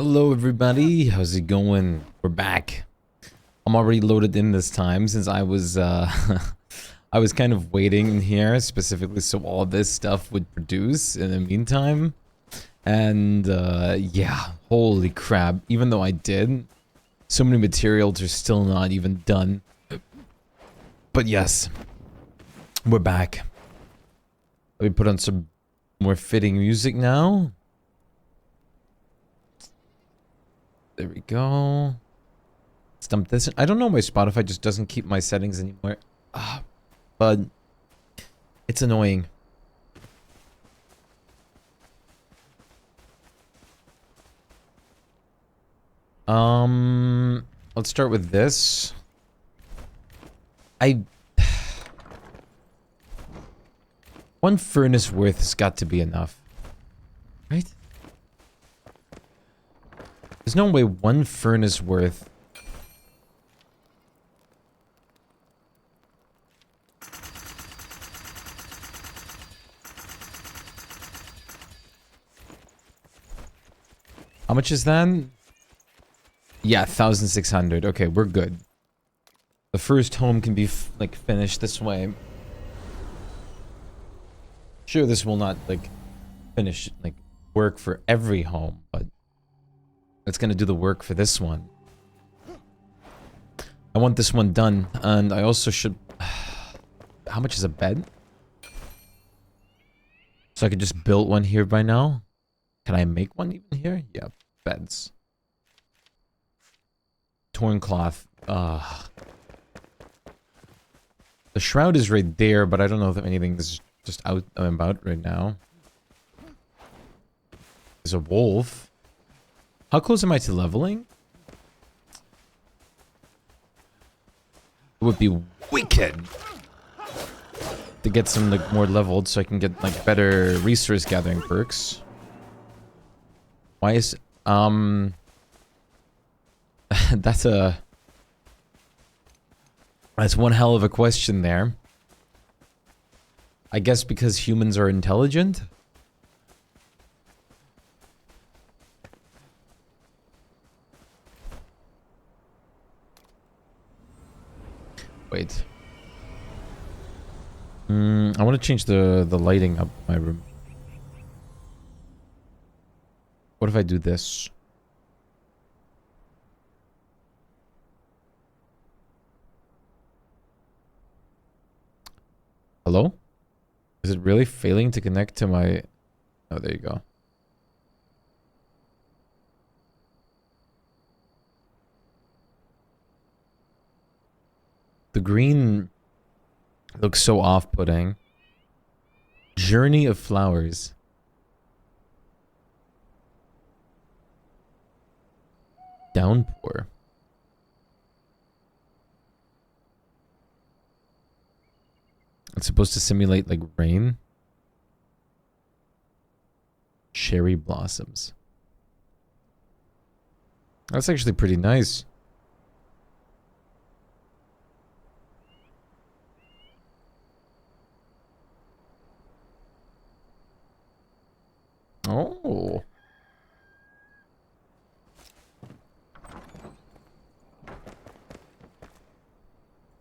Hello everybody, how's it going? We're back. I'm already loaded in this time since I was I was kind of waiting in here specifically so all this stuff would produce in the meantime. And yeah, holy crap, even though I did, so many materials are still not even done. But yes, we're back. Let me put on some more fitting music now. There we go. Stump this. I don't know why Spotify just doesn't keep my settings anymore. But it's annoying. Let's start with this. One furnace worth has got to be enough. Right? There's no way one furnace worth. How much is that? Yeah, 1,600. Okay, we're good. The first home can be like finished this way. Sure, this will not like finish like work for every home, but it's gonna do the work for this one. I want this one done, and I also should... How much is a bed? So I could just build one here by now? Can I make one even here? Yeah, beds. Torn cloth. The shroud is right there, but I don't know if anything is just out and about right now. There's a wolf. How close am I to leveling? It would be wicked to get some like more leveled so I can get like better resource gathering perks. Why is that's one hell of a question there. I guess because humans are intelligent? Wait. I want to change the lighting up in my room. What if I do this? Hello? Is it really failing to connect to my... Oh, there you go. The green looks so off-putting. Journey of flowers. Downpour. It's supposed to simulate like rain. Cherry blossoms. That's actually pretty nice. Oh.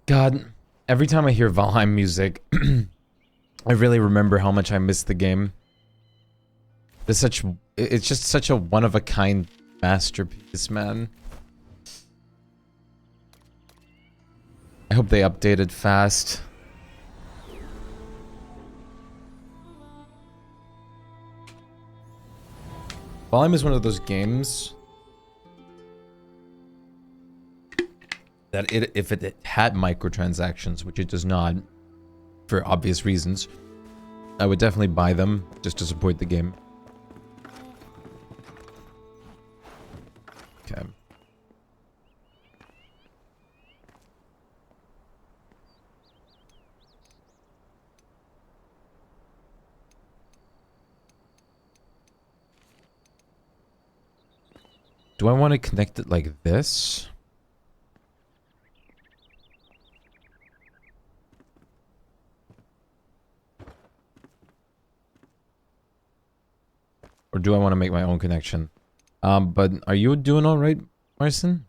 God, every time I hear Valheim music, I really remember how much I missed the game. It's just such a one-of-a-kind masterpiece, man. I hope they update it fast. Valheim is one of those games that if it had microtransactions, which it does not, for obvious reasons, I would definitely buy them just to support the game. Okay. Do I want to connect it like this? Or do I want to make my own connection? But are you doing all right, Marcin?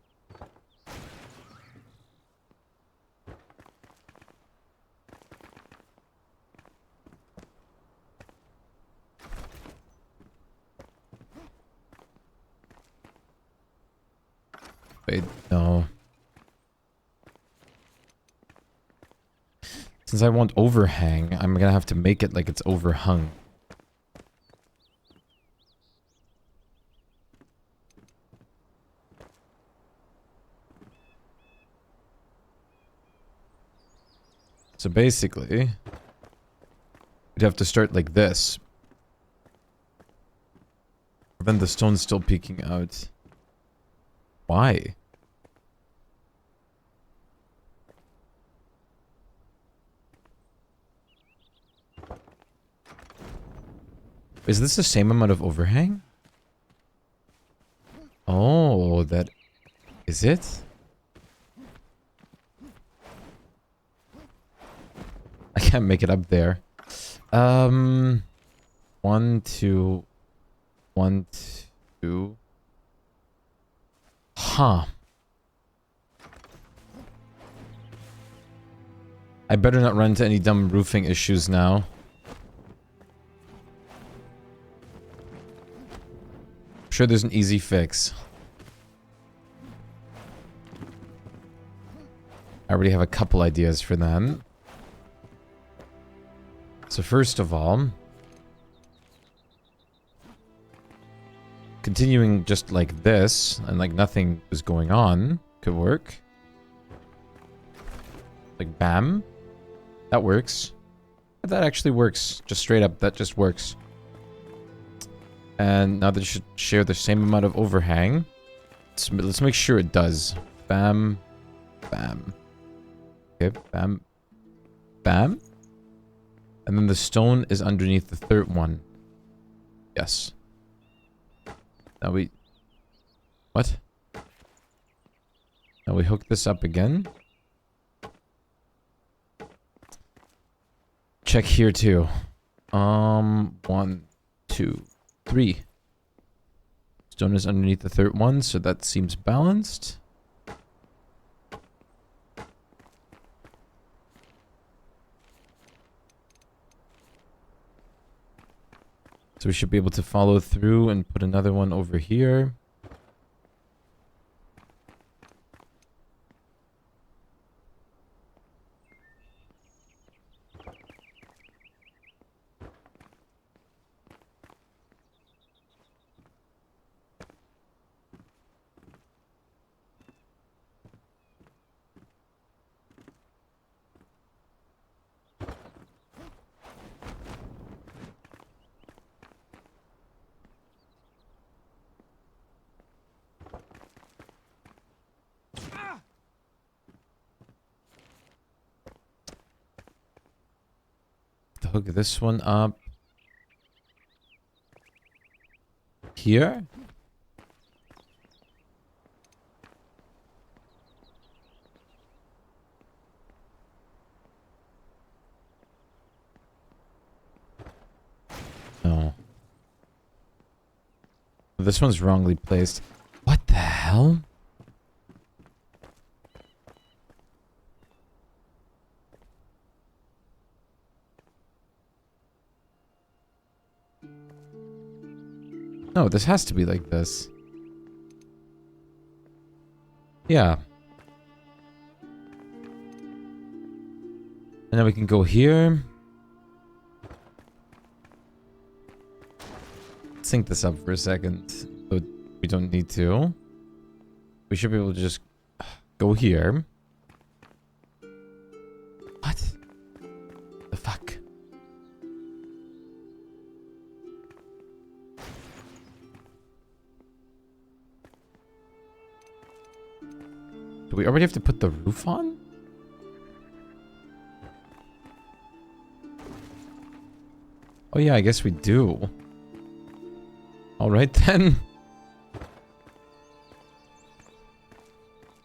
Wait, no. Since I want overhang, I'm gonna have to make it like it's overhung. So basically, we'd have to start like this. Then the stone's still peeking out. Why? Is this the same amount of overhang? Oh, that... Is it? I can't make it up there. 1, 2... 1, 2... Huh. I better not run into any dumb roofing issues now. I'm sure there's an easy fix. I already have a couple ideas for that. So first of all, continuing just like this, and like nothing was going on, could work. Like bam. That works. That actually works. Just straight up, that just works. And now that it should share the same amount of overhang. Let's make sure it does. Bam. Bam. Okay, bam. Bam. And then the stone is underneath the third one. Yes. Now we... What? Now we hook this up again. Check here too. 1, 2, 3. Stone is underneath the third one, so that seems balanced. So we should be able to follow through and put another one over here. Hook this one up here. No. This one's wrongly placed. What the hell? No, this has to be like this. Yeah. And then we can go here. Sync this up for a second. But we don't need to. We should be able to just go here. What? The fuck? Do we already have to put the roof on? Oh yeah, I guess we do. Alright then.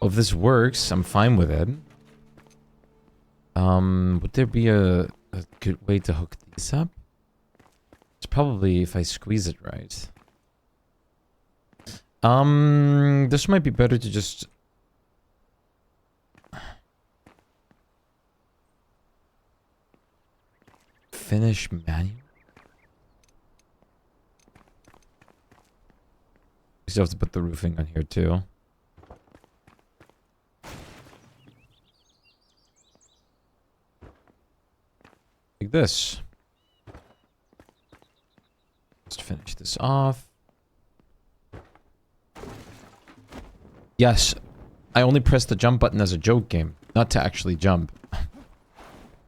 Well, if this works, I'm fine with it. Would there be a good way to hook these up? It's probably if I squeeze it right. This might be better to just... Finish manual? We still have to put the roofing on here too. Like this. Just finish this off. Yes, I only pressed the jump button as a joke game, not to actually jump.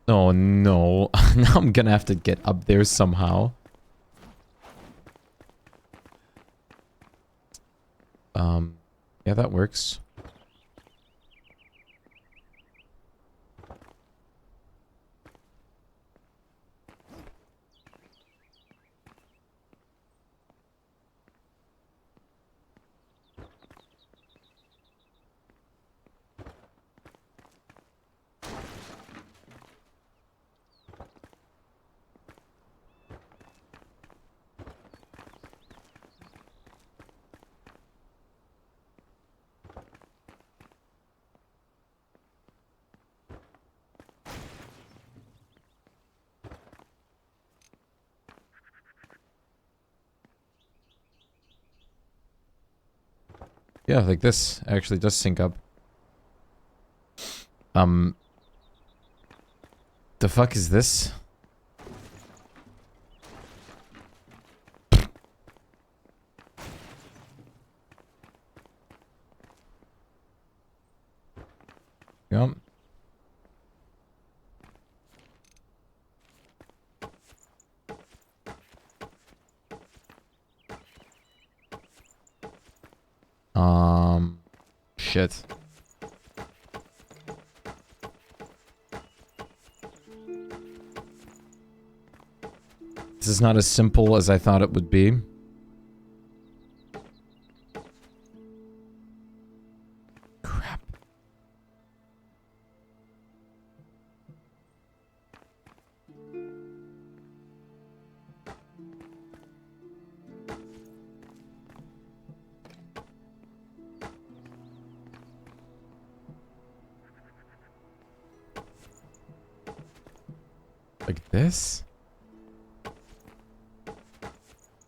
Oh no, now I'm gonna have to get up there somehow. Yeah, that works. Yeah, like this actually does sync up. The fuck is this? Yep. Shit. This is not as simple as I thought it would be. Crap. Like this?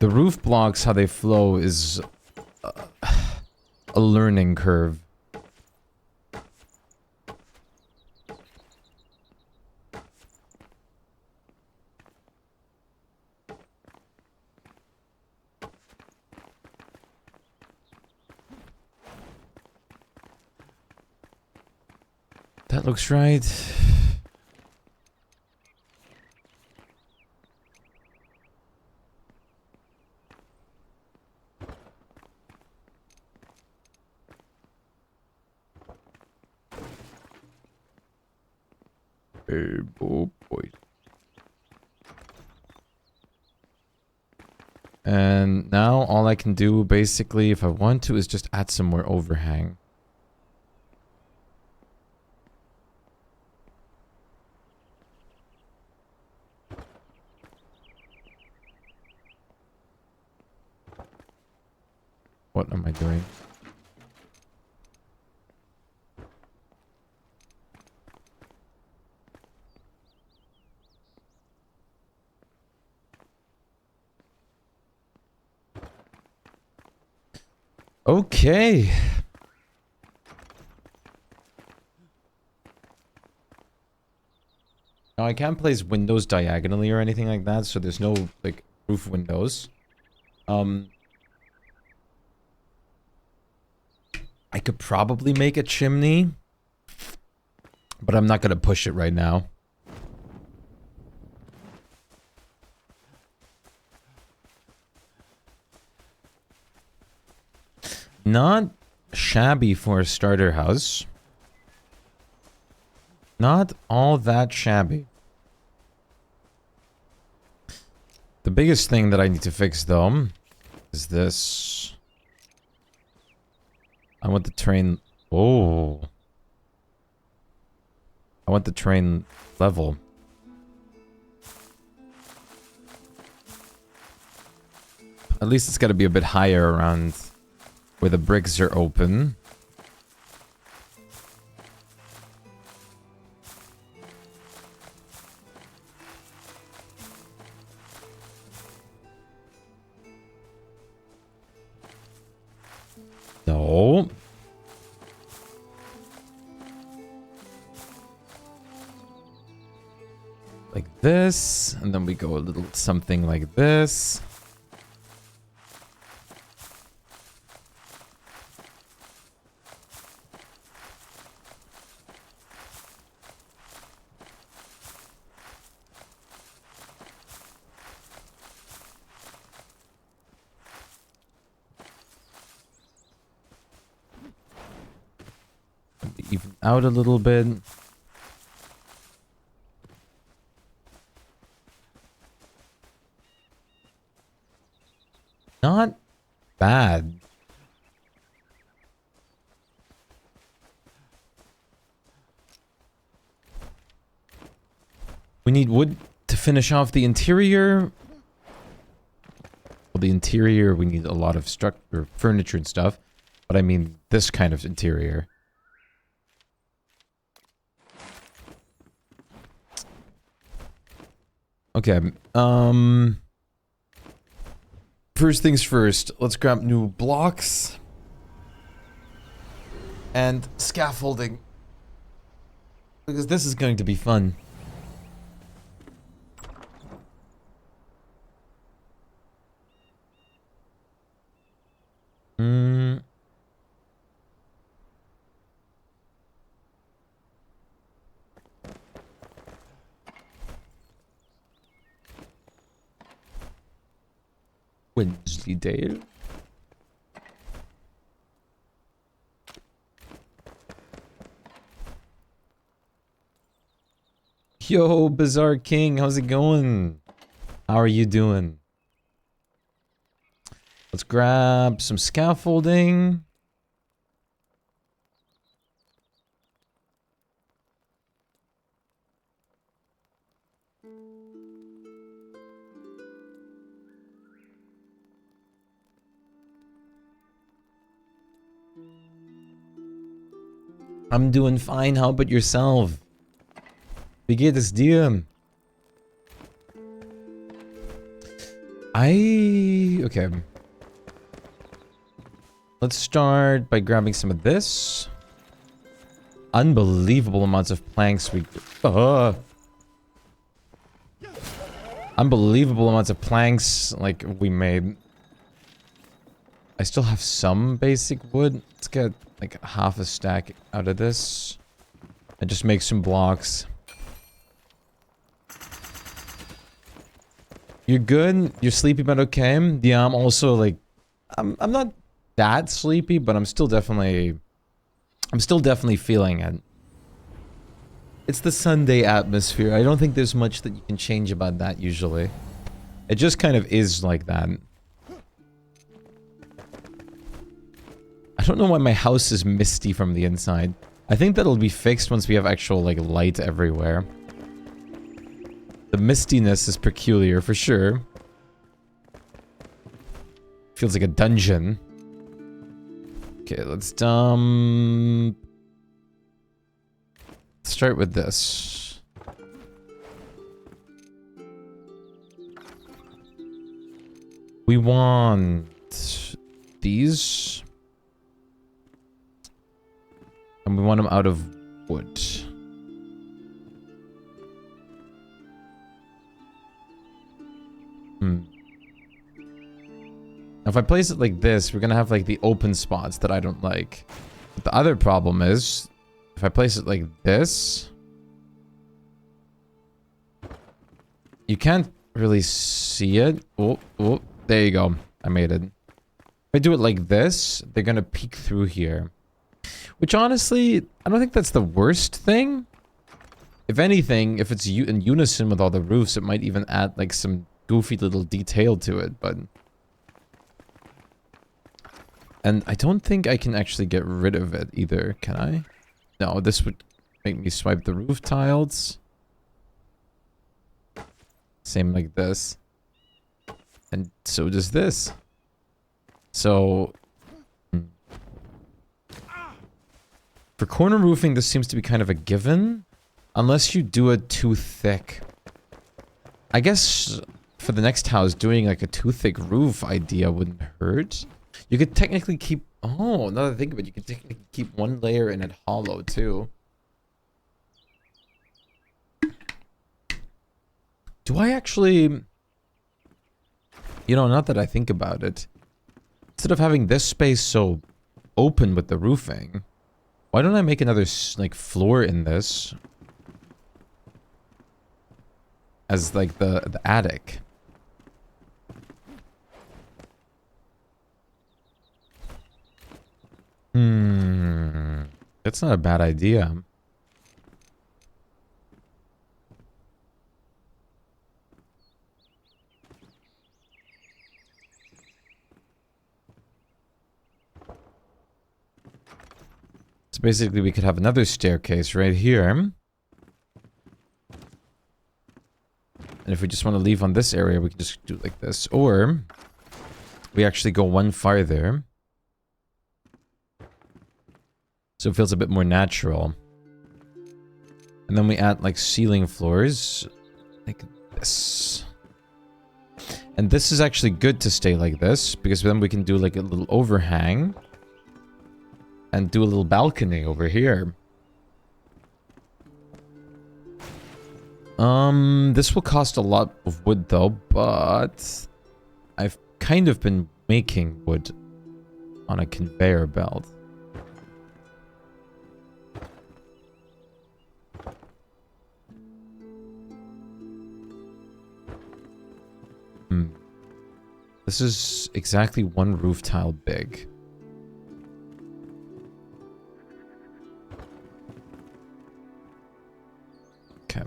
The roof blocks, how they flow, is a learning curve. That looks right. Oh boy. And now all I can do basically, if I want to, is just add some more overhang. What am I doing? Okay. Now I can't place windows diagonally or anything like that, so there's no like roof windows. I could probably make a chimney, but I'm not gonna push it right now. Not shabby for a starter house. Not all that shabby. The biggest thing that I need to fix, though, is this. I want the terrain... Oh. I want the terrain level. At least it's got to be a bit higher around where the bricks are open. No. Like this, and then we go a little something like this. Even out a little bit. Not bad. We need wood to finish off the interior. Well, the interior, we need a lot of structure, furniture and stuff. But I mean this kind of interior. Okay, first things first, let's grab new blocks and scaffolding, because this is going to be fun. Wednesday Dale. Yo, Bizarre King, how's it going? How are you doing? Let's grab some scaffolding. I'm doing fine, how about yourself? Wie geht es dir? Okay. Let's start by grabbing some of this. Unbelievable amounts of planks we... Unbelievable amounts of planks, like, we made. I still have some basic wood. Let's get, like, half a stack out of this. And just make some blocks. You're good? You're sleepy but okay? Yeah, I'm also, like... I'm not that sleepy, but I'm still definitely feeling it. It's the Sunday atmosphere. I don't think there's much that you can change about that usually. It just kind of is like that. I don't know why my house is misty from the inside. I think that'll be fixed once we have actual, like, light everywhere. The mistiness is peculiar for sure. Feels like a dungeon. Okay, let's start with this. We want these. And we want them out of wood. If I place it like this, we're gonna have like the open spots that I don't like. But the other problem is, if I place it like this, you can't really see it. Oh, there you go. I made it. If I do it like this, they're gonna peek through here. Which honestly, I don't think that's the worst thing. If anything, if it's in unison with all the roofs, it might even add like some goofy little detail to it, but... And I don't think I can actually get rid of it either, can I? No, this would make me swipe the roof tiles. Same like this. And so does this. So... For corner roofing, this seems to be kind of a given. Unless you do it too thick. I guess for the next house, doing like a too thick roof idea wouldn't hurt. You could technically keep... Oh, now that I think of it, you could technically keep one layer in it hollow too. Do I actually... You know, not that I think about it. Instead of having this space so open with the roofing, why don't I make another, like, floor in this? As, like, the attic. That's not a bad idea. So basically we could have another staircase right here. And if we just want to leave on this area, we can just do it like this. Or we actually go one farther. So it feels a bit more natural. And then we add like ceiling floors. Like this. And this is actually good to stay like this, because then we can do like a little overhang. And do a little balcony over here. This will cost a lot of wood though, but I've kind of been making wood on a conveyor belt. This is exactly one roof tile big. Okay.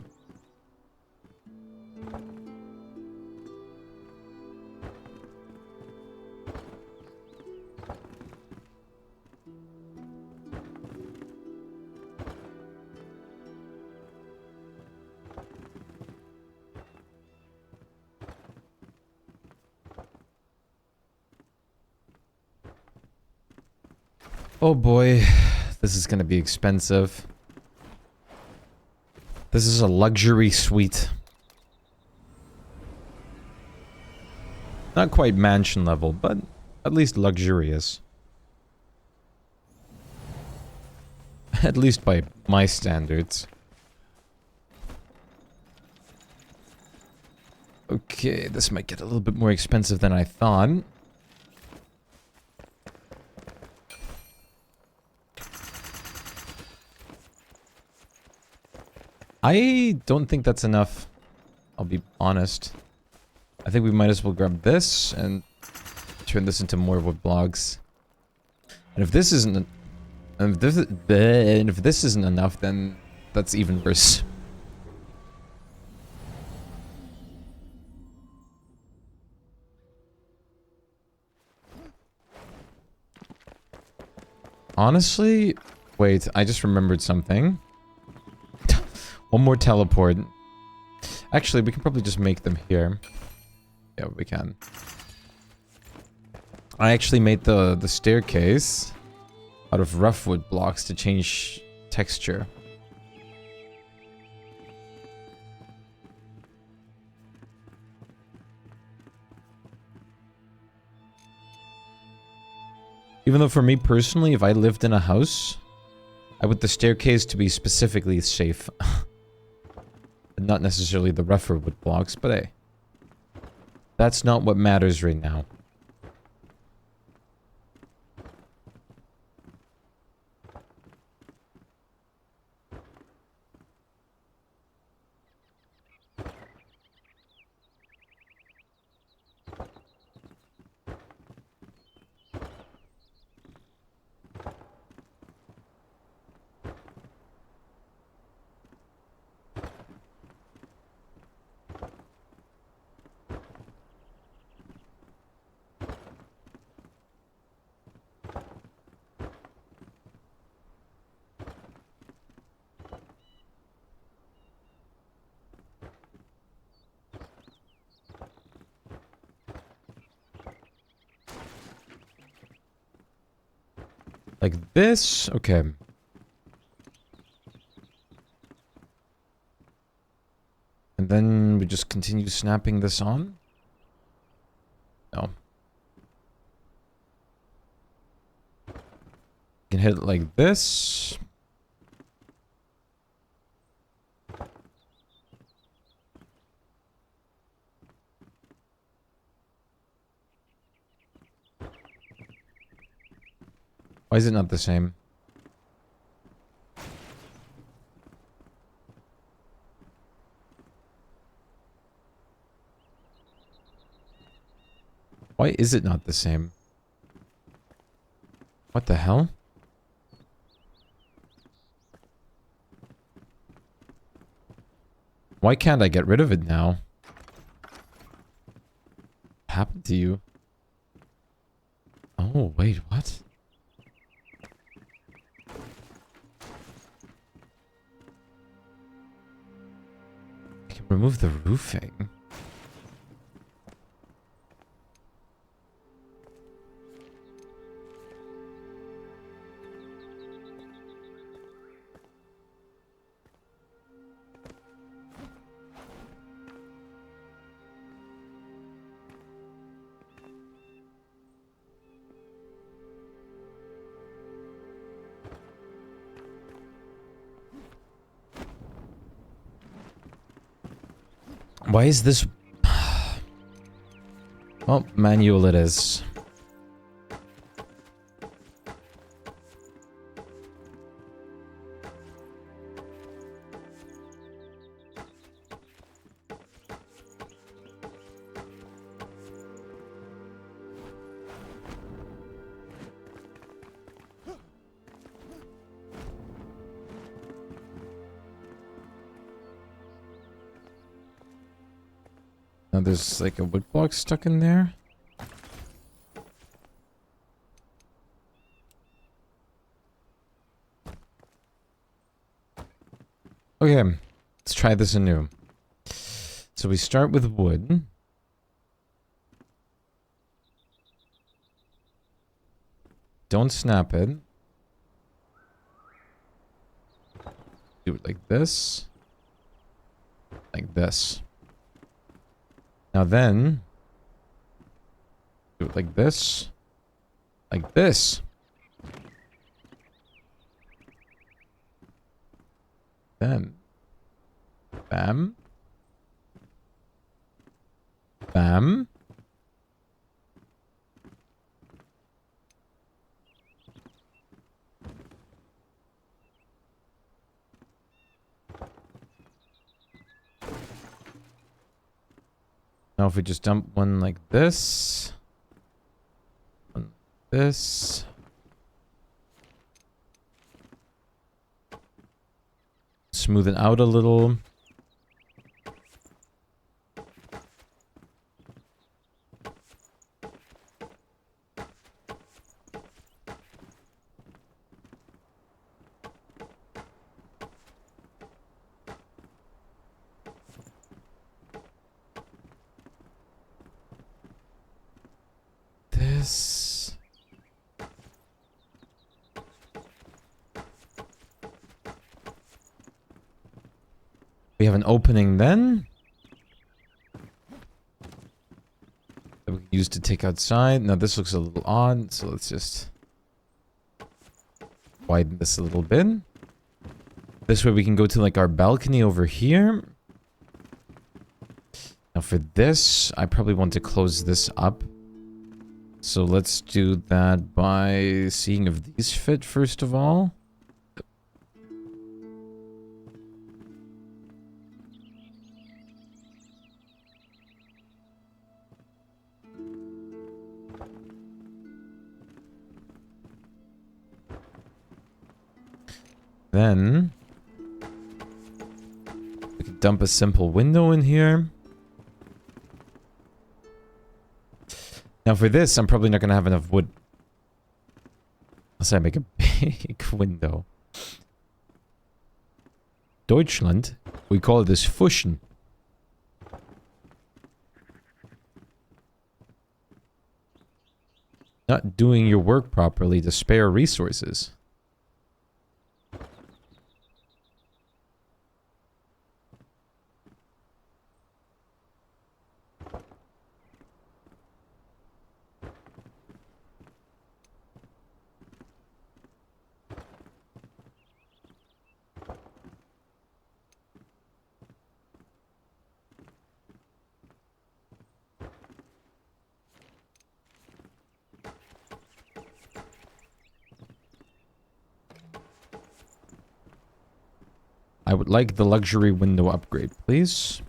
Oh boy, this is gonna be expensive. This is a luxury suite. Not quite mansion level, but at least luxurious. At least by my standards. Okay, this might get a little bit more expensive than I thought. I don't think that's enough. I'll be honest. I think we might as well grab this and turn this into more wood blocks. And if this isn't, if this isn't enough, then that's even worse. Honestly, wait, I just remembered something. One more teleport. Actually, we can probably just make them here. Yeah, we can. I actually made the staircase out of rough wood blocks to change texture. Even though for me personally, if I lived in a house, I want the staircase to be specifically safe. Not necessarily the rougher wood blocks, but hey. That's not what matters right now. Like this? Okay. And then we just continue snapping this on? No. You can hit it like this. Why is it not the same? Why is it not the same? What the hell? Why can't I get rid of it now? What happened to you? Oh, wait, what? I can remove the roofing. Why is this... Oh, manual it is. Now there's like a wood block stuck in there. Okay, let's try this anew. So we start with wood. Don't snap it. Do it like this. Like this. Now then, do it like this. Like this. Then, bam. Bam. Now if we just dump one like this. One like this. Smooth it out a little. This. We have an opening then. That we can use to take outside. Now this looks a little odd, so let's just widen this a little bit. This way we can go to like our balcony over here. Now for this, I probably want to close this up. So let's do that by seeing if these fit first of all. Then we can dump a simple window in here. Now for this, I'm probably not going to have enough wood. Unless I make a big window. Deutschland, we call this Fuschen. Not doing your work properly to spare resources. I would like the luxury window upgrade, please.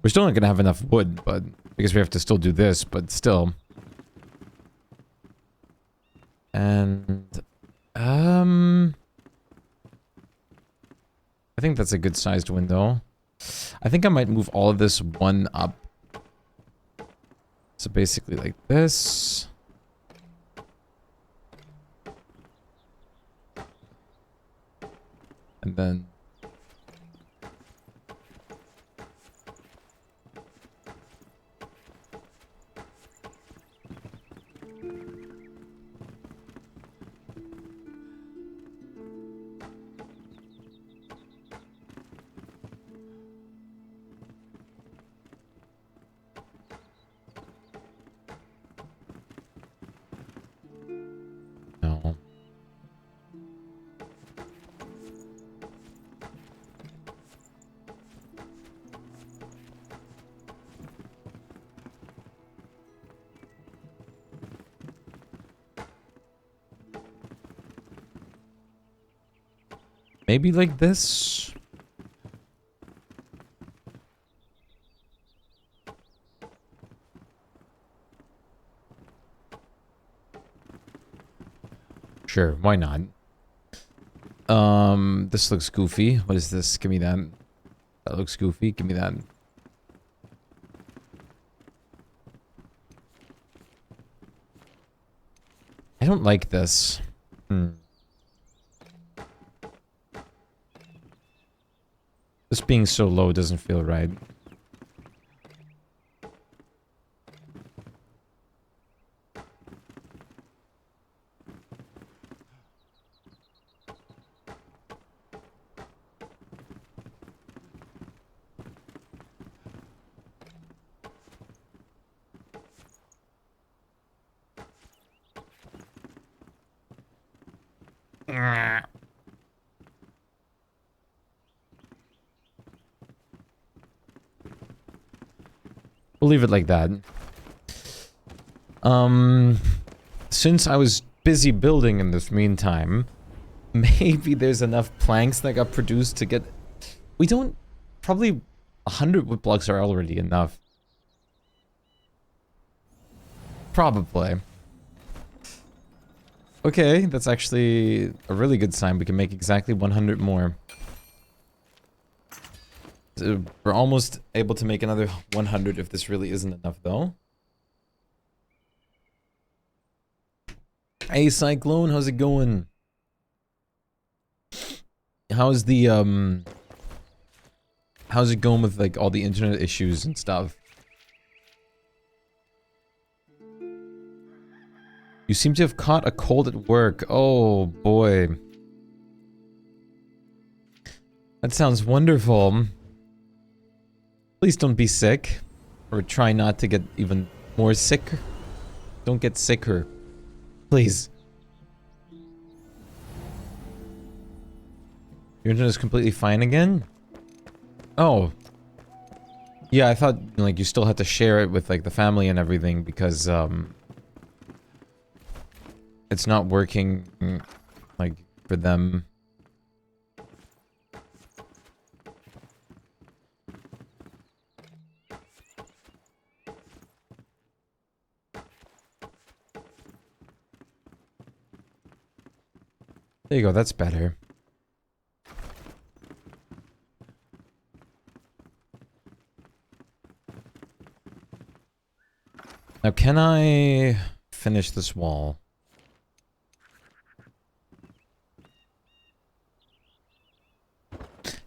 We're still not gonna have enough wood, but because we have to still do this, but still. And I think that's a good sized window. I think I might move all of this one up. So basically like this. And then no. Maybe like this. Sure, why not? This looks goofy. What is this? Give me that. That looks goofy. Give me that. I don't like this. This being so low doesn't feel right. We'll leave it like that. Since I was busy building in this meantime, maybe there's enough planks that got produced to get... We don't... Probably 100 wood blocks are already enough. Probably. Okay, that's actually a really good sign. We can make exactly 100 more. So we're almost able to make another 100 if this really isn't enough, though. Hey, Cyclone, how's it going? How's the, how's it going with, like, all the internet issues and stuff? You seem to have caught a cold at work. Oh, boy. That sounds wonderful. Please don't be sick. Or try not to get even more sick. Don't get sicker. Please. Your internet is completely fine again? Oh. Yeah, I thought, like, you still had to share it with, like, the family and everything because, it's not working, like, for them. There you go, that's better. Now, can I finish this wall?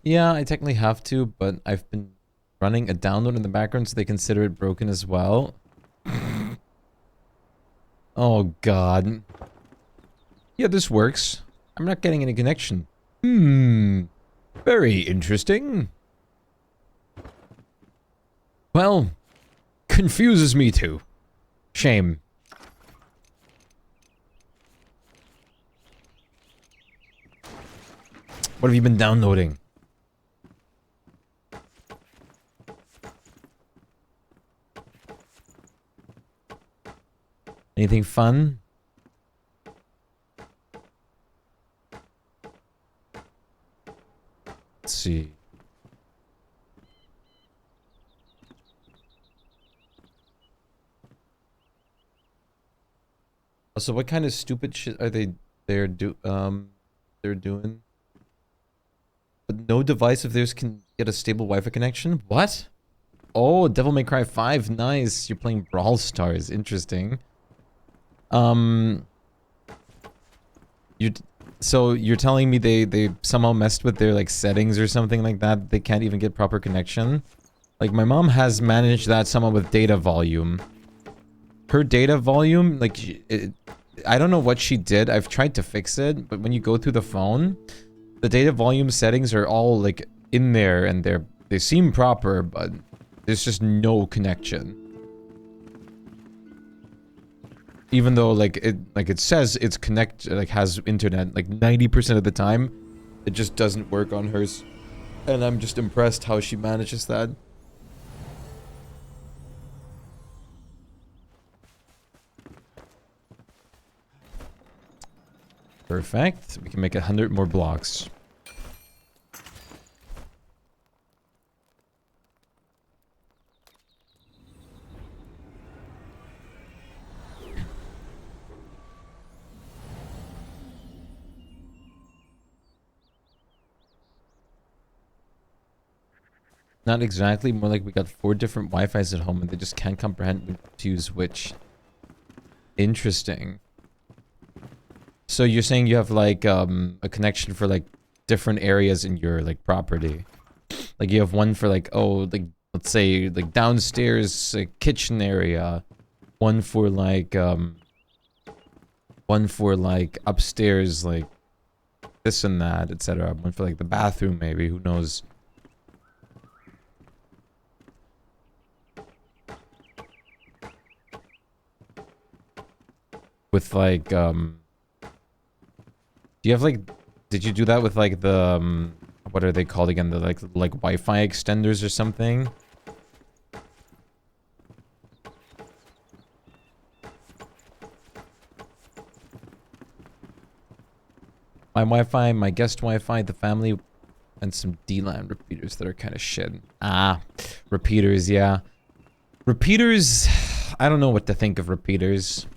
Yeah, I technically have to, but I've been running a download in the background so they consider it broken as well. Oh god. Yeah, this works. I'm not getting any connection. Hmm. Very interesting. Well, confuses me too. Shame. What have you been downloading? Anything fun? Let's see. Also, what kind of stupid shit are they're doing? But no device of theirs can get a stable Wi-Fi connection? What? Oh, Devil May Cry 5, nice. You're playing Brawl Stars, interesting. You so you're telling me they somehow messed with their like settings or something like that? They can't even get proper connection? Like my mom has managed that somehow with data volume. Her data volume, like I don't know what she did. I've tried to fix it, but when you go through the phone, the data volume settings are all like in there and they seem proper, but there's just no connection. Even though like it says it's has internet like 90% of the time, it just doesn't work on hers. And I'm just impressed how she manages that. Perfect. We can make 100 more blocks. Not exactly, more like we got 4 different Wi-Fis at home and they just can't comprehend which to use which. Interesting. So you're saying you have like a connection for like different areas in your like property. Like you have one for like, oh, like let's say like downstairs kitchen area, one for like upstairs like this and that, etc. One for like the bathroom maybe, who knows. With like do you have like, did you do that with like the what are they called again? The like Wi-Fi extenders or something? My Wi-Fi, my guest Wi-Fi, the family, and some D-LAN repeaters that are kind of shit. Ah, repeaters, yeah. Repeaters, I don't know what to think of repeaters.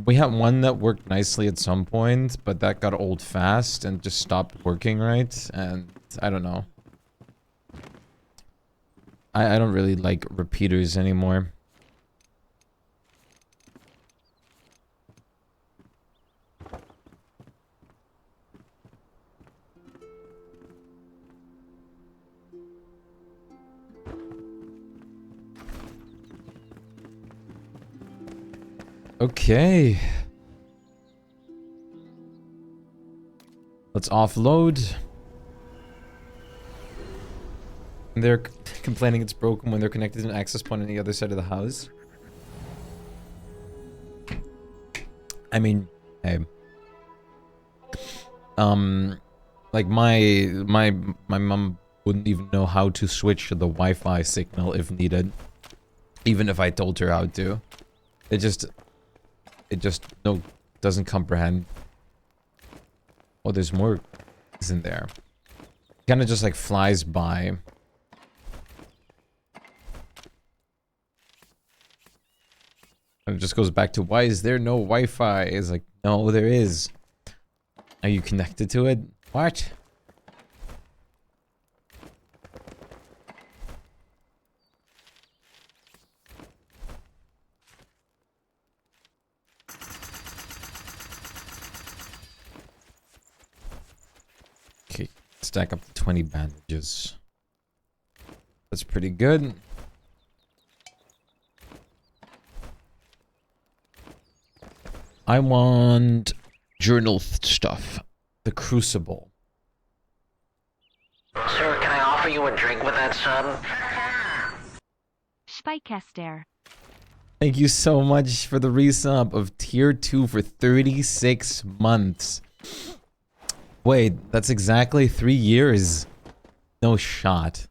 We had one that worked nicely at some point, but that got old fast and just stopped working right, and I don't know. I don't really like repeaters anymore. Okay. Let's offload. They're complaining it's broken when they're connected to an access point on the other side of the house. I mean, hey. Like my mom wouldn't even know how to switch the Wi-Fi signal if needed. Even if I told her how to. It just no, doesn't comprehend. Oh, there's more isn't there. Kind of just like flies by. And it just goes back to, why is there no Wi-Fi? It's like, no, there is. Are you connected to it? What? Okay, stack up the 20 bandages. That's pretty good. I want journal stuff. The Crucible. Sir, can I offer you a drink with that sub? Shpyke. Thank you so much for the resub of tier 2 for 36 months. Wait, that's exactly 3 years. No shot.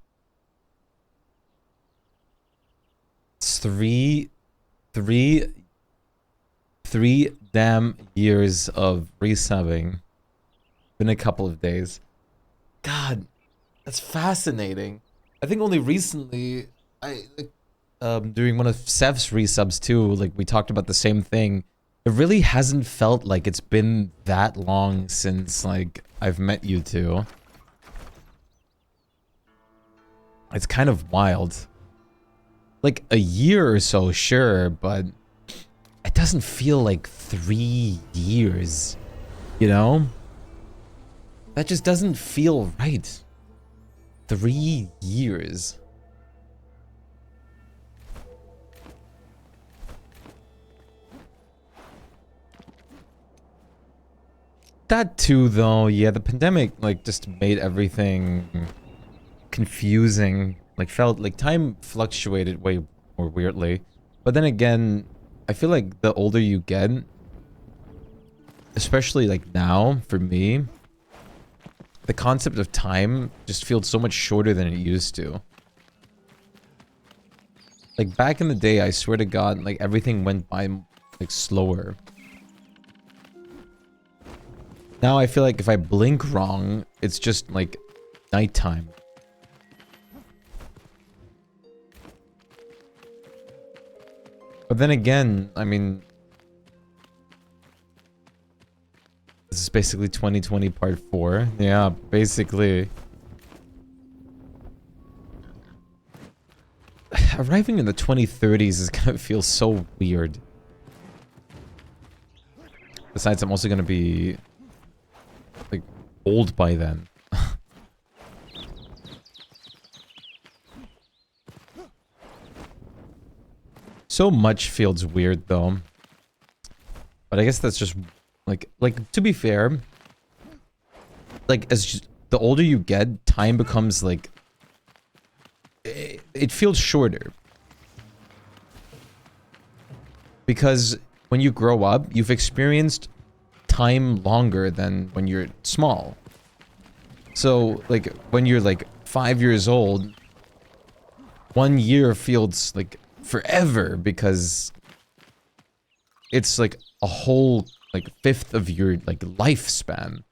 It's three damn years of resubbing. Been a couple of days. God, that's fascinating. I think only recently, during one of Sev's resubs too, like we talked about the same thing. It really hasn't felt like it's been that long since like I've met you two. It's kind of wild. Like a year or so, sure, but it doesn't feel like 3 years, you know? That just doesn't feel right. 3 years. That too, though, yeah, the pandemic, like, just made everything confusing. Like, felt like time fluctuated way more weirdly. But then again, I feel like the older you get, especially like now, for me, the concept of time just feels so much shorter than it used to. Like, back in the day, I swear to God, like, everything went by, like, slower. Now I feel like if I blink wrong, it's just, like, nighttime. But then again, I mean... This is basically 2020 part 4. Yeah, basically. Arriving in the 2030s is gonna feel so weird. Besides, I'm also gonna be... like, old by then. So much feels weird, though. But I guess that's just... Like, to be fair... Like, as the older you get, time becomes, like... It feels shorter. Because when you grow up, you've experienced time longer than when you're small. So, like, when you're, like, 5 years old, 1 year feels, like, forever because it's, like, a whole, like, fifth of your, like, lifespan.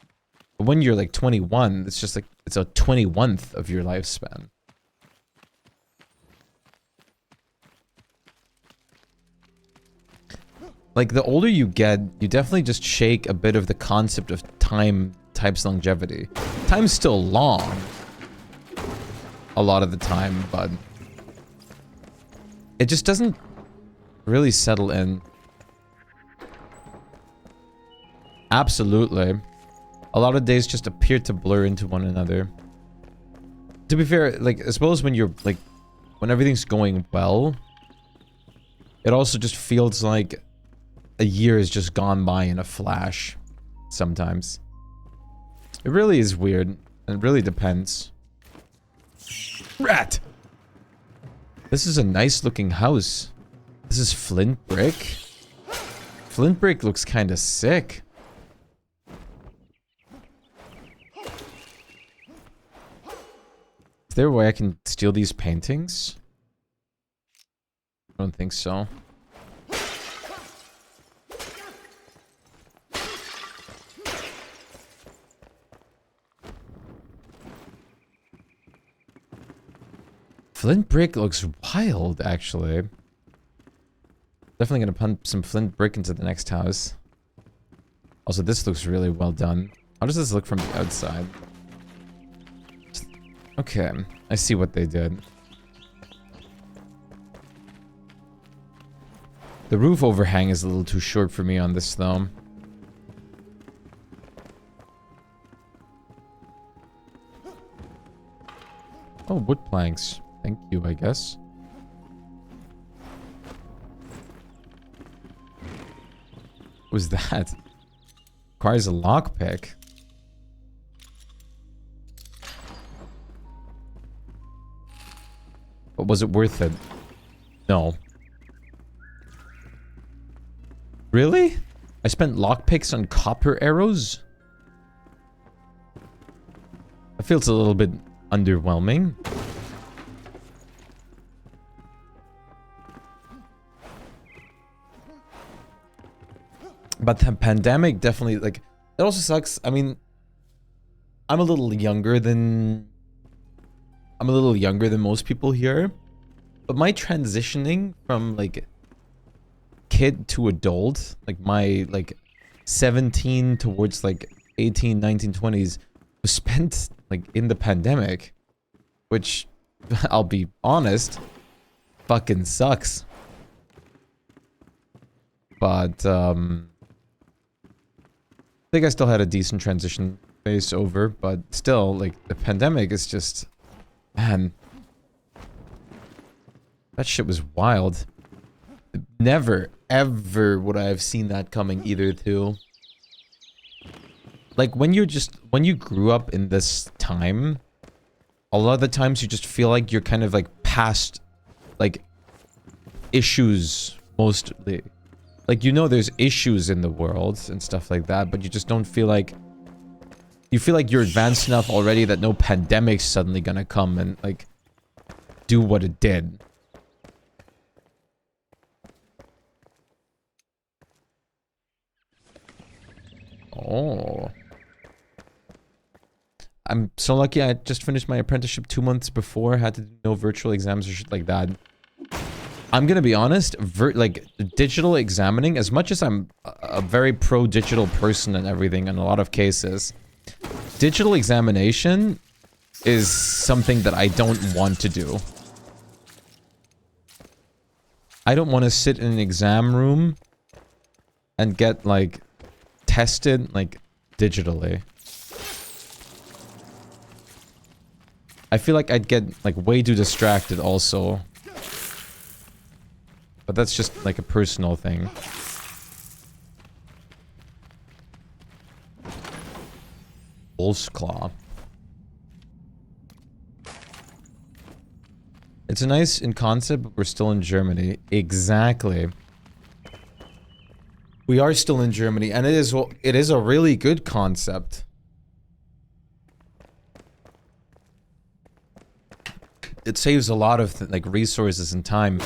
But when you're, like, 21, it's just, like, it's a 21th of your lifespan. Like, the older you get, you definitely just shake a bit of the concept of time types longevity. Time's still long. A lot of the time, but... it just doesn't really settle in. Absolutely. A lot of days just appear to blur into one another. To be fair, like, I suppose when you're, like... when everything's going well... it also just feels like... a year has just gone by in a flash. Sometimes. It really is weird. It really depends. Rat! This is a nice looking house. This is flint brick. Flint brick looks kind of sick. Is there a way I can steal these paintings? I don't think so. Flint brick looks wild, actually. Definitely gonna pump some flint brick into the next house. Also, this looks really well done. How does this look from the outside? Okay, I see what they did. The roof overhang is a little too short for me on this, though. Oh, wood planks. Thank you, I guess. What was that? Requires a lockpick. But was it worth it? No. Really? I spent lockpicks on copper arrows? That feels a little bit underwhelming. But the pandemic definitely, like, it also sucks. I mean, I'm a little younger than most people here. But my transitioning from, like, kid to adult, like, my, like, 17 towards, like, 18, 19, 20s, was spent, like, in the pandemic. Which, I'll be honest, fucking sucks. But, I think I still had a decent transition phase over, but still, like, the pandemic is just... Man. That shit was wild. Never, ever would I have seen that coming either, too. Like, when you grew up in this time, a lot of the times you just feel like you're kind of, like, past, like, issues, mostly. Like, you know there's issues in the world and stuff like that, but you just don't feel like... You feel like you're advanced enough already that no pandemic's suddenly gonna come and, like, do what it did. Oh. I'm so lucky I just finished my apprenticeship 2 months before. Had to do no virtual exams or shit like that. I'm gonna be honest, like, digital examining, as much as I'm a very pro-digital person and everything in a lot of cases, digital examination is something that I don't want to do. I don't want to sit in an exam room and get, like, tested, like, digitally. I feel like I'd get, like, way too distracted also. But that's just, like, a personal thing. Wolf's Claw. It's a nice in concept, but we're still in Germany. Exactly. We are still in Germany, and it is a really good concept. It saves a lot of, like, resources and time.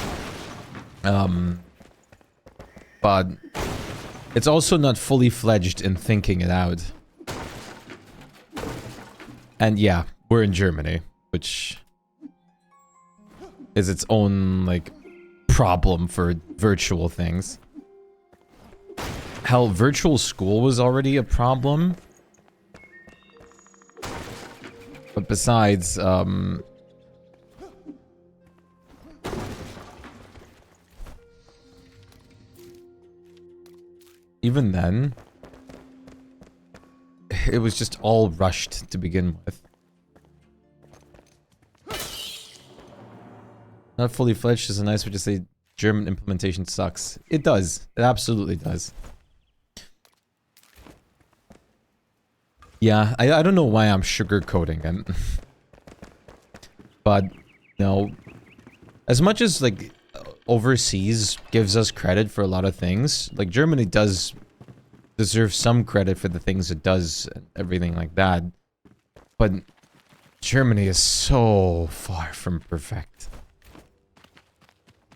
But it's also not fully fledged in thinking it out. And yeah, we're in Germany, which is its own, like, problem for virtual things. Hell, virtual school was already a problem. But besides, even then, it was just all rushed to begin with. Not fully fledged is a nice way to say German implementation sucks. It does. It absolutely does. Yeah, I don't know why I'm sugarcoating it. But, you know, as much as, like, overseas gives us credit for a lot of things, like, Germany does deserve some credit for the things it does and everything like that. But Germany is so far from perfect.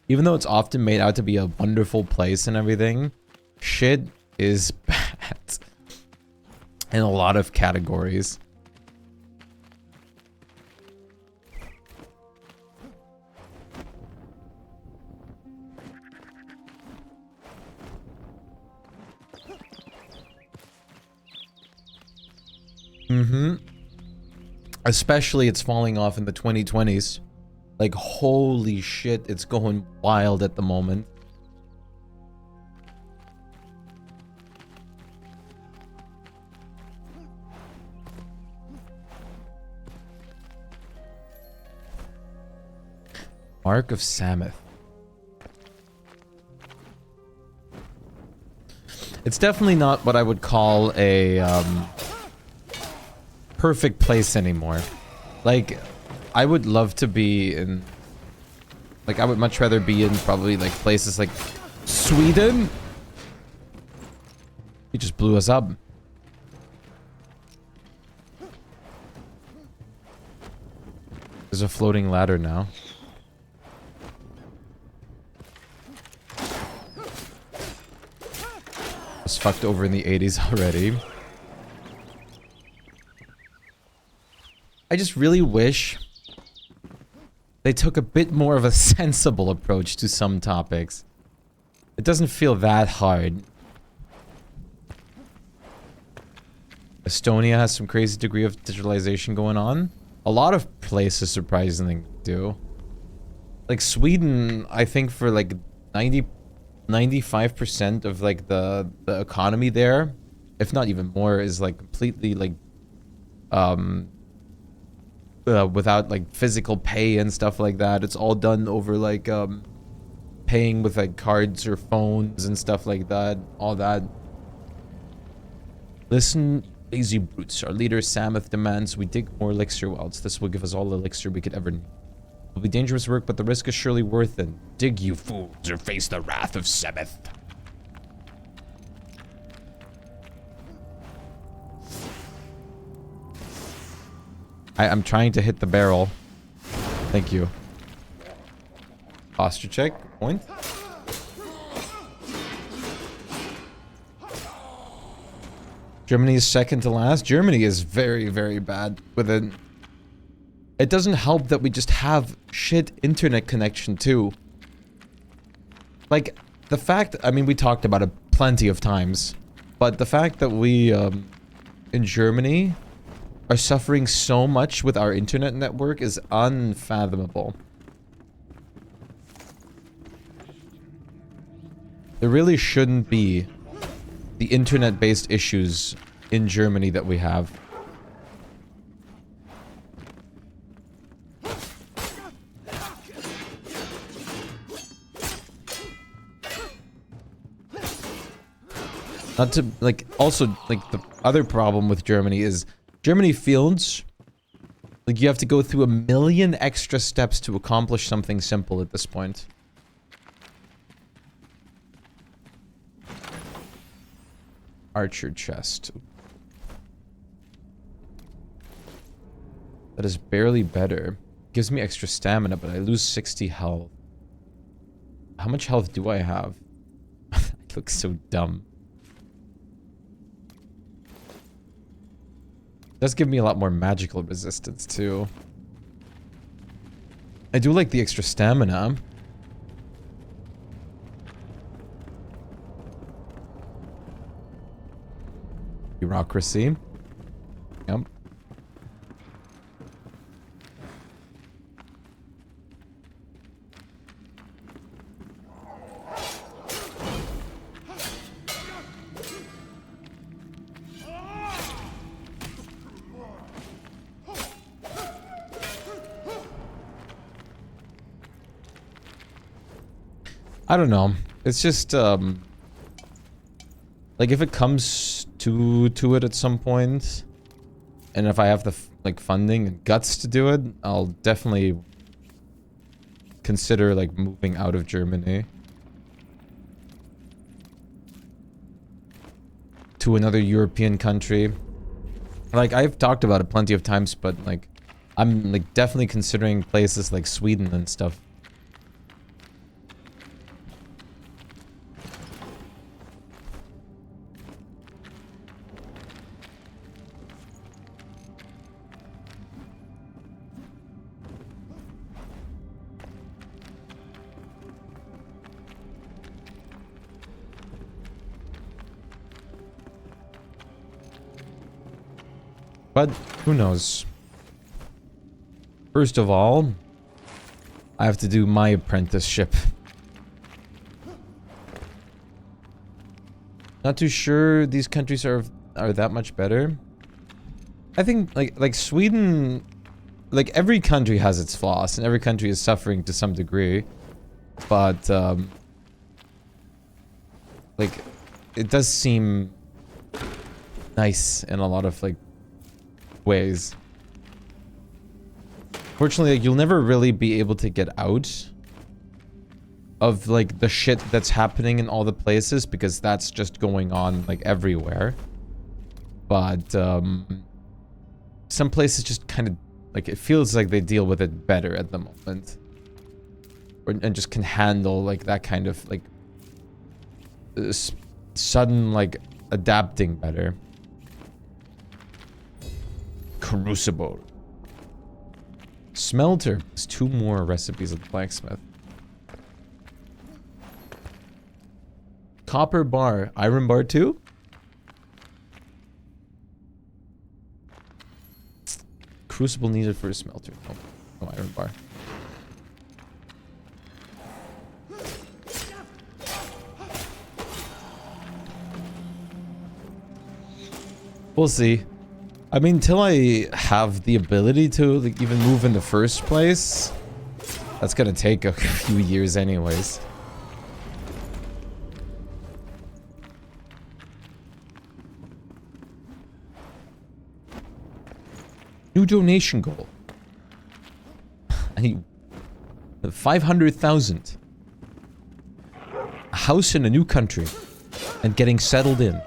Even though it's often made out to be a wonderful place and everything, shit is bad in a lot of categories. Especially it's falling off in the 2020s. Like, holy shit, it's going wild at the moment. Mark of Samoth. It's definitely not what I would call a perfect place anymore. Like, I would love to be in... Like, I would much rather be in probably, like, places like Sweden. He just blew us up. There's a floating ladder now. Was fucked over in the 80s already. I just really wish they took a bit more of a sensible approach to some topics. It doesn't feel that hard. Estonia has some crazy degree of digitalization going on. A lot of places surprisingly do. Like Sweden, I think for like 95% of like the economy there, if not even more, is like completely like without like physical pay and stuff like that. It's all done over like paying with like cards or phones and stuff like that. All that. Listen, lazy brutes. Our leader Samuth demands we dig more elixir wells. This will give us all the elixir we could ever need. It will be dangerous work, but the risk is surely worth it. Dig, you fools, or face the wrath of Samuth. I'm trying to hit the barrel. Thank you. Posture check. Point. Germany is second to last. Germany is very, very bad with it. It doesn't help that we just have shit internet connection too. Like, the fact, I mean, we talked about it plenty of times, but the fact that we, in Germany, are suffering so much with our internet network is unfathomable. There really shouldn't be the internet-based issues in Germany that we have. Not to, like, also, like, the other problem with Germany is Germany feels like you have to go through 1,000,000 extra steps to accomplish something simple at this point. Archer chest. That is barely better. Gives me extra stamina, but I lose 60 health. How much health do I have? It looks so dumb. It does give me a lot more magical resistance, too. I do like the extra stamina. Bureaucracy. Yep. I don't know. It's just, like, if it comes to it at some point, and if I have the, like, funding and guts to do it, I'll definitely consider, like, moving out of Germany. To another European country. Like, I've talked about it plenty of times, but, like, I'm, like, definitely considering places like Sweden and stuff. But who knows? First of all, I have to do my apprenticeship. Not too sure these countries are that much better. I think like Sweden, like every country has its flaws and every country is suffering to some degree. But like it does seem nice in a lot of like ways. Fortunately, like, you'll never really be able to get out of like the shit that's happening in all the places because that's just going on like everywhere. But some places just kind of like, it feels like they deal with it better at the moment, and just can handle like that kind of like sudden like adapting better. Crucible. Smelter. There's 2 more recipes of the blacksmith. Copper bar. Iron bar too? Crucible needed for a smelter. No iron bar. We'll see. I mean, till I have the ability to like, even move in the first place, that's gonna take a few years anyways. New donation goal. I need 500,000. A house in a new country. And getting settled in.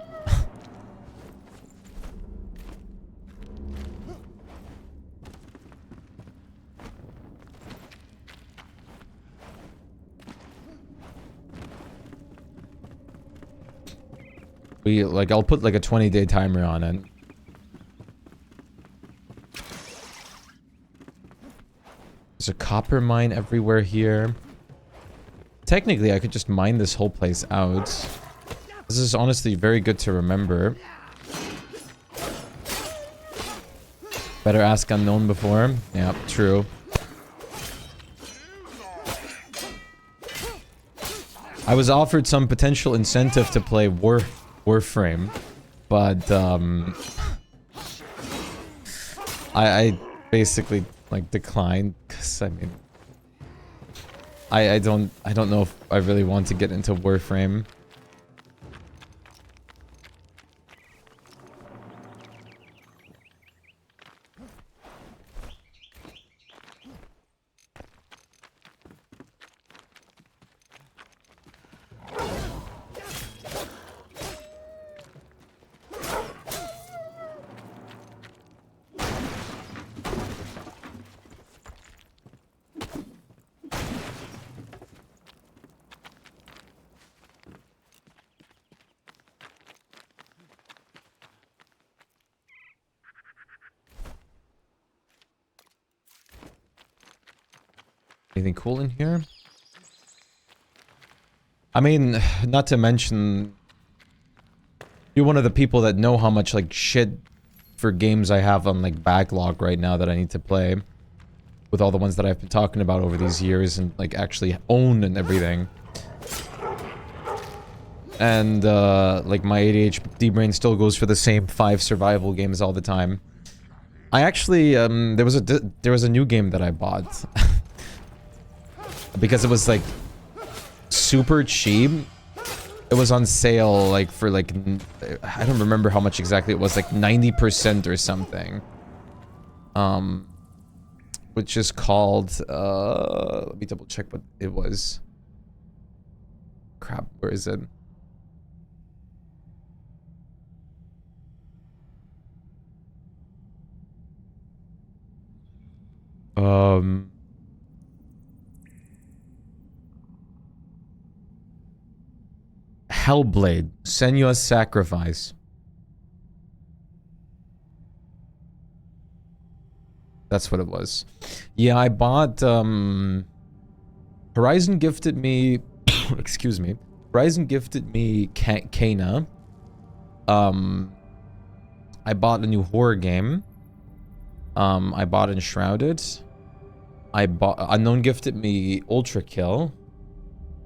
I'll put like a 20-day timer on it. There's a copper mine everywhere here. Technically, I could just mine this whole place out. This is honestly very good to remember. Better ask unknown before. Yeah, true. I was offered some potential incentive to play Warframe, but I basically like declined because I mean I don't know if I really want to get into Warframe. Anything cool in here? I mean, not to mention, you're one of the people that know how much like shit for games I have on like backlog right now that I need to play. With all the ones that I've been talking about over these years and like actually own and everything. And like my ADHD brain still goes for the same 5 survival games all the time. I actually, there was a new game that I bought. Because it was like super cheap. It was on sale like for like, I don't remember how much exactly it was, like 90% or something. Which is called, let me double check what it was. Crap, where is it? Hellblade, Senua's Sacrifice. That's what it was. Yeah, I bought, Horizon gifted me, excuse me. Horizon gifted me Kana. I bought a new horror game. I bought Enshrouded. I bought, Unknown gifted me Ultra Kill.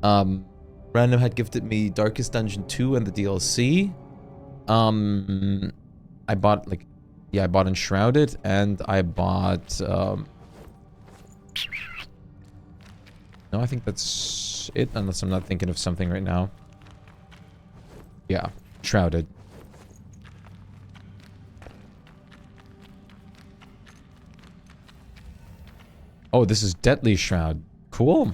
Random had gifted me Darkest Dungeon 2 and the DLC. I bought like, yeah, I bought Enshrouded and I bought, no, I think that's it, unless I'm not thinking of something right now. Yeah, Shrouded. Oh, this is Deadly Shroud. Cool.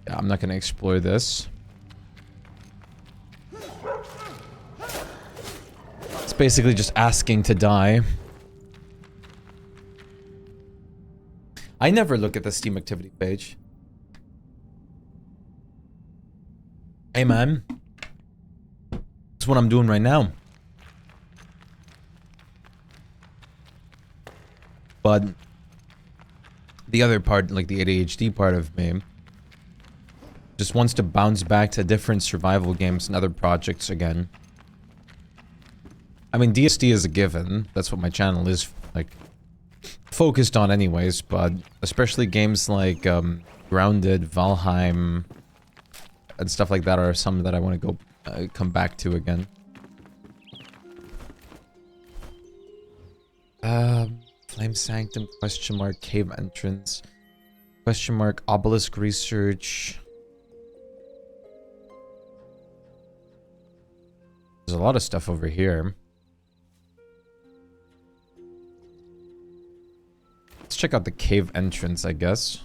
Yeah, I'm not gonna explore this. It's basically just asking to die. I never look at the Steam activity page. Hey man. That's what I'm doing right now. But the other part, like the ADHD part of me, just wants to bounce back to different survival games and other projects again. I mean, DSD is a given. That's what my channel is, like, focused on anyways, but especially games like Grounded, Valheim, and stuff like that are some that I want to go come back to again. Flame Sanctum, question mark, cave entrance, question mark, obelisk research. There's a lot of stuff over here. Let's check out the cave entrance, I guess.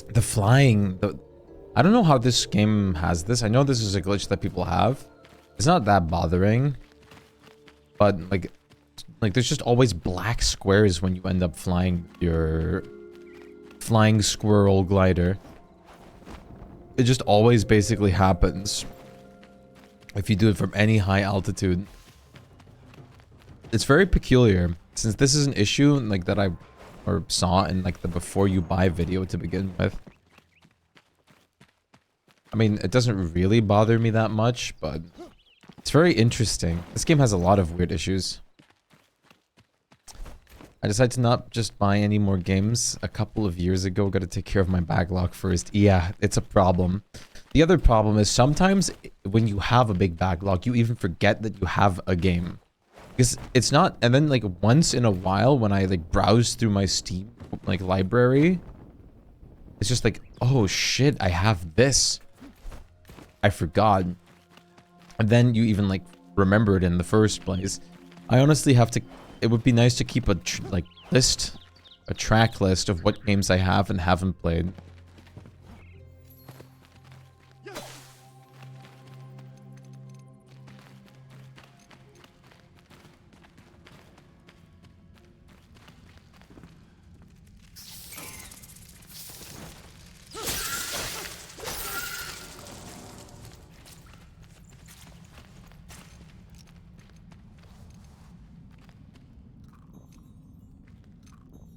The flying, I don't know how this game has this. I know this is a glitch that people have. It's not that bothering. But, like there's just always black squares when you end up flying your flying squirrel glider. It just always basically happens if you do it from any high altitude. It's very peculiar, since this is an issue like that I saw in like the before you buy video to begin with. I mean, it doesn't really bother me that much, but it's very interesting. This game has a lot of weird issues. I decided to not just buy any more games a couple of years ago. Got to take care of my backlog first. Yeah, it's a problem. The other problem is sometimes when you have a big backlog, you even forget that you have a game. Because it's not, and then like once in a while when I like browse through my Steam like library, it's just like, oh shit, I have this. I forgot. And then you even like remember it in the first place. I honestly have to, it would be nice to keep a a track list of what games I have and haven't played.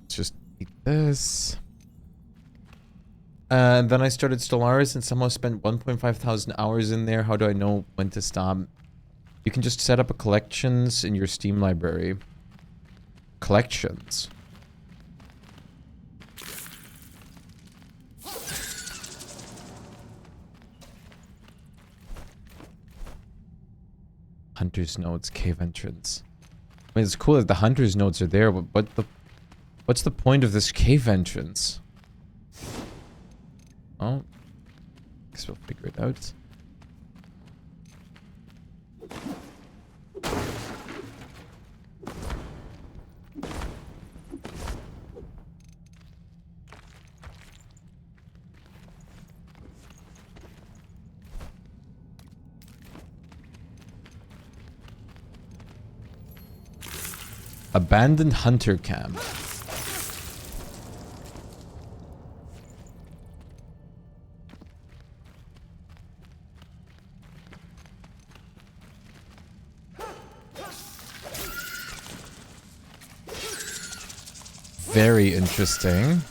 Just eat this. And then I started Stellaris and somehow spent 1,500 hours in there. How do I know when to stop? You can just set up a collections in your Steam library. Collections. Hunter's notes, cave entrance. I mean, it's cool that the hunter's notes are there, but what's the point of this cave entrance? Oh. Guess we'll figure it out. Abandoned hunter camp. Very interesting.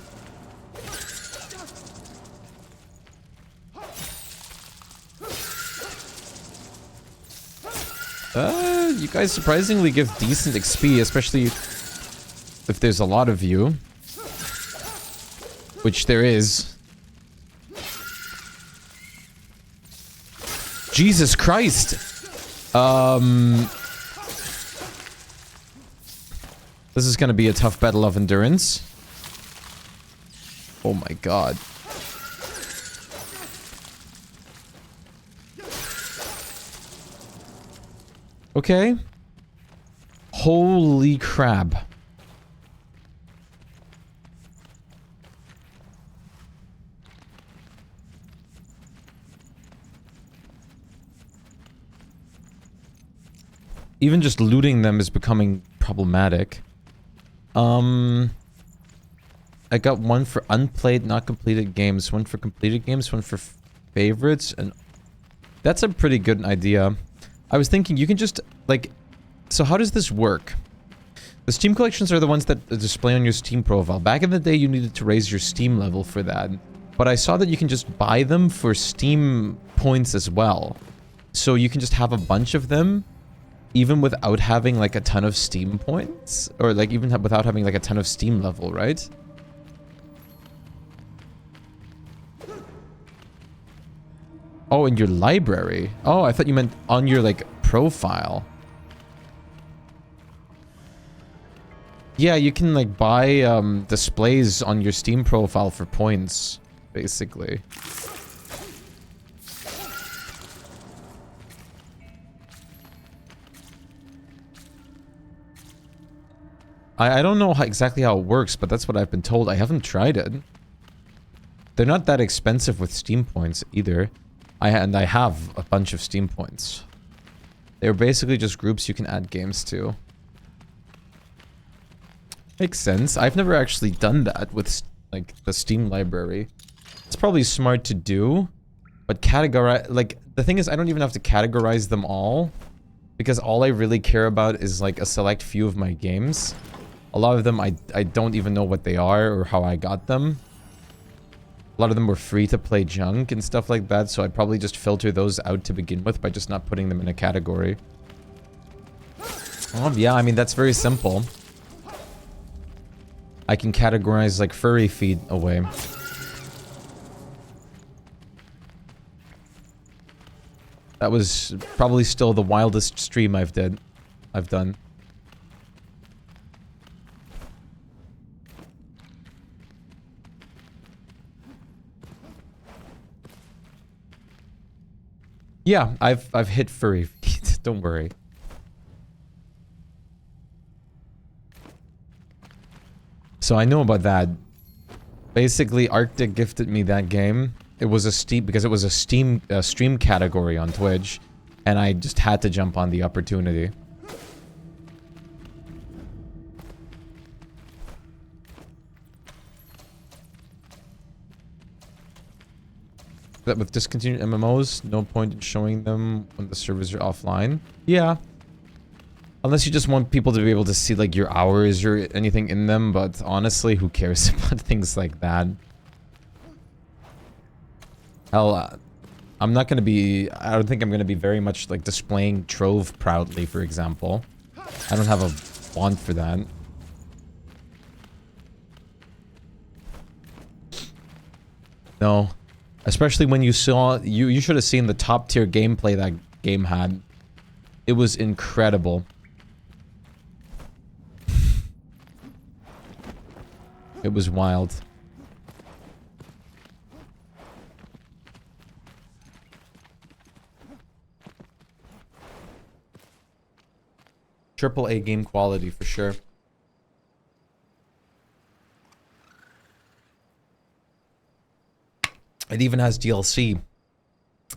You guys surprisingly give decent XP, especially if there's a lot of you. Which there is. Jesus Christ! This is gonna be a tough battle of endurance. Oh my god. Okay. Holy crap. Even just looting them is becoming problematic. I got one for unplayed, not completed games, one for completed games, one for favorites, and that's a pretty good idea. I was thinking you can just, like, so how does this work? The Steam collections are the ones that display on your Steam profile. Back in the day, you needed to raise your Steam level for that. But I saw that you can just buy them for Steam points as well. So you can just have a bunch of them, even without having, like, a ton of Steam points? Or, like, even without having, like, a ton of Steam level, right? Oh, in your library. Oh, I thought you meant on your, like, profile. Yeah, you can, like, buy displays on your Steam profile for points, basically. I don't know exactly how it works, but that's what I've been told. I haven't tried it. They're not that expensive with Steam points either. And I have a bunch of Steam points. They're basically just groups you can add games to. Makes sense. I've never actually done that with, like, the Steam library. It's probably smart to do, but categorize... Like, the thing is, I don't even have to categorize them all, because all I really care about is, like, a select few of my games. A lot of them, I don't even know what they are or how I got them. A lot of them were free to play junk and stuff like that, so I'd probably just filter those out to begin with by just not putting them in a category. Yeah, I mean, that's very simple. I can categorize, like, furry feed away. That was probably still the wildest stream I've done. Yeah, I've hit furry feet. Don't worry. So I know about that. Basically, Arctic gifted me that game. It was a Steam because it was a Steam stream category on Twitch, and I just had to jump on the opportunity. That with discontinued MMOs, no point in showing them when the servers are offline. Yeah. Unless you just want people to be able to see, like, your hours or anything in them, but honestly, who cares about things like that? Hell, I'm not gonna be... I don't think I'm gonna be very much, like, displaying Trove proudly, for example. I don't have a want for that. No. Especially when you saw... You should have seen the top tier gameplay that game had. It was incredible. It was wild. AAA game quality for sure. It even has DLC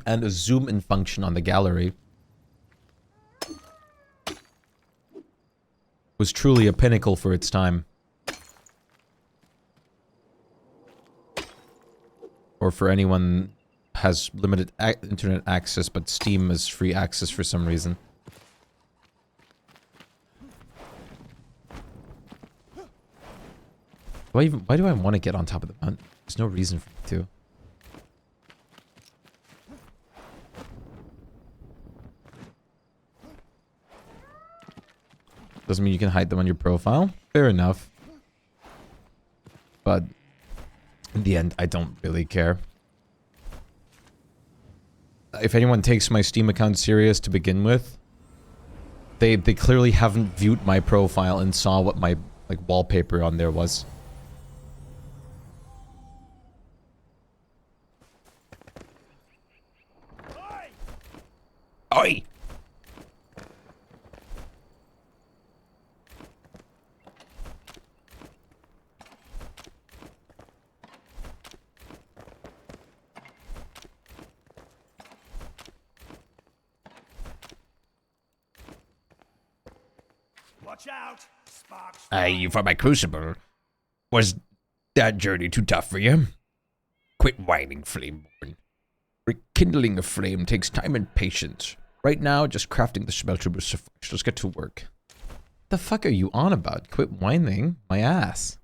and a zoom in function on the gallery. It was truly a pinnacle for its time. Or for anyone has limited internet access, but Steam is free access for some reason. Why do I want to get on top of the mountain? There's no reason for me to. Doesn't mean you can hide them on your profile. Fair enough. But in the end, I don't really care. If anyone takes my Steam account serious to begin with, they clearly haven't viewed my profile and saw what my like wallpaper on there was. Oi! Watch out, sparks. Hey, for my crucible. Was that journey too tough for you? Quit whining, Flameborn. Rekindling a flame takes time and patience. Right now, just crafting the smelter will suffice. Let's get to work. The fuck are you on about? Quit whining my ass.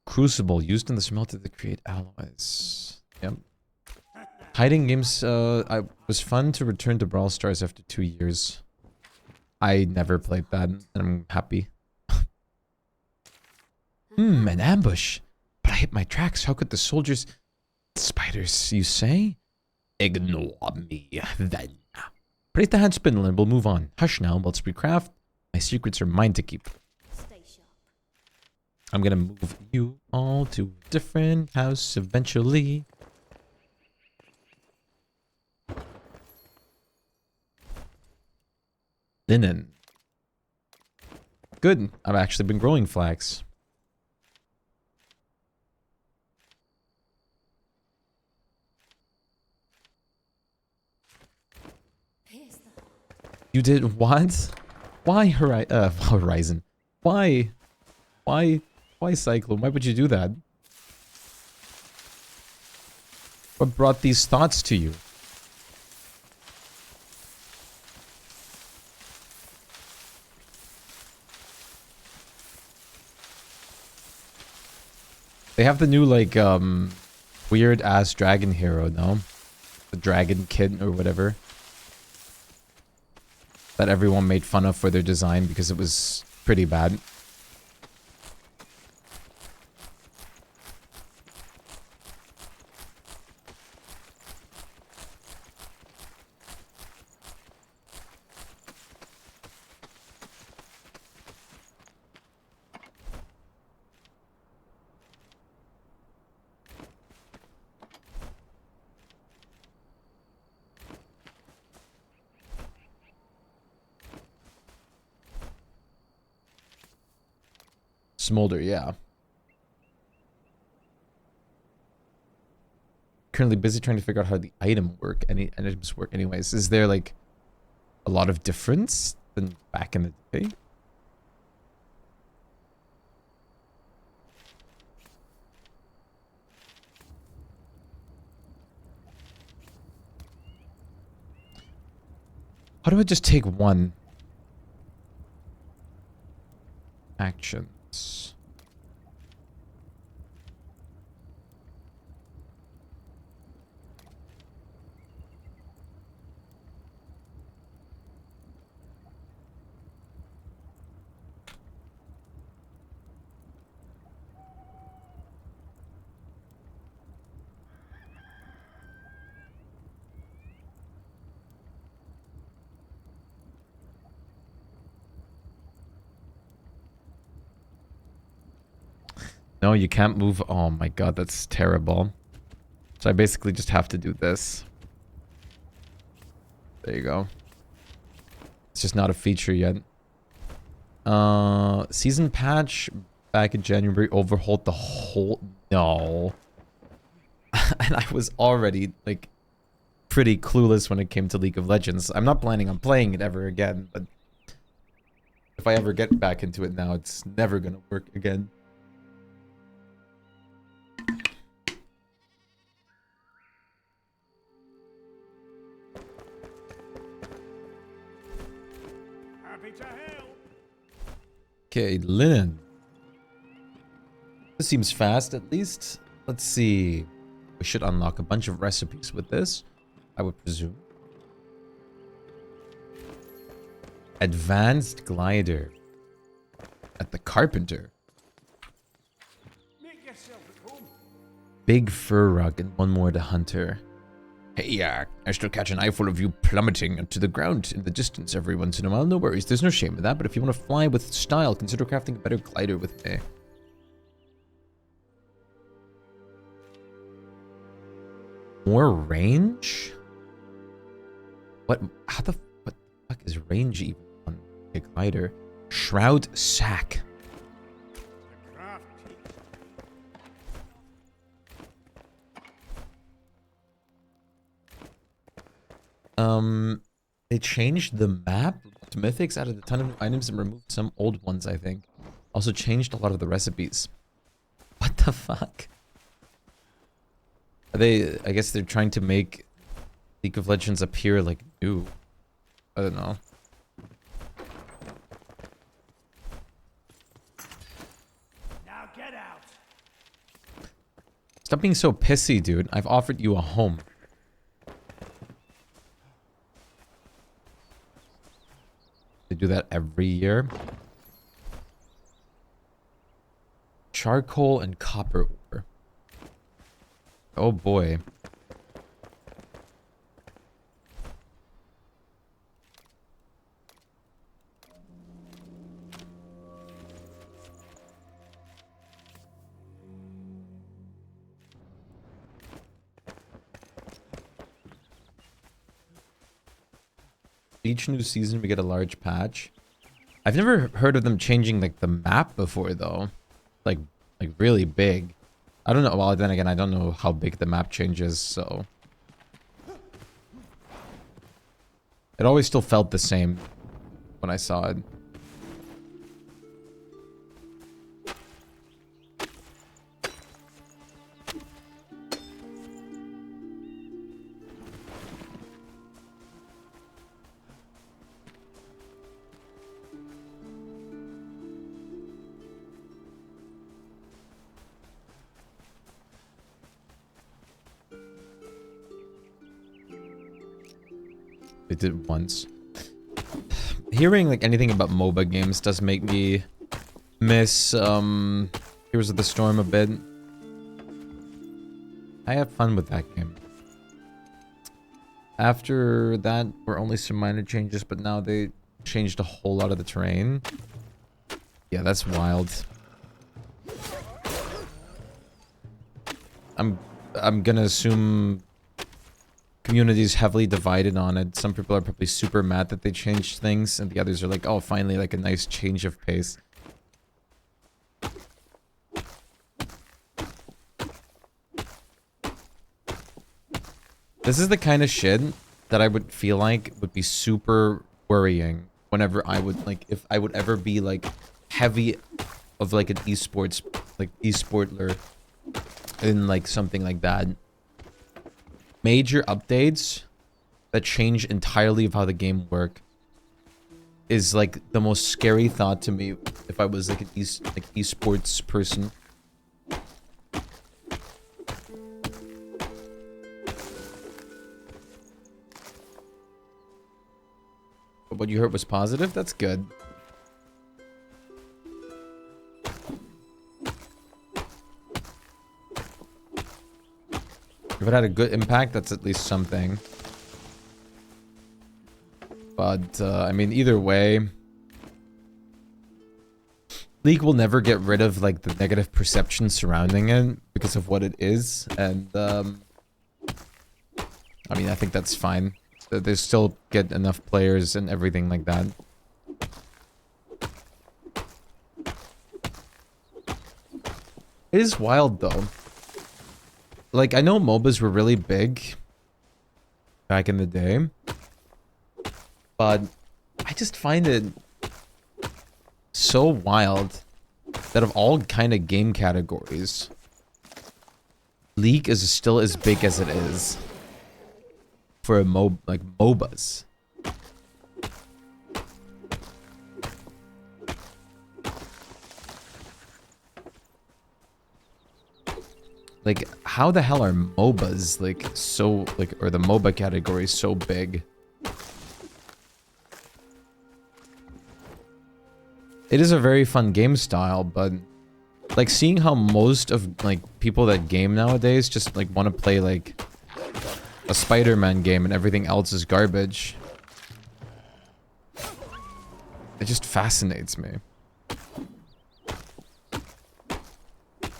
Crucible used in the smelter to create alloys. Yep. Hiding games, I was fun to return to Brawl Stars after 2 years. I never played that, and I'm happy. An ambush. But I hit my tracks. How could the soldiers... Spiders, you say? Ignore me, then. Praise the hand spindle and we'll move on. Hush now, whilst we craft. My secrets are mine to keep. Stay sharp. I'm gonna move you all to a different house eventually. Linen. Good. I've actually been growing flax. Here's the You did what? Why Horizon? Why Cyclone? Why would you do that? What brought these thoughts to you? They have the new, like, weird-ass dragon hero, no? The dragon kid or whatever. That everyone made fun of for their design because it was pretty bad. Smolder, yeah. Currently busy trying to figure out how the items work anyways. Is there like a lot of difference than back in the day? How do I just take one? Actions. No, you can't move. Oh my god, that's terrible. So I basically just have to do this. There you go. It's just not a feature yet. Season patch back in January overhauled the whole... No. And I was already, like, pretty clueless when it came to League of Legends. I'm not planning on playing it ever again, but... if I ever get back into it now, it's never gonna work again. Okay, linen. This seems fast, at least. Let's see. We should unlock a bunch of recipes with this, I would presume. Advanced glider. At the carpenter. Make yourself at home. Big fur rug and one more to hunter. Hey, I still catch an eyeful of you plummeting to the ground in the distance every once in a while. No worries, there's no shame in that, but if you want to fly with style, consider crafting a better glider with me. More range? What? What the fuck is range even on a glider? Shroud sack. The craft teach. They changed the map to mythics, added a ton of new items, and removed some old ones, I think. Also changed a lot of the recipes. What the fuck? Are they, I guess they're trying to make League of Legends appear like new. I don't know. Now get out. Stop being so pissy, dude. I've offered you a home. They do that every year. Charcoal and copper ore. Oh boy. Each new season we get a large patch. I've never heard of them changing like the map before though. Like really big. I don't know. Well, then again, I don't know how big the map changes, so it always still felt the same when I saw it. They did once. Hearing like anything about MOBA games does make me miss Heroes of the Storm a bit. I have fun with that game. After that were only some minor changes, but now they changed a whole lot of the terrain. Yeah, that's wild. I'm gonna assume community is heavily divided on it. Some people are probably super mad that they changed things, and the others are like, oh, finally, like a nice change of pace. This is the kind of shit that I would feel like would be super worrying whenever I would, like, if I would ever be, like, heavy of, like, an esports, like, esportler in, like, something like that. Major updates that change entirely of how the game work is like the most scary thought to me if I was like an esports person. But what you heard was positive? That's good. If it had a good impact, that's at least something. But, I mean, either way, League will never get rid of, like, the negative perception surrounding it because of what it is. And, I mean, I think that's fine. They still get enough players and everything like that. It is wild, though. Like, I know MOBAs were really big back in the day, but I just find it so wild that of all kind of game categories, League is still as big as it is for a like MOBAs. Like, how the hell are MOBAs, like, so, like, or the MOBA category so big? It is a very fun game style, but, like, seeing how most of, like, people that game nowadays just, like, want to play, like, a Spider-Man game and everything else is garbage. It just fascinates me.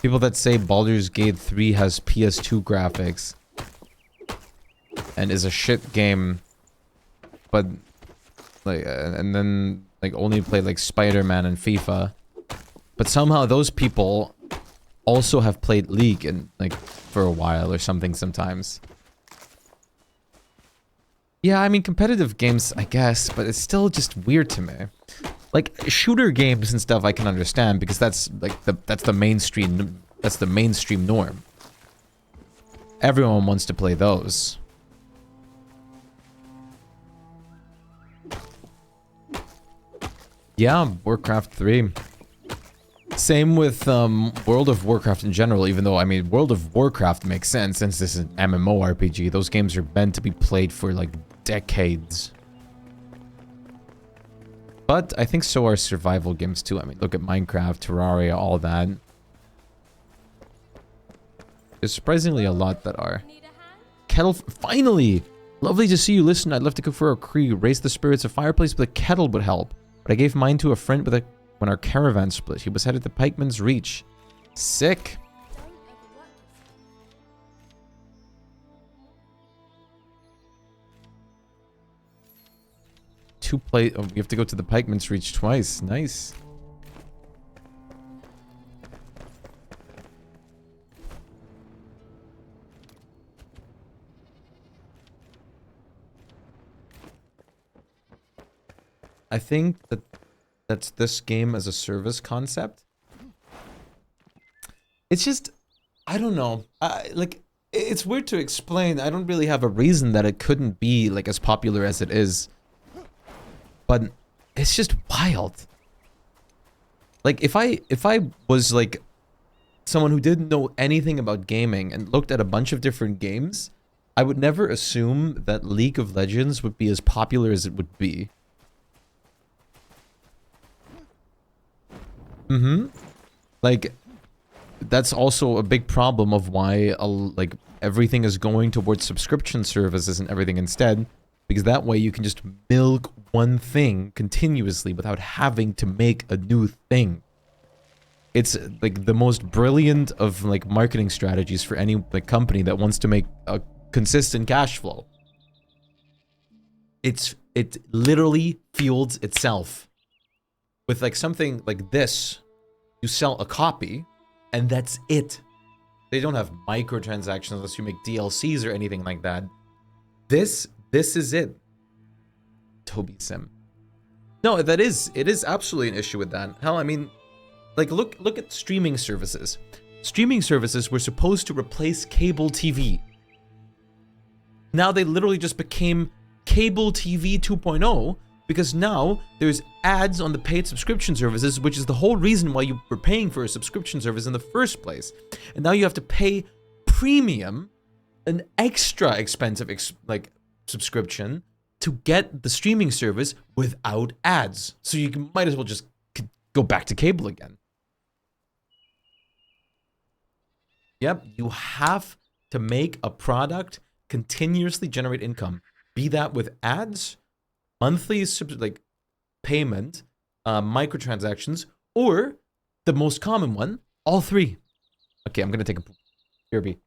People that say Baldur's Gate 3 has PS2 graphics and is a shit game, but like, and then like only play like Spider-Man and FIFA, but somehow those people also have played League and like for a while or something sometimes. Yeah, I mean competitive games, I guess, but it's still just weird to me. Like shooter games and stuff I can understand because that's like that's the mainstream norm. Everyone wants to play those. Yeah, Warcraft 3. Same with World of Warcraft in general, even though I mean World of Warcraft makes sense since this is an MMORPG. Those games are meant to be played for like decades. But I think so are survival games too. I mean, look at Minecraft, Terraria, all that. There's surprisingly a lot that are. Kettle, finally! Lovely to see you. Listen, I'd love to cook for our crew. Raise the spirits. A fireplace with a kettle would help. But I gave mine to a friend with when our caravan split. He was headed to Pikeman's Reach. Sick. Oh, we have to go to the Pikeman's Reach twice. Nice. I think that's this game as a service concept. It's just, I don't know. Like, it's weird to explain. I don't really have a reason that it couldn't be like as popular as it is. But it's just wild. Like if I was like someone who didn't know anything about gaming and looked at a bunch of different games, I would never assume that League of Legends would be as popular as it would be. Like that's also a big problem of why like everything is going towards subscription services and everything instead. Because that way you can just milk one thing continuously without having to make a new thing. It's like the most brilliant of like marketing strategies for any like company that wants to make a consistent cash flow. It literally fuels itself. With like something like this, you sell a copy and that's it. They don't have microtransactions unless you make DLCs or anything like that. This is it. Toby Sim. No, it is absolutely an issue with that. Hell, I mean, like look at streaming services. Streaming services were supposed to replace cable TV. Now they literally just became cable TV 2.0 because now there's ads on the paid subscription services, which is the whole reason why you were paying for a subscription service in the first place. And now you have to pay premium, an extra expensive subscription to get the streaming service without ads. So you might as well just go back to cable again. Yep, you have to make a product continuously generate income. Be that with ads, monthly payment, microtransactions, or the most common one, all three. Okay, I'm gonna take a poop. BRB.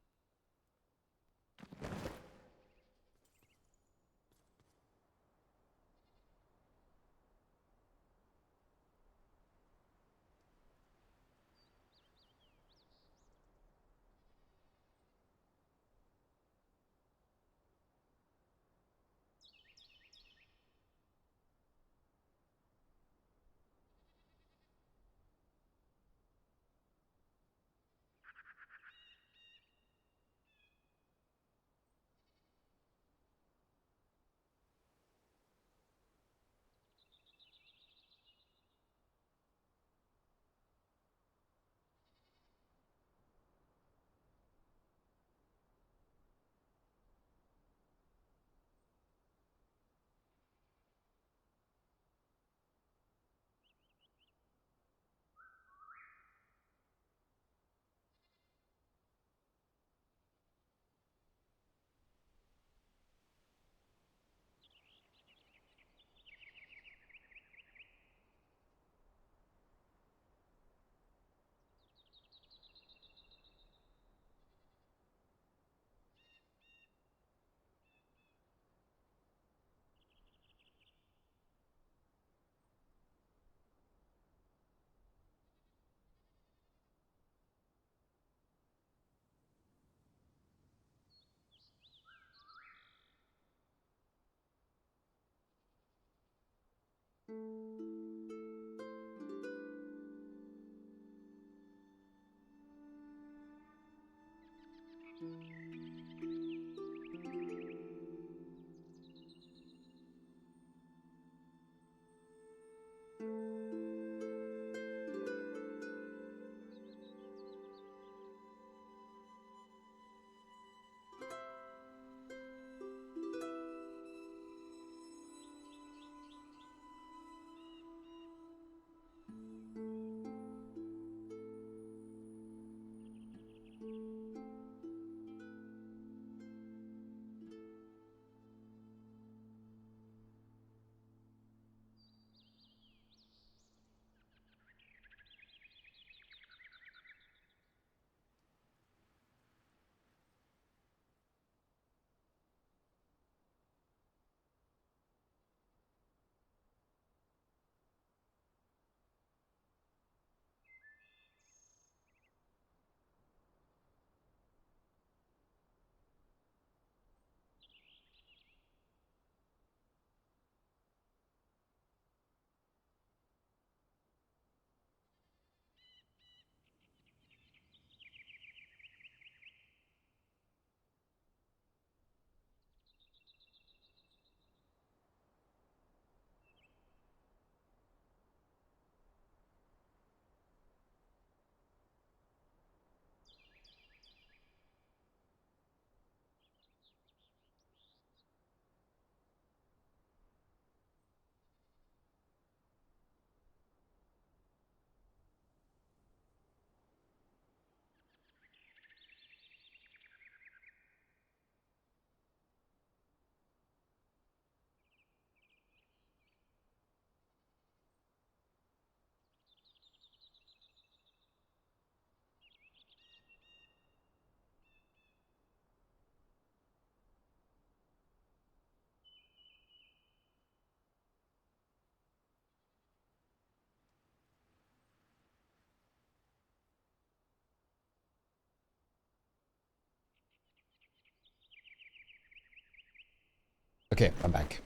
Okay, I'm back.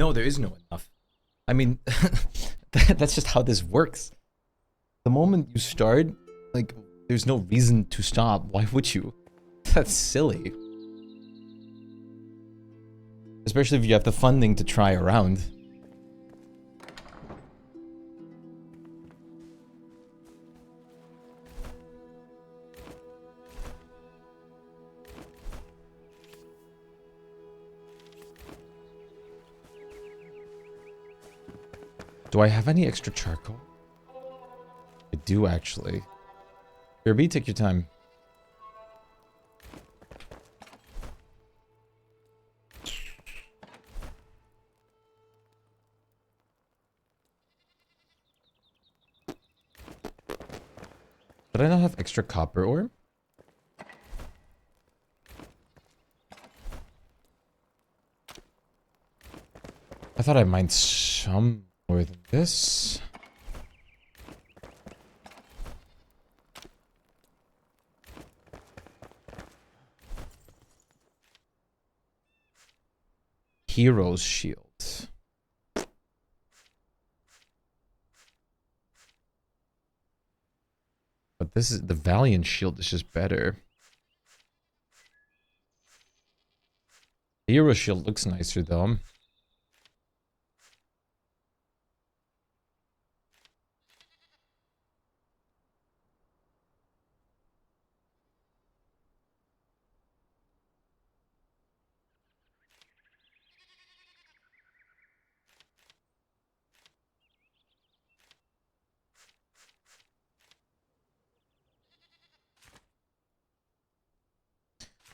No, there is no enough. I mean, that's just how this works. The moment you start, like, there's no reason to stop. Why would you? That's silly. Especially if you have the funding to try around. Do I have any extra charcoal? I do, actually. Here, B, take your time. Did I not have extra copper ore? I thought I mined some more than this. Hero's shield. But this is the Valiant shield is just better. The Hero shield looks nicer though.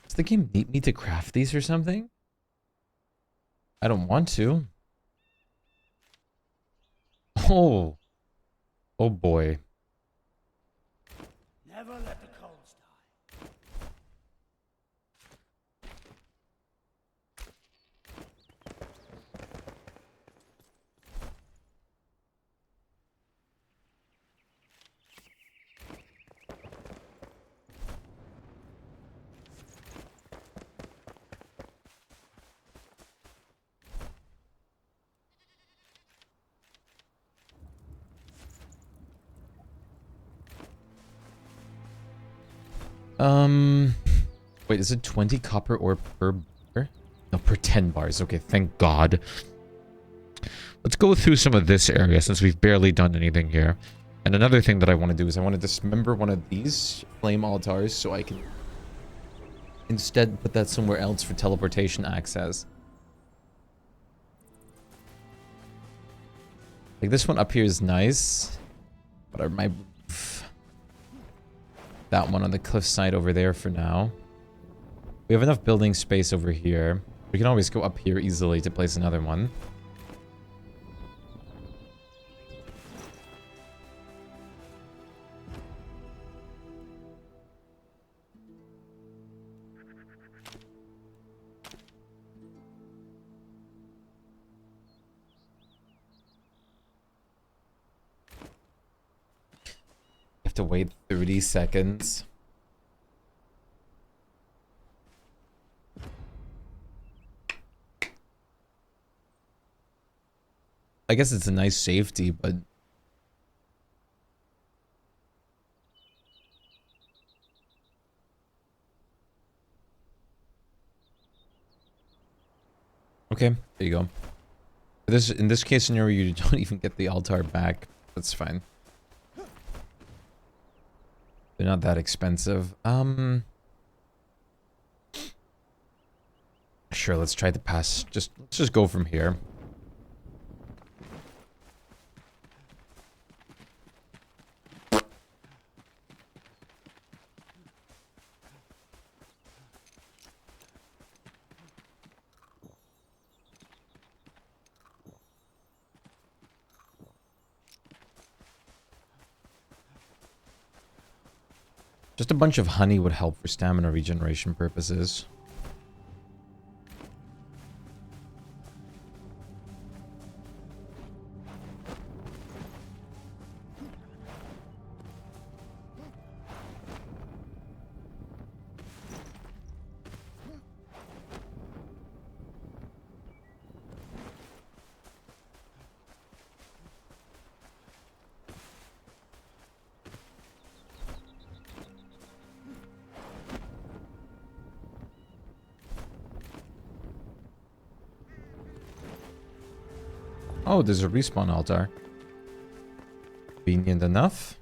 Does the game need me to craft these or something? I don't want to. Oh. Oh boy. Never let the coals die. Wait, is it 20 copper ore per bar? No, per 10 bars. Okay, thank God. Let's go through some of this area since we've barely done anything here. And another thing that I want to do is I want to dismember one of these flame altars so I can instead put that somewhere else for teleportation access. Like this one up here is nice, but I might move that one on the cliffside over there for now. We have enough building space over here. We can always go up here easily to place another one. To wait 30 seconds. I guess it's a nice safety, but okay, there you go. In this case scenario, you don't even get the altar back. That's fine. They're not that expensive. Sure, let's try the pass. Let's just go from here. Just a bunch of honey would help for stamina regeneration purposes. Oh, there's a respawn altar. Convenient enough.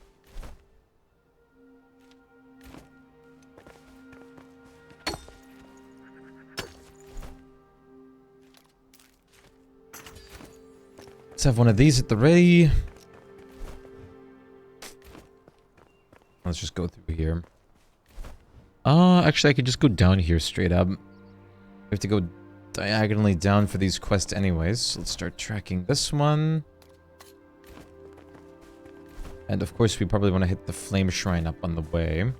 Let's have one of these at the ready. Let's just go through here. Actually, I could just go down here straight up. We have to go diagonally down for these quests anyways. So let's start tracking this one. And of course, we probably want to hit the flame shrine up on the way.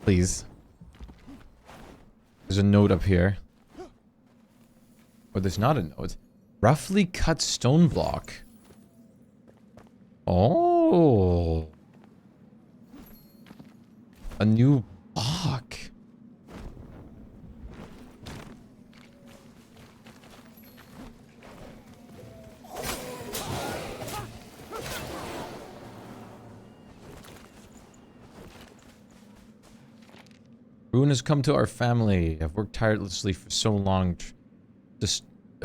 Please. There's a note up here. Or there's not a note. Roughly cut stone block. Oh. A new block. Ruin has come to our family. I've worked tirelessly for so long. It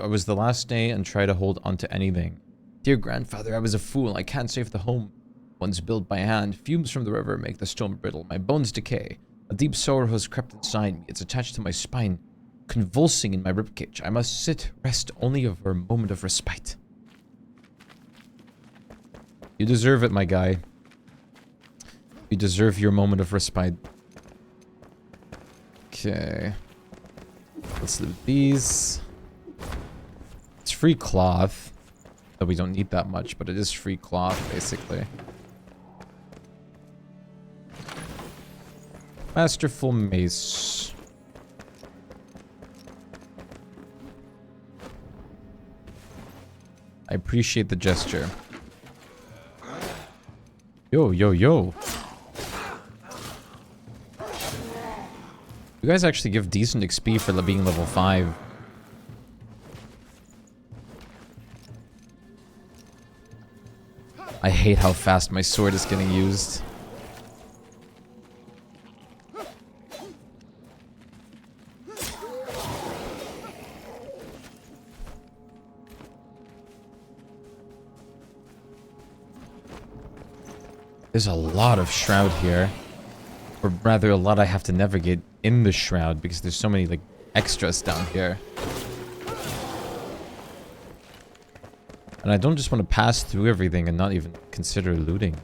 was the last day and try to hold on to anything. Dear grandfather, I was a fool. I can't save the home once built by hand. Fumes from the river make the stone brittle. My bones decay. A deep sorrow has crept inside me. It's attached to my spine, convulsing in my ribcage. I must sit, rest only for a moment of respite. You deserve it, my guy. You deserve your moment of respite. Okay. Let's loot these. It's free cloth. Though we don't need that much, but it is free cloth, basically. Masterful mace. I appreciate the gesture. Yo, yo, yo. You guys actually give decent XP for being level 5. I hate how fast my sword is getting used. There's a lot of shroud here. Or rather, a lot I have to navigate in the shroud because there's so many, like, extras down here. And I don't just want to pass through everything and not even consider looting.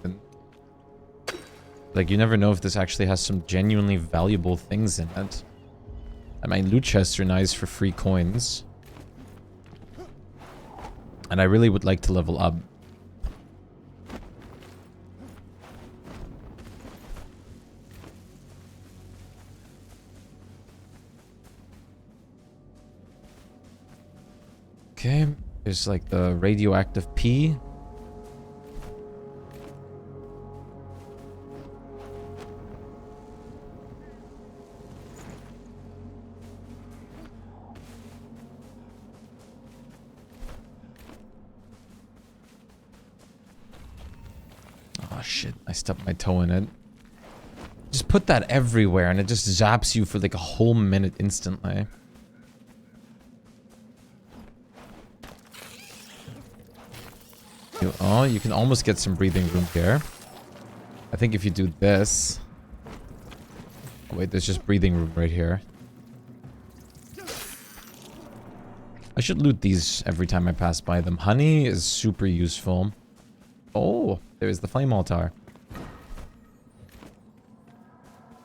Like, you never know if this actually has some genuinely valuable things in it. And my loot chests are nice for free coins. And I really would like to level up. Okay, there's like the radioactive pea. Oh shit, I stubbed my toe in it. Just put that everywhere and it just zaps you for like a whole minute instantly. Oh, you can almost get some breathing room here. I think if you do this... Oh, wait, there's just breathing room right here. I should loot these every time I pass by them. Honey is super useful. Oh, there's the flame altar. It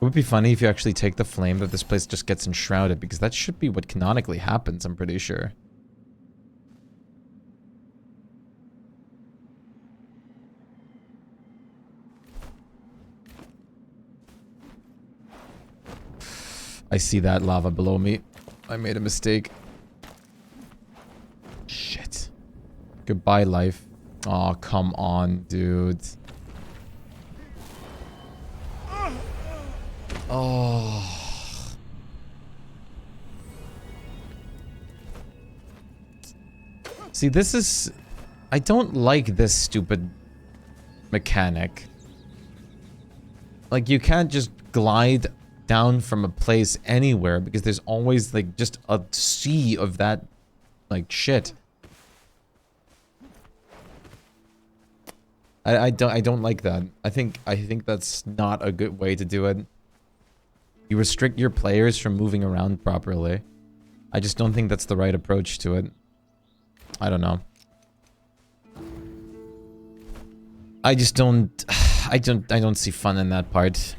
would be funny if you actually take the flame that this place just gets enshrouded, because that should be what canonically happens, I'm pretty sure. I see that lava below me. I made a mistake. Shit. Goodbye, life. Oh, come on, dude. Oh. See, this is... I don't like this stupid mechanic. Like, you can't just glide down from a place anywhere because there's always like just a sea of that like shit. I don't like that. I think that's not a good way to do it. You restrict your players from moving around properly. I just don't think that's the right approach to it. I don't know. I just don't I don't see fun in that part.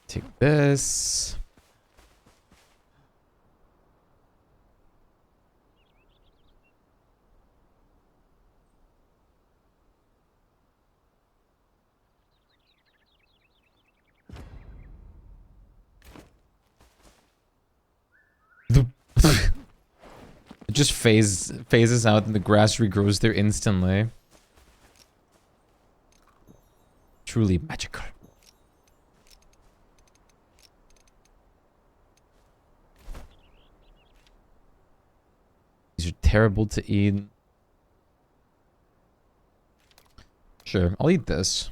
Take this. It just phases out and the grass regrows there instantly. Truly magical. These are terrible to eat. Sure, I'll eat this.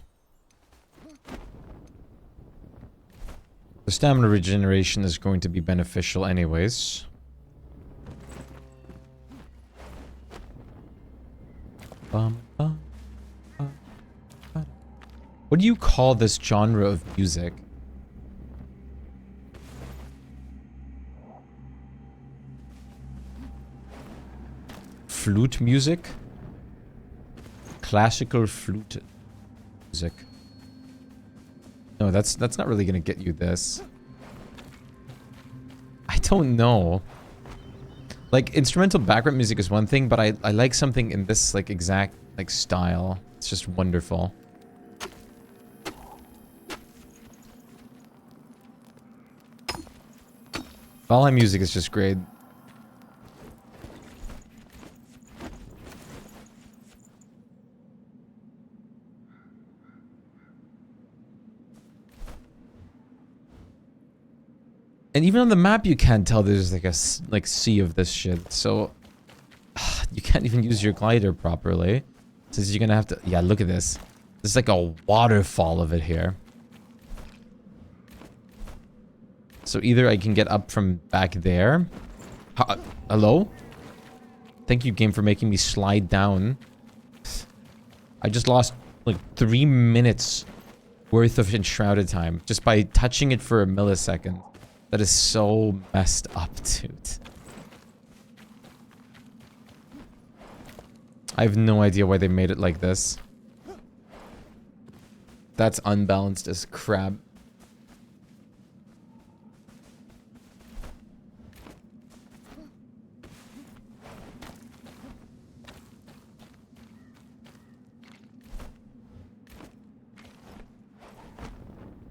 The stamina regeneration is going to be beneficial anyways. Bum, bum, bum, bum. What do you call this genre of music? Flute music? Classical flute music. No, that's not really gonna get you this. I don't know. Like, instrumental background music is one thing, but I like something in this, like, exact, like, style. It's just wonderful. Valheim music is just great. And even on the map, you can't tell there's like a sea of this shit. So you can't even use your glider properly, since you're gonna have to. Yeah, look at this. There's like a waterfall of it here. So either I can get up from back there. Hello? Thank you, game, for making me slide down. I just lost like 3 minutes worth of enshrouded time just by touching it for a millisecond. That is so messed up, dude. I have no idea why they made it like this. That's unbalanced as crap.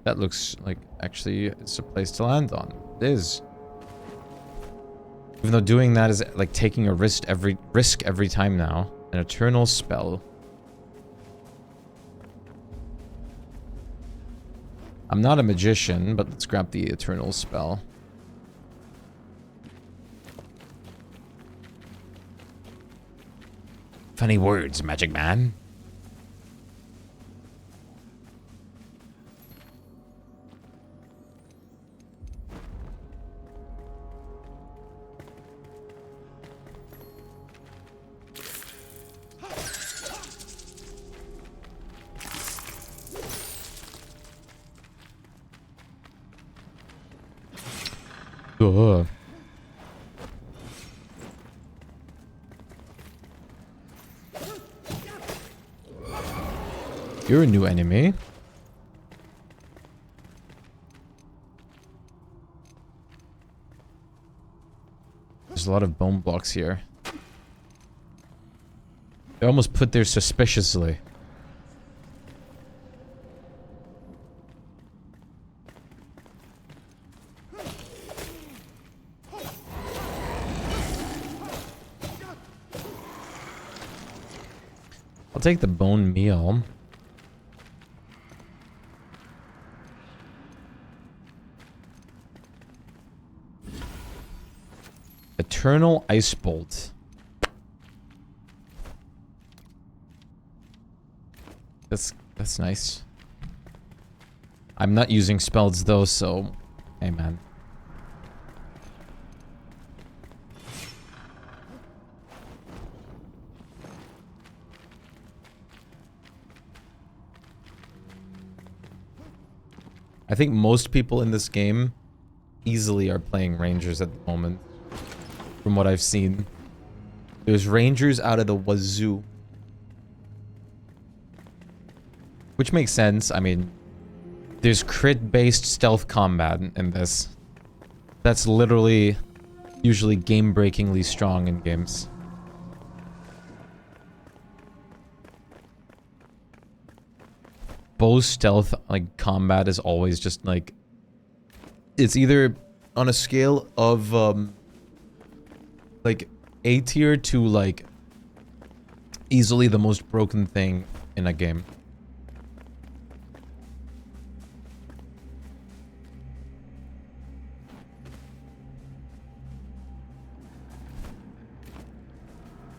That looks like actually it's a place to land on. It is. Even though doing that is like taking a risk every time now. An eternal spell. I'm not a magician, but let's grab the eternal spell. Funny words, magic man. Ugh. You're a new enemy. There's a lot of bone blocks here. They're almost put there suspiciously. I'll take the bone meal. Eternal Ice Bolt. That's nice. I'm not using spells though, so hey man. I think most people in this game easily are playing Rangers at the moment. From what I've seen. There's Rangers out of the wazoo. Which makes sense. I mean, there's crit-based stealth combat in this. That's literally usually game-breakingly strong in games. Bow stealth, like, combat is always just, like... It's either on a scale of, like, A tier to, like, easily the most broken thing in a game.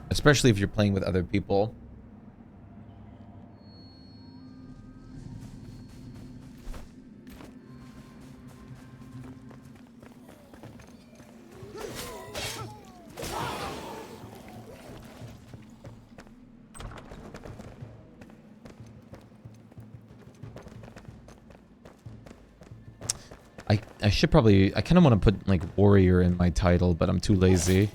Especially if you're playing with other people. I should probably... I kind of want to put, like, warrior in my title, but I'm too lazy.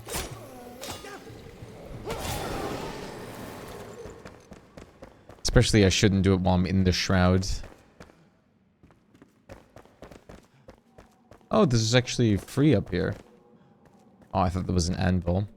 Especially I shouldn't do it while I'm in the shroud. Oh, this is actually free up here. Oh, I thought there was an anvil.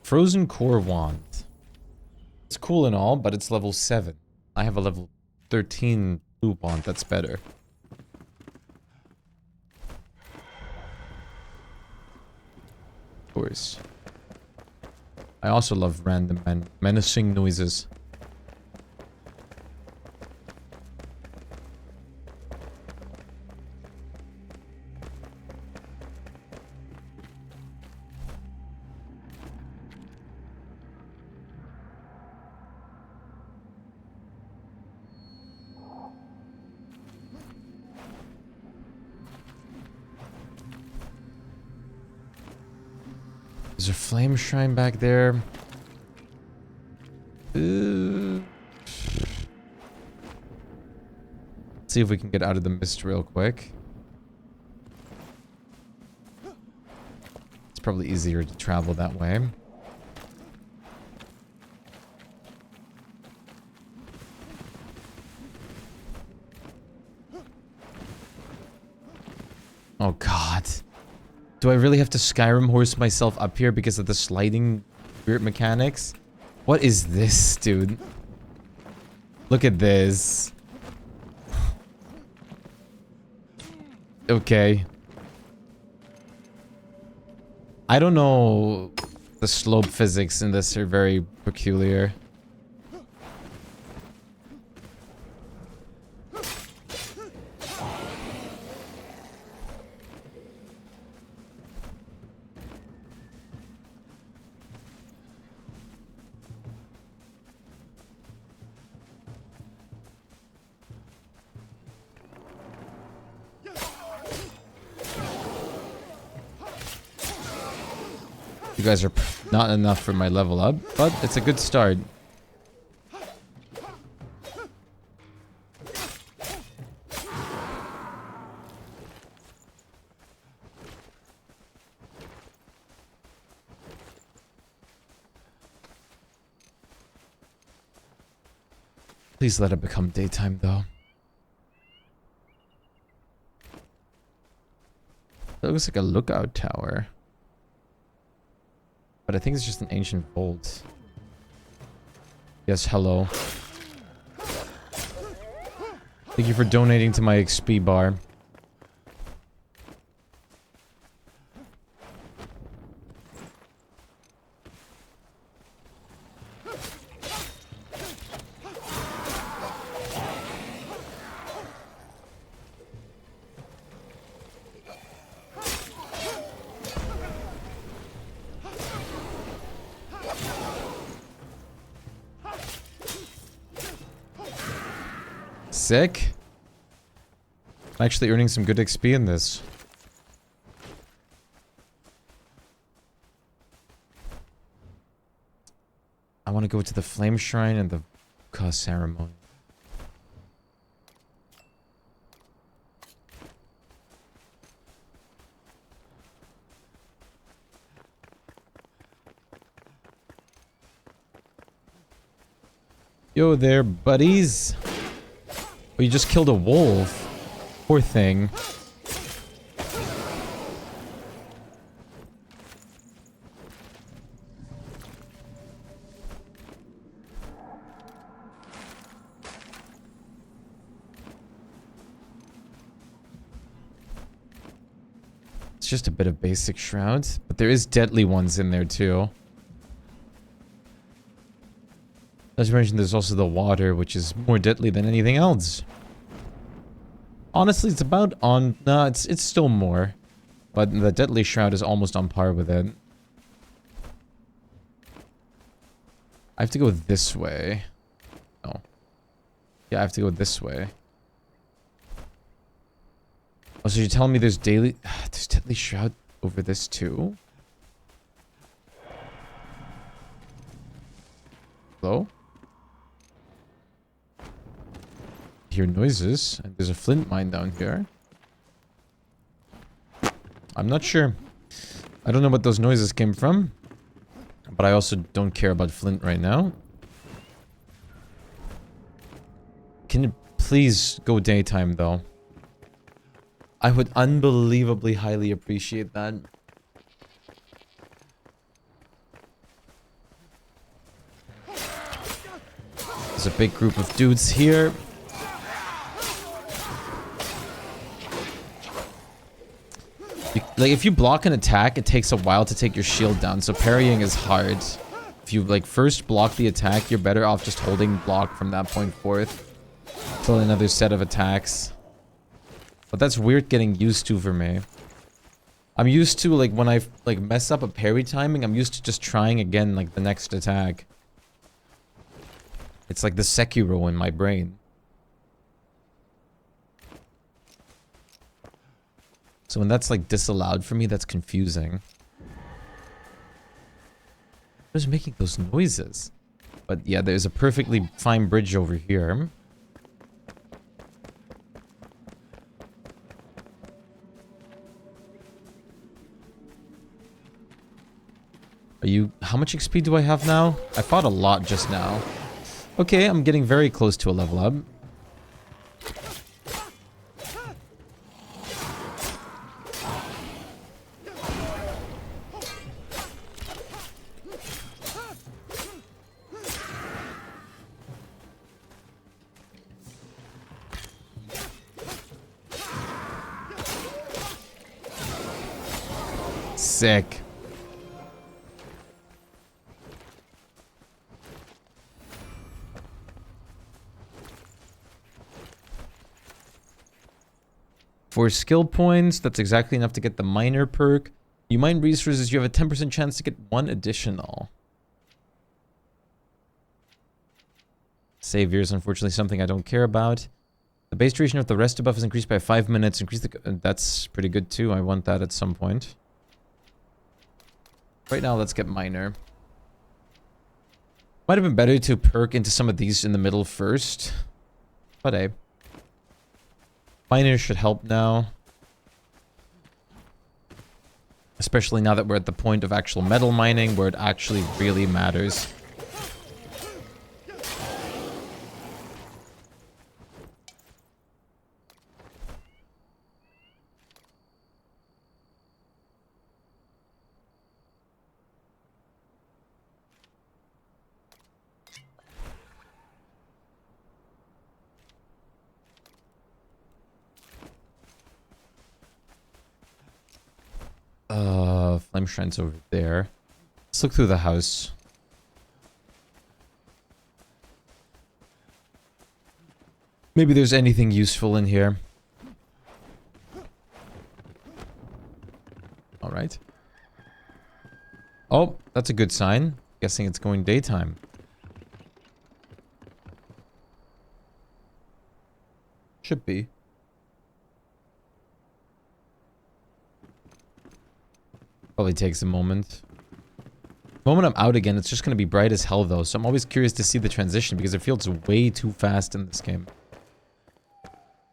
Frozen Core Wand. It's cool and all, but it's level 7. I have a level 13 blue wand that's better. Of course. I also love random menacing noises. There's a flame shrine back there. Let's see if we can get out of the mist real quick. It's probably easier to travel that way. Oh god. Do I really have to Skyrim horse myself up here because of the sliding weird mechanics? What is this, dude? Look at this. Okay. I don't know. The slope physics in this are very peculiar. You guys are not enough for my level up, but it's a good start. Please let it become daytime, though. That looks like a lookout tower. But I think it's just an ancient vault. Yes, hello. Thank you for donating to my XP bar. Sick. I'm actually earning some good XP in this. I want to go to the flame shrine and the cause ceremony. Yo there, buddies. Oh, you just killed a wolf. Poor thing. It's just a bit of basic shrouds, but there is deadly ones in there too. Not to mention there's also the water, which is more deadly than anything else. Honestly, it's about on... No, it's still more. But the Deadly Shroud is almost on par with it. I have to go this way. Oh. Yeah, I have to go this way. Oh, so you're telling me there's there's Deadly Shroud over this too? Hello? I hear noises, and there's a flint mine down here. I'm not sure. I don't know what those noises came from. But I also don't care about flint right now. Can it please go daytime, though? I would unbelievably highly appreciate that. There's a big group of dudes here. Like, if you block an attack, it takes a while to take your shield down, so parrying is hard. If you, like, first block the attack, you're better off just holding block from that point forth. Till another set of attacks. But that's weird getting used to for me. I'm used to, like, when I, like, mess up a parry timing, I'm used to just trying again, like, the next attack. It's like the Sekiro in my brain. So when that's, like, disallowed for me, that's confusing. Who's making those noises? But yeah, there's a perfectly fine bridge over here. Are you... How much XP do I have now? I fought a lot just now. Okay, I'm getting very close to a level up. Sick. For skill points, that's exactly enough to get the miner perk. You mine resources, you have a 10% chance to get one additional. Saviors, unfortunately, something I don't care about. The base duration of the rest buff is increased by 5 minutes. Increase the... That's pretty good too. I want that at some point. Right now, let's get miner. Might have been better to perk into some of these in the middle first. But hey. Miner should help now. Especially now that we're at the point of actual metal mining, where it actually really matters. Flame Shrine's over there. Let's look through the house. Maybe there's anything useful in here. Alright. Oh, that's a good sign. Guessing it's going daytime. Should be. Probably takes a moment. The moment I'm out again, it's just going to be bright as hell though, so I'm always curious to see the transition because it feels way too fast in this game.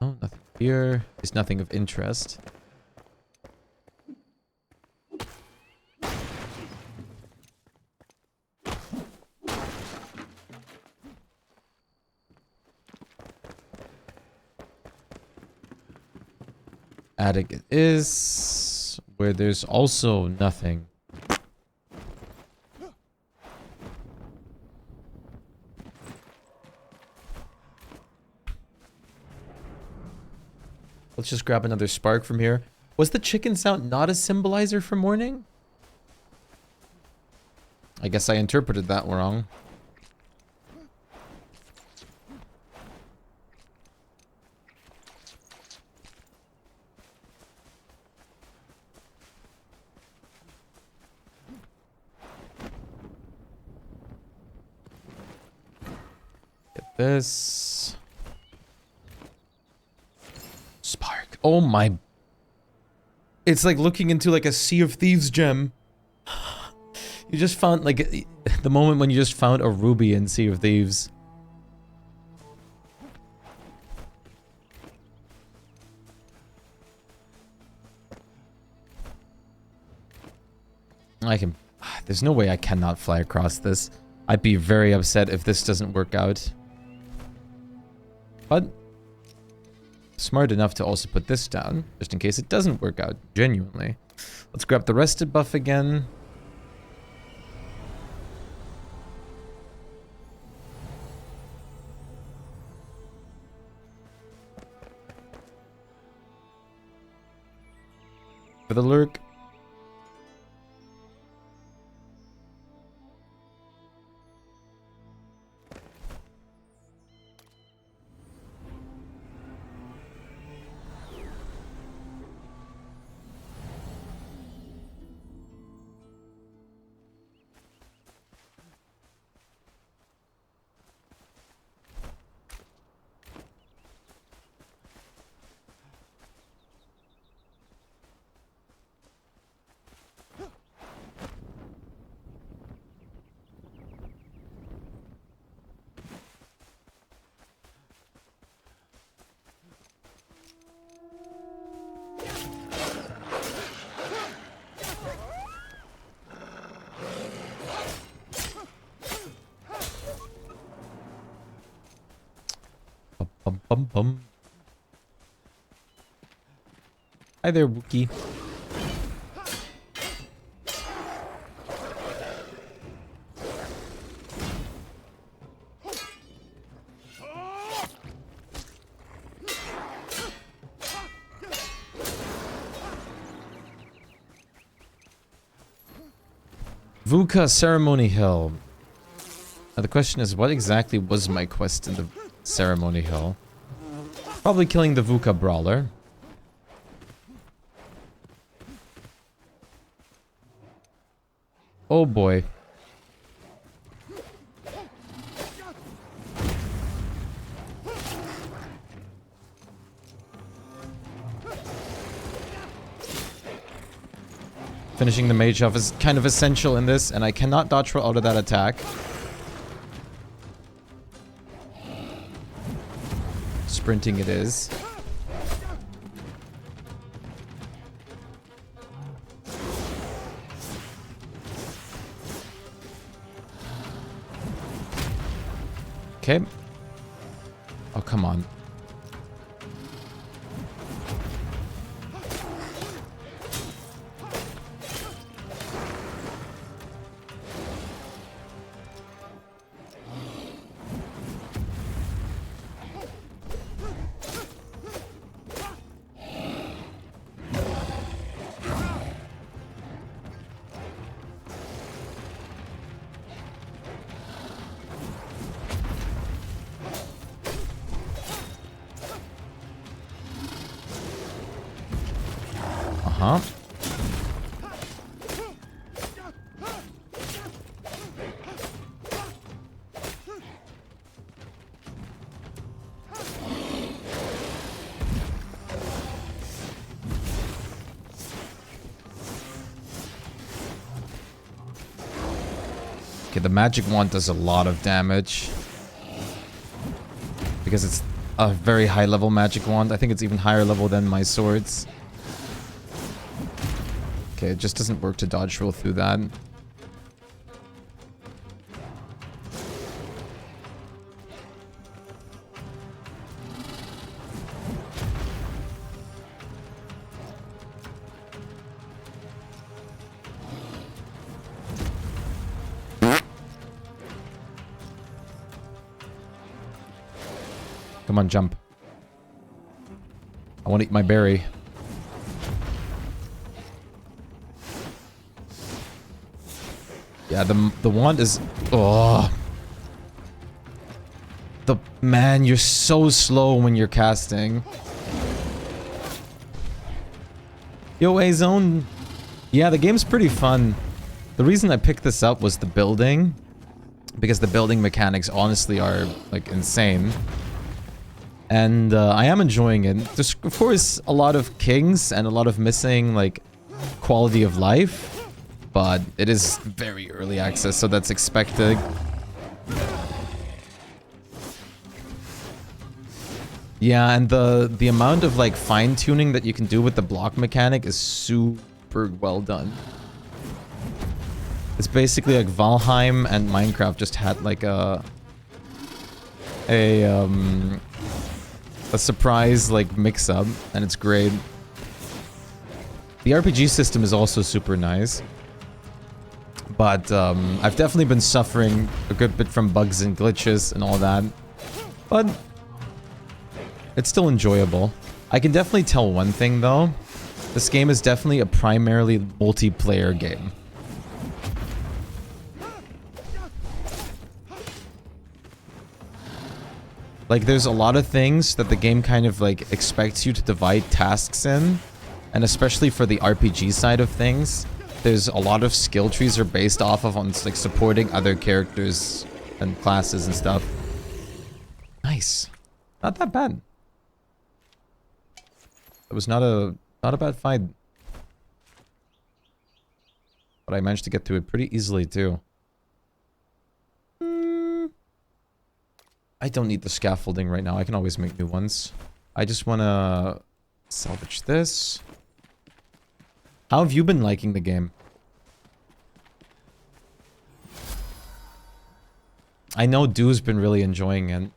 Oh, nothing here. There's nothing of interest. Attic it is, where there's also nothing. Let's just grab another spark from here. Was the chicken sound not a symbolizer for morning? I guess I interpreted that wrong. This spark. Oh my. It's like looking into like a Sea of Thieves gem. You just found like the moment when you just found a ruby in Sea of Thieves. I can. There's no way I cannot fly across this. I'd be very upset if this doesn't work out. But smart enough to also put this down, just in case it doesn't work out, genuinely. Let's grab the rested buff again. For the lurk. Bum bum bum. Hi there, Wookie. Vuka Ceremony Hill. Now the question is, what exactly was my quest in the Ceremony Hill? Probably killing the Vuka Brawler. Oh boy. Finishing the mage off is kind of essential in this, and I cannot dodge roll out of that attack. Sprinting it is. Okay. Oh, come on. Uh-huh. Okay, the magic wand does a lot of damage. Because it's a very high level magic wand. I think it's even higher level than my swords. Okay, it just doesn't work to dodge roll through that. Come on, jump. I want to eat my berry. Yeah, the wand is... Oh. Man, you're so slow when you're casting. Yo, A-Zone. Yeah, the game's pretty fun. The reason I picked this up was the building. because the building mechanics honestly are like insane. And I am enjoying it. There's of course a lot of kings and a lot of missing like quality of life, but it is very early access, so that's expected. Yeah, and the amount of like fine-tuning that you can do with the block mechanic is super well done. It's basically like Valheim and Minecraft just had like a surprise like mix-up, and it's great. The RPG system is also super nice, but I've definitely been suffering a good bit from bugs and glitches and all that, but it's still enjoyable. I can definitely tell one thing though. This game is definitely a primarily multiplayer game. Like, there's a lot of things that the game kind of like expects you to divide tasks in, and especially for the RPG side of things, there's a lot of skill trees are based off of on like supporting other characters and classes and stuff. Nice. Not that bad. It was not a bad fight. But I managed to get through it pretty easily too. I don't need the scaffolding right now. I can always make new ones. I just want to salvage this. How have you been liking the game? I know Dew's been really enjoying it.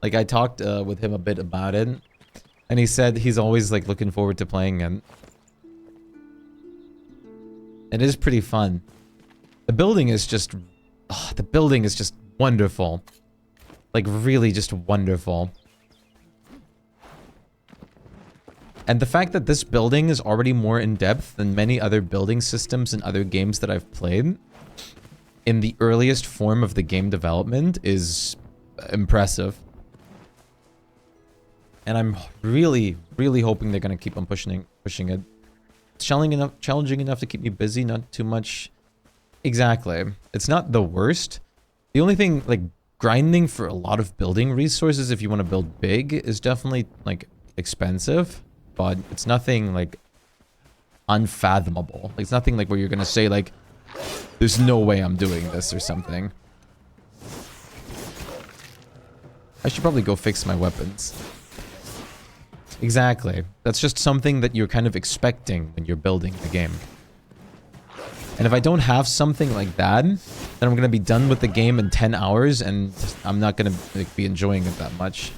Like, I talked with him a bit about it, and he said he's always like looking forward to playing it. It is pretty fun. The building is just... Oh, the building is just wonderful. Like, really just wonderful. And the fact that this building is already more in-depth than many other building systems in other games that I've played in the earliest form of the game development is impressive. And I'm really, really hoping they're going to keep on pushing it. It's challenging enough to keep me busy, not too much. Exactly. It's not the worst. The only thing, like, grinding for a lot of building resources if you want to build big is definitely, like, expensive. But it's nothing, like, unfathomable. Like, it's nothing, like, where you're going to say, like, there's no way I'm doing this or something. I should probably go fix my weapons. Exactly. That's just something that you're kind of expecting when you're building the game. And if I don't have something like that, then I'm going to be done with the game in 10 hours and I'm not going to like, be enjoying it that much.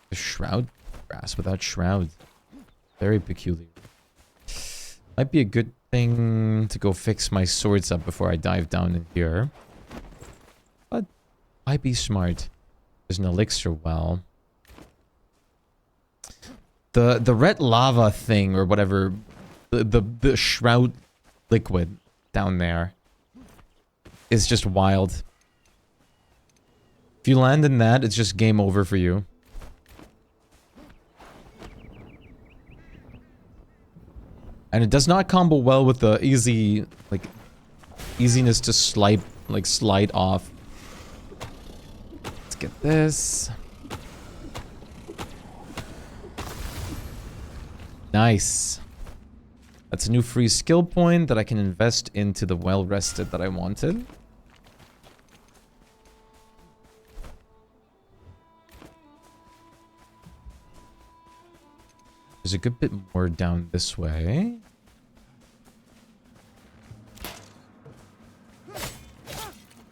The shroud? Grass without shroud. Very peculiar. Might be a good thing to go fix my swords up before I dive down in here. But why be smart? There's an elixir well. The red lava thing or whatever, the shroud liquid down there is just wild. If you land in that, it's just game over for you. And it does not combo well with the easy, like, easiness to slide off. Let's get this. Nice. That's a new free skill point that I can invest into the well-rested that I wanted. There's a good bit more down this way.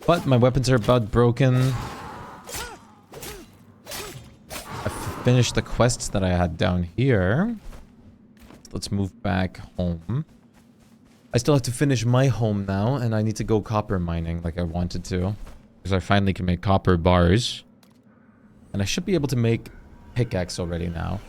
But my weapons are about broken. I finished the quests that I had down here. Let's move back home. I still have to finish my home now, and I need to go copper mining like I wanted to. Because I finally can make copper bars. And I should be able to make pickaxe already now.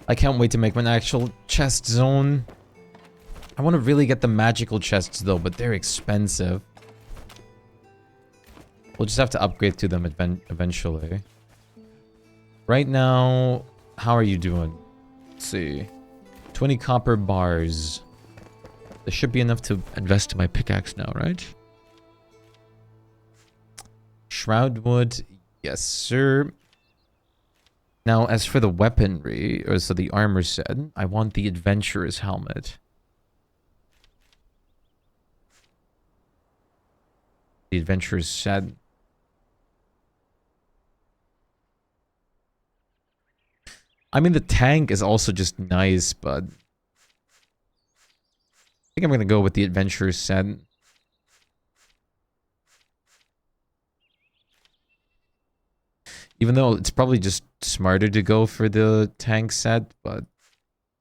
I can't wait to make an actual chest zone. I want to really get the magical chests though, but they're expensive. We'll just have to upgrade to them eventually. Right now, how are you doing? Let's see. 20 copper bars. This should be enough to invest in my pickaxe now, right? Shroudwood. Yes, sir. Now, as for the weaponry, or so the armor set, I want the adventurer's helmet. The adventurer's set. I mean, the tank is also just nice, but I think I'm going to go with the adventurer's set. Even though it's probably just smarter to go for the tank set, but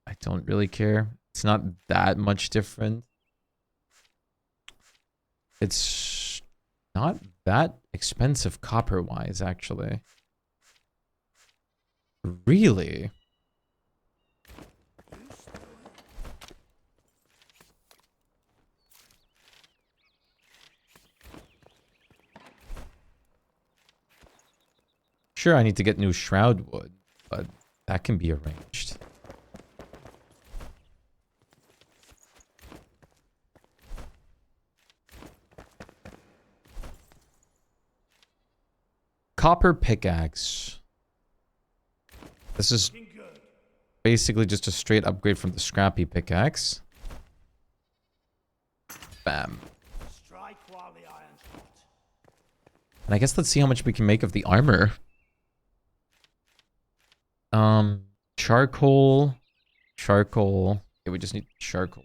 I don't really care. It's not that much different. It's not that expensive copper-wise, actually. Really? Sure, I need to get new shroud wood, but that can be arranged. Copper pickaxe. This is basically just a straight upgrade from the scrappy pickaxe. Bam. Strike while the iron's hot. And I guess let's see how much we can make of the armor. Charcoal. Charcoal. Okay, we just need charcoal.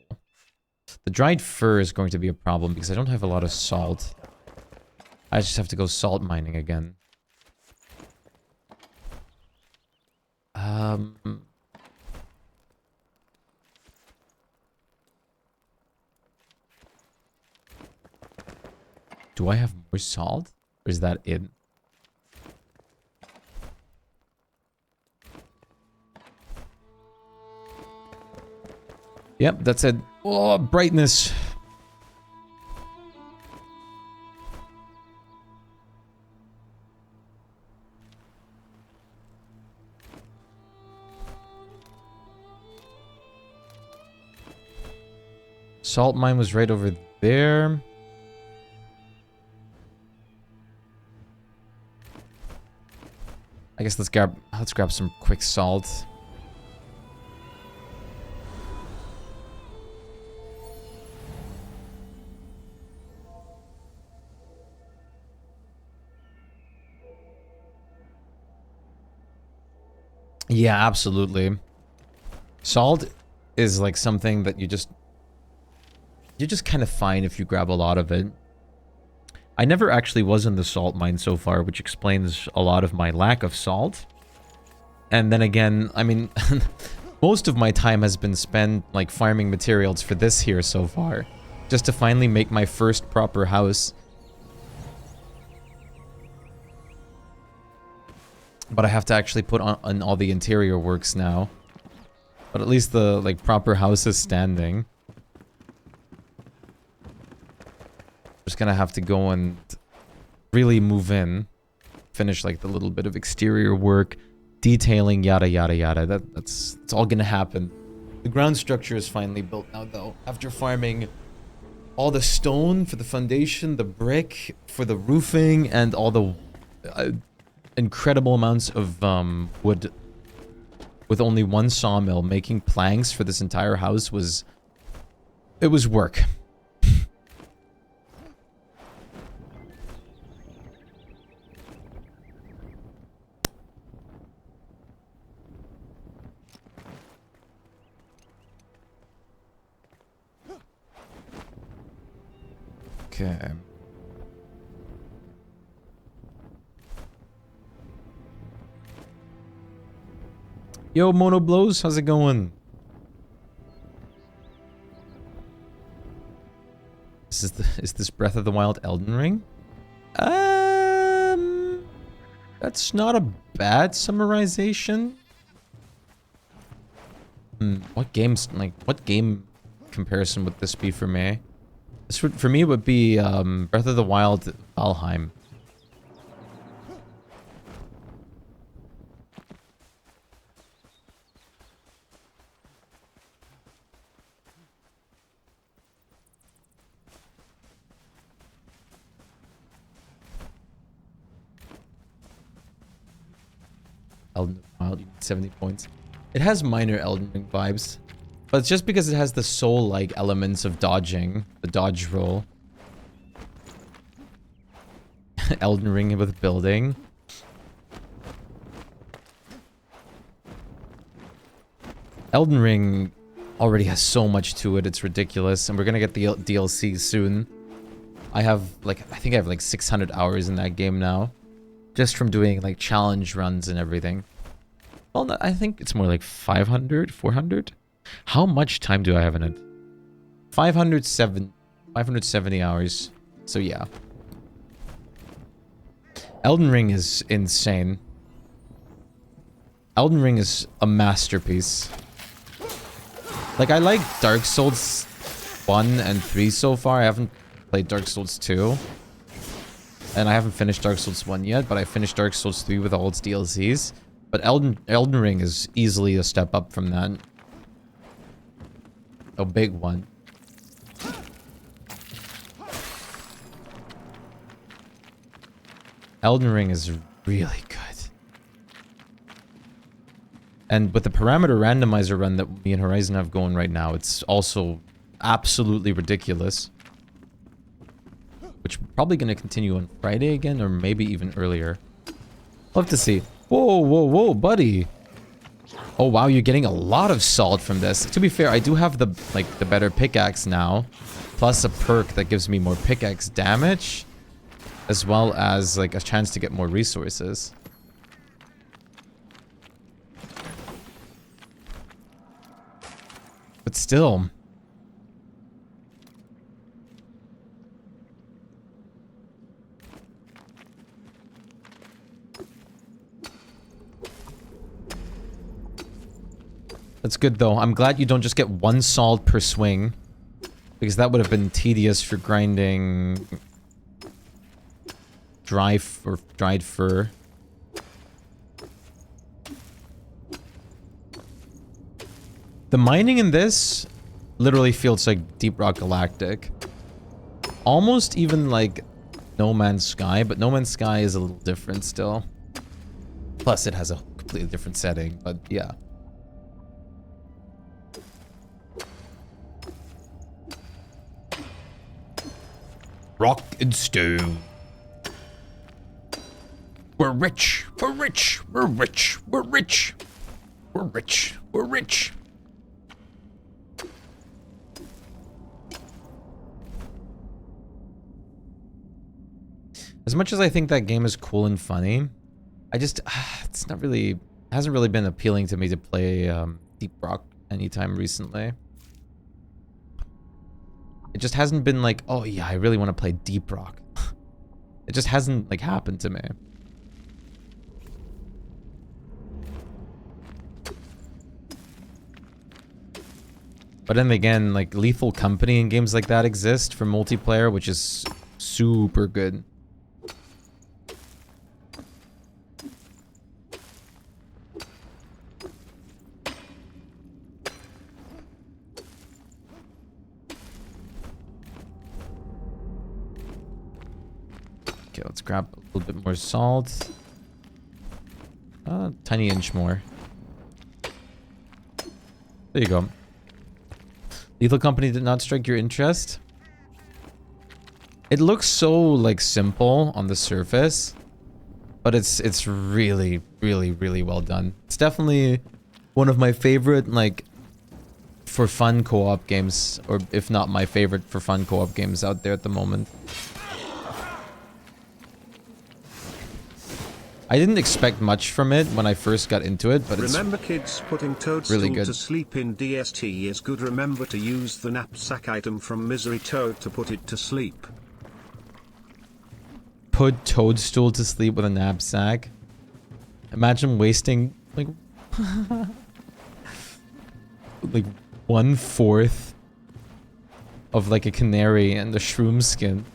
The dried fur is going to be a problem because I don't have a lot of salt. I just have to go salt mining again. Do I have more salt? Or is that it? Yep, that's it. Oh, brightness. Salt mine was right over there. I guess let's grab some quick salt. Yeah, absolutely. Salt is like something that you're just kind of fine if you grab a lot of it. I never actually was in the salt mine so far, which explains a lot of my lack of salt. And then again, I mean, most of my time has been spent like farming materials for this here so far, just to finally make my first proper house. But I have to actually put on all the interior works now. But at least the like proper house is standing. Just gonna have to go and really move in, finish like the little bit of exterior work, detailing, yada yada yada. That's all gonna happen. The ground structure is finally built now though, after farming all the stone for the foundation, the brick for the roofing, and all the incredible amounts of wood. With only one sawmill, making planks for this entire house was work. Okay. Yo, Mono Blows, how's it going? Is this Breath of the Wild Elden Ring? That's not a bad summarization. What games, like, what game comparison would this be for me? This would, for me, would be Breath of the Wild, Valheim. Elden Ring Wild, you need 70 points. It has minor Elden Ring vibes. But it's just because it has the soul-like elements of dodging. The dodge roll. Elden Ring with building. Elden Ring already has so much to it, it's ridiculous. And we're gonna get the DLC soon. I think I have like 600 hours in that game now. Just from doing like challenge runs and everything. Well, no, I think it's more like 500, 400. How much time do I have in it? 570 hours. So yeah. Elden Ring is insane. Elden Ring is a masterpiece. Like, I like Dark Souls 1 and 3 so far. I haven't played Dark Souls 2. And I haven't finished Dark Souls 1 yet, but I finished Dark Souls 3 with all its DLCs. But Elden Ring is easily a step up from that. A big one. Elden Ring is really good. And with the parameter randomizer run that me and Horizon have going right now, it's also absolutely ridiculous. Which we're probably going to continue on Friday again, or maybe even earlier. Love to see. Whoa, whoa, whoa, buddy. Oh, wow, you're getting a lot of salt from this. To be fair, I do have the better pickaxe now. Plus a perk that gives me more pickaxe damage. As well as, like, a chance to get more resources. But still... That's good, though. I'm glad you don't just get one salt per swing. Because that would have been tedious for grinding... dried fur. The mining in this literally feels like Deep Rock Galactic. Almost even like No Man's Sky, but No Man's Sky is a little different still. Plus, it has a completely different setting, but yeah. Rock and stone. We're rich. We're rich. We're rich. We're rich. We're rich. We're rich. As much as I think that game is cool and funny, I just it's not really hasn't really been appealing to me to play Deep Rock anytime recently. It just hasn't been like, oh yeah, I really want to play Deep Rock. It just hasn't like happened to me. But then again, like Lethal Company and games like that exist for multiplayer, which is super good. Okay, let's grab a little bit more salt. Tiny inch more. There you go. Lethal Company did not strike your interest? It looks so, like, simple on the surface. But it's really, really, really well done. It's definitely one of my favorite, like, for fun co-op games. Or if not my favorite for fun co-op games out there at the moment. I didn't expect much from it when I first got into it, but Remember kids, putting Toadstool really good. to sleep in DST is good. Remember to use the knapsack item from Misery Toad to put it to sleep. Put Toadstool to sleep with a knapsack. Imagine wasting, like... like 1/4 of like a canary and the shroom skin.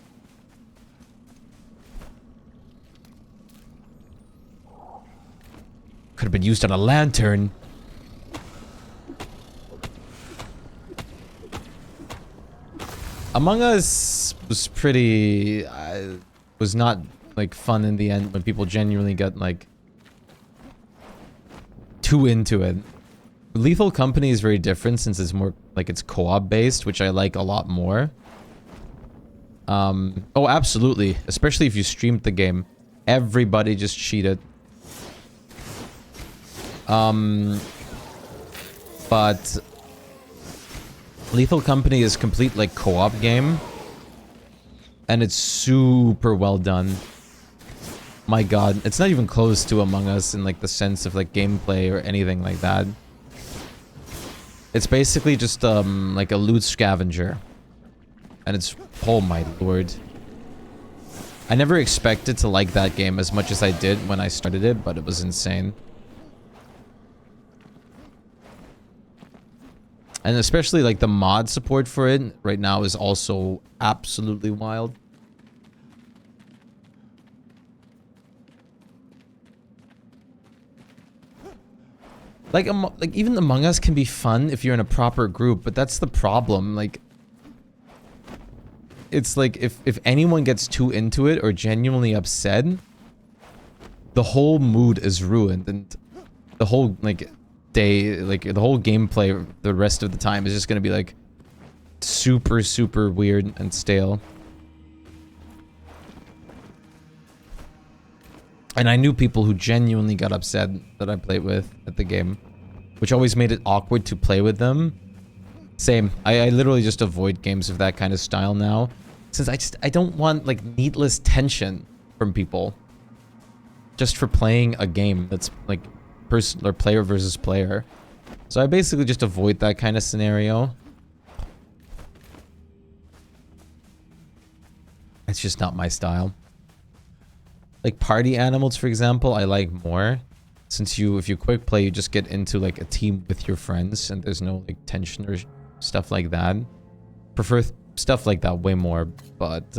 Could have been used on a lantern. Among Us was pretty... was not like fun in the end when people genuinely got like too into it. Lethal Company is very different since it's more like it's co-op based, which I like a lot more. Oh, absolutely. Especially if you streamed the game. Everybody just cheated. But Lethal Company is complete like co-op game. And it's super well done. My god, it's not even close to Among Us in like the sense of like gameplay or anything like that. It's basically just like a loot scavenger. And it's, oh my lord. I never expected to like that game as much as I did when I started it, but it was insane. And especially like the mod support for it right now is also absolutely wild. Like even Among Us can be fun if you're in a proper group, but that's the problem. Like, it's like if anyone gets too into it or genuinely upset, the whole mood is ruined, and the whole like day, like the whole gameplay the rest of the time is just gonna be like super weird and stale. And I knew people who genuinely got upset that I played with at the game, which always made it awkward to play with them. Same. I literally just avoid games of that kind of style now, since I don't want like needless tension from people just for playing a game that's like person or player versus player. So I basically just avoid that kind of scenario. It's just not my style. Like party animals, for example, I like more. Since if you quick play, you just get into like a team with your friends and there's no like tension or stuff like that. Prefer stuff like that way more, but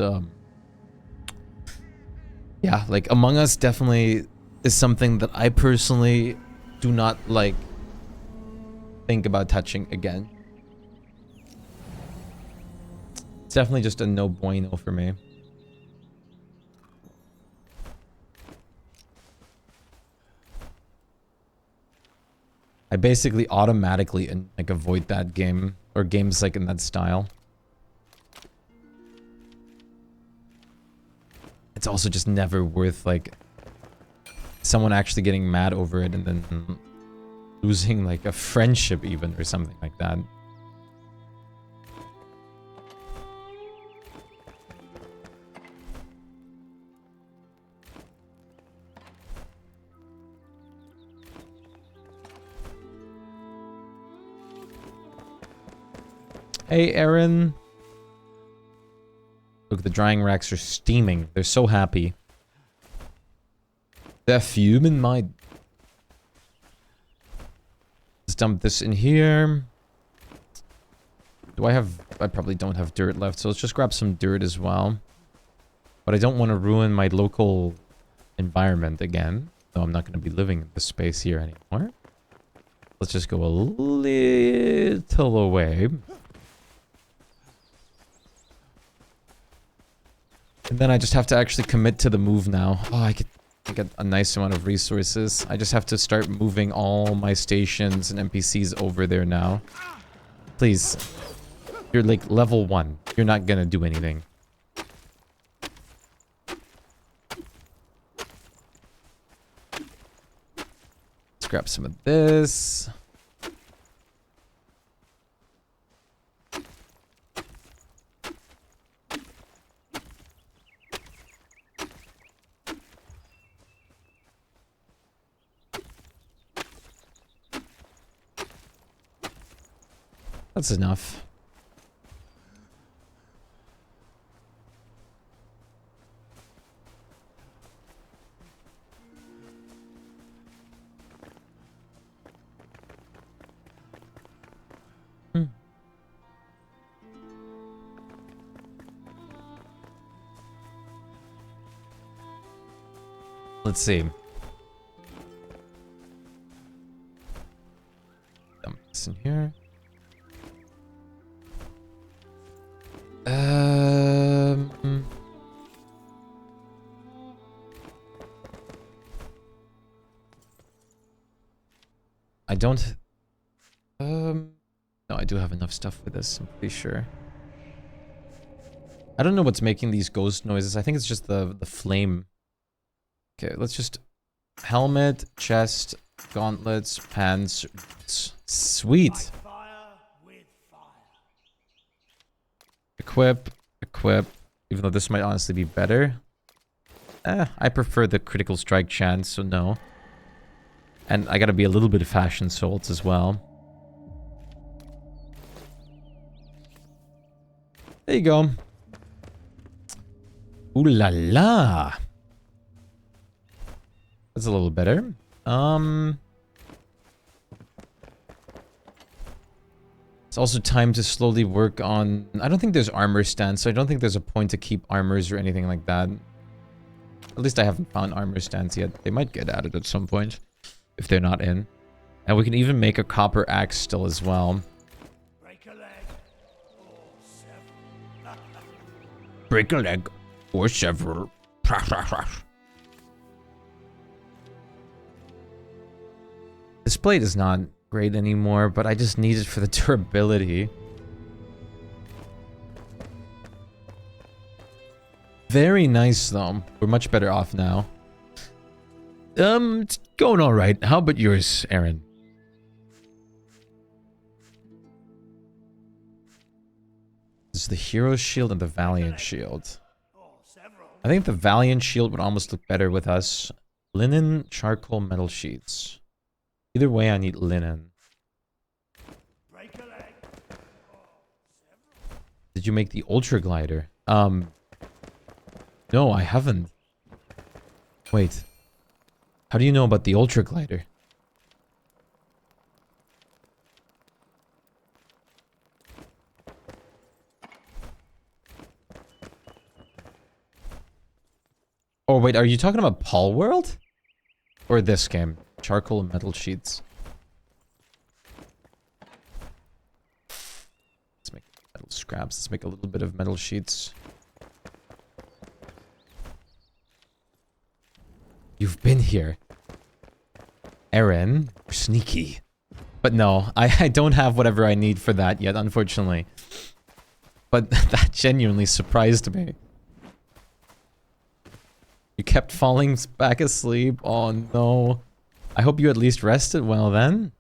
yeah, like Among Us definitely is something that I personally do not like think about touching again. It's definitely just a no bueno for me. I basically automatically like avoid that game or games like in that style. It's also just never worth like someone actually getting mad over it and then losing like a friendship even or something like that. Hey, Aaron. Look, the drying racks are steaming. They're so happy. They're fuming, my... Let's dump this in here. Do I have... I probably don't have dirt left, so let's just grab some dirt as well. But I don't want to ruin my local environment again. So I'm not going to be living in this space here anymore. Let's just go a little away. And then I just have to actually commit to the move now. Oh, I get a nice amount of resources. I just have to start moving all my stations and NPCs over there now. Please. You're like level 1. You're not gonna do anything. Let's grab some of this. That's enough. Let's see. Dump this in here. I don't... no, I do have enough stuff for this, I'm pretty sure. I don't know what's making these ghost noises. I think it's just the flame. Okay, let's just... Helmet, chest, gauntlets, pants. Sweet! Fire with fire. Equip, equip. Even though this might honestly be better. I prefer the critical strike chance, so no. And I gotta be a little bit of fashion salts as well. There you go. Ooh la la. That's a little better. It's also time to slowly work on... I don't think there's armor stands, so I don't think there's a point to keep armors or anything like that. At least I haven't found armor stands yet. They might get added at some point, if they're not in. And we can even make a copper axe still as well. Break a leg or several. Break a leg or several. This blade is not great anymore, but I just need it for the durability. Very nice, though. We're much better off now. It's going all right. How about yours, Aaron? This is the hero shield and the valiant shield. Or several. I think the valiant shield would almost look better with us. Linen, charcoal, metal sheets. Either way, I need linen. Break a leg or several. Did you make the ultra glider? No, I haven't. Wait. How do you know about the ultra glider? Oh wait, are you talking about Paul World? Or this game? Charcoal and metal sheets. Let's make metal scraps. Let's make a little bit of metal sheets. You've been here. Aaron, you're sneaky. But no, I don't have whatever I need for that yet, unfortunately. But that genuinely surprised me. You kept falling back asleep? Oh no. I hope you at least rested well then.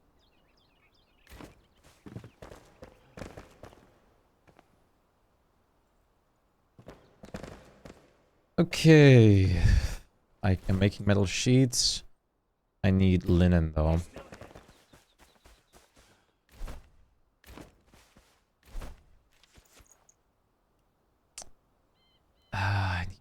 Okay. I am making metal sheets. I need linen though. I need...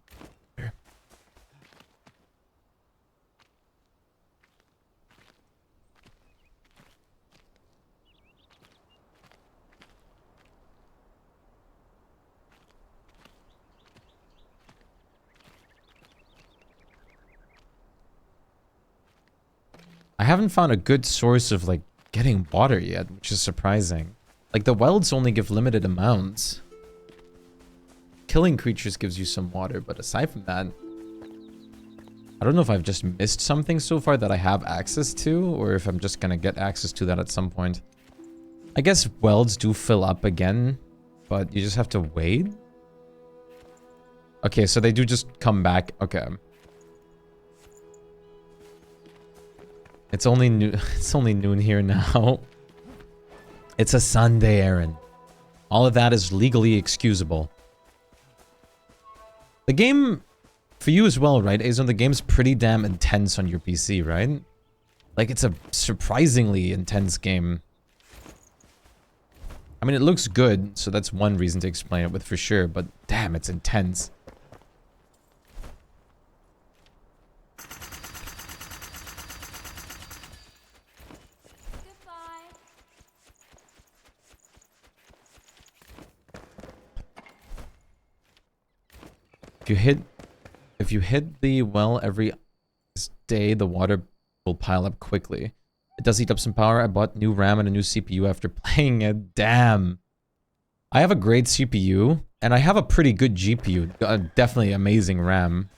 I haven't found a good source of, like, getting water yet, which is surprising. Like, the welds only give limited amounts. Killing creatures gives you some water, but aside from that... I don't know if I've just missed something so far that I have access to, or if I'm just gonna get access to that at some point. I guess welds do fill up again, but you just have to wait? Okay, so they do just come back. Okay. It's only noon here now. It's a Sunday, Aaron. All of that is legally excusable. The game, for you as well, right, Azon? The game's pretty damn intense on your PC, right? Like, it's a surprisingly intense game. I mean, it looks good, so that's one reason to explain it with for sure, but damn, it's intense. If you hit the well every day, the water will pile up quickly. It does eat up some power. I bought new RAM and a new CPU after playing it. Damn. I have a great CPU, and I have a pretty good GPU. Definitely amazing RAM.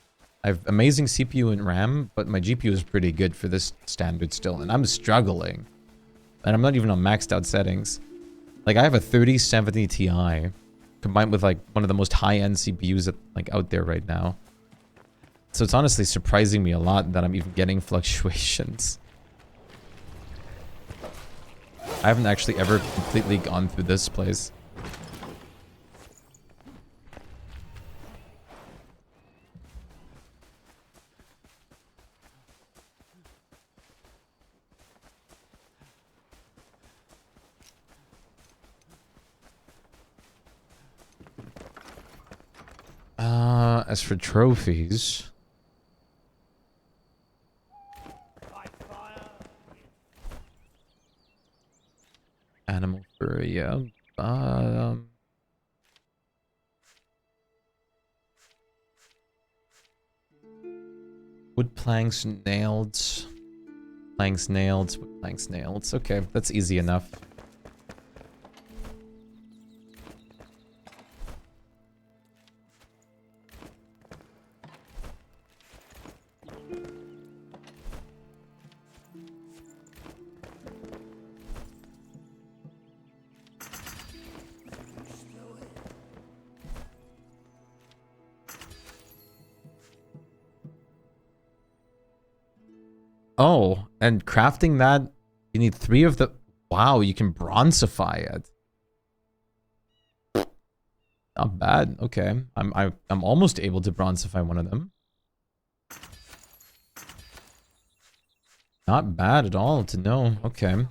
I have amazing CPU and RAM, but my GPU is pretty good for this standard still, and I'm struggling. And I'm not even on maxed out settings. Like, I have a 3070 Ti, combined with, like, one of the most high-end CPUs that, like, out there right now. So it's honestly surprising me a lot that I'm even getting fluctuations. I haven't actually ever completely gone through this place. As for trophies... By fire, Animal fur, yeah. Wood planks, nailed. Planks, nailed. Wood planks, nailed. Okay, that's easy enough. Oh, and crafting that, you need 3 of the... Wow, you can bronzify it. Not bad. Okay, I'm almost able to bronzify one of them. Not bad at all to know. Okay.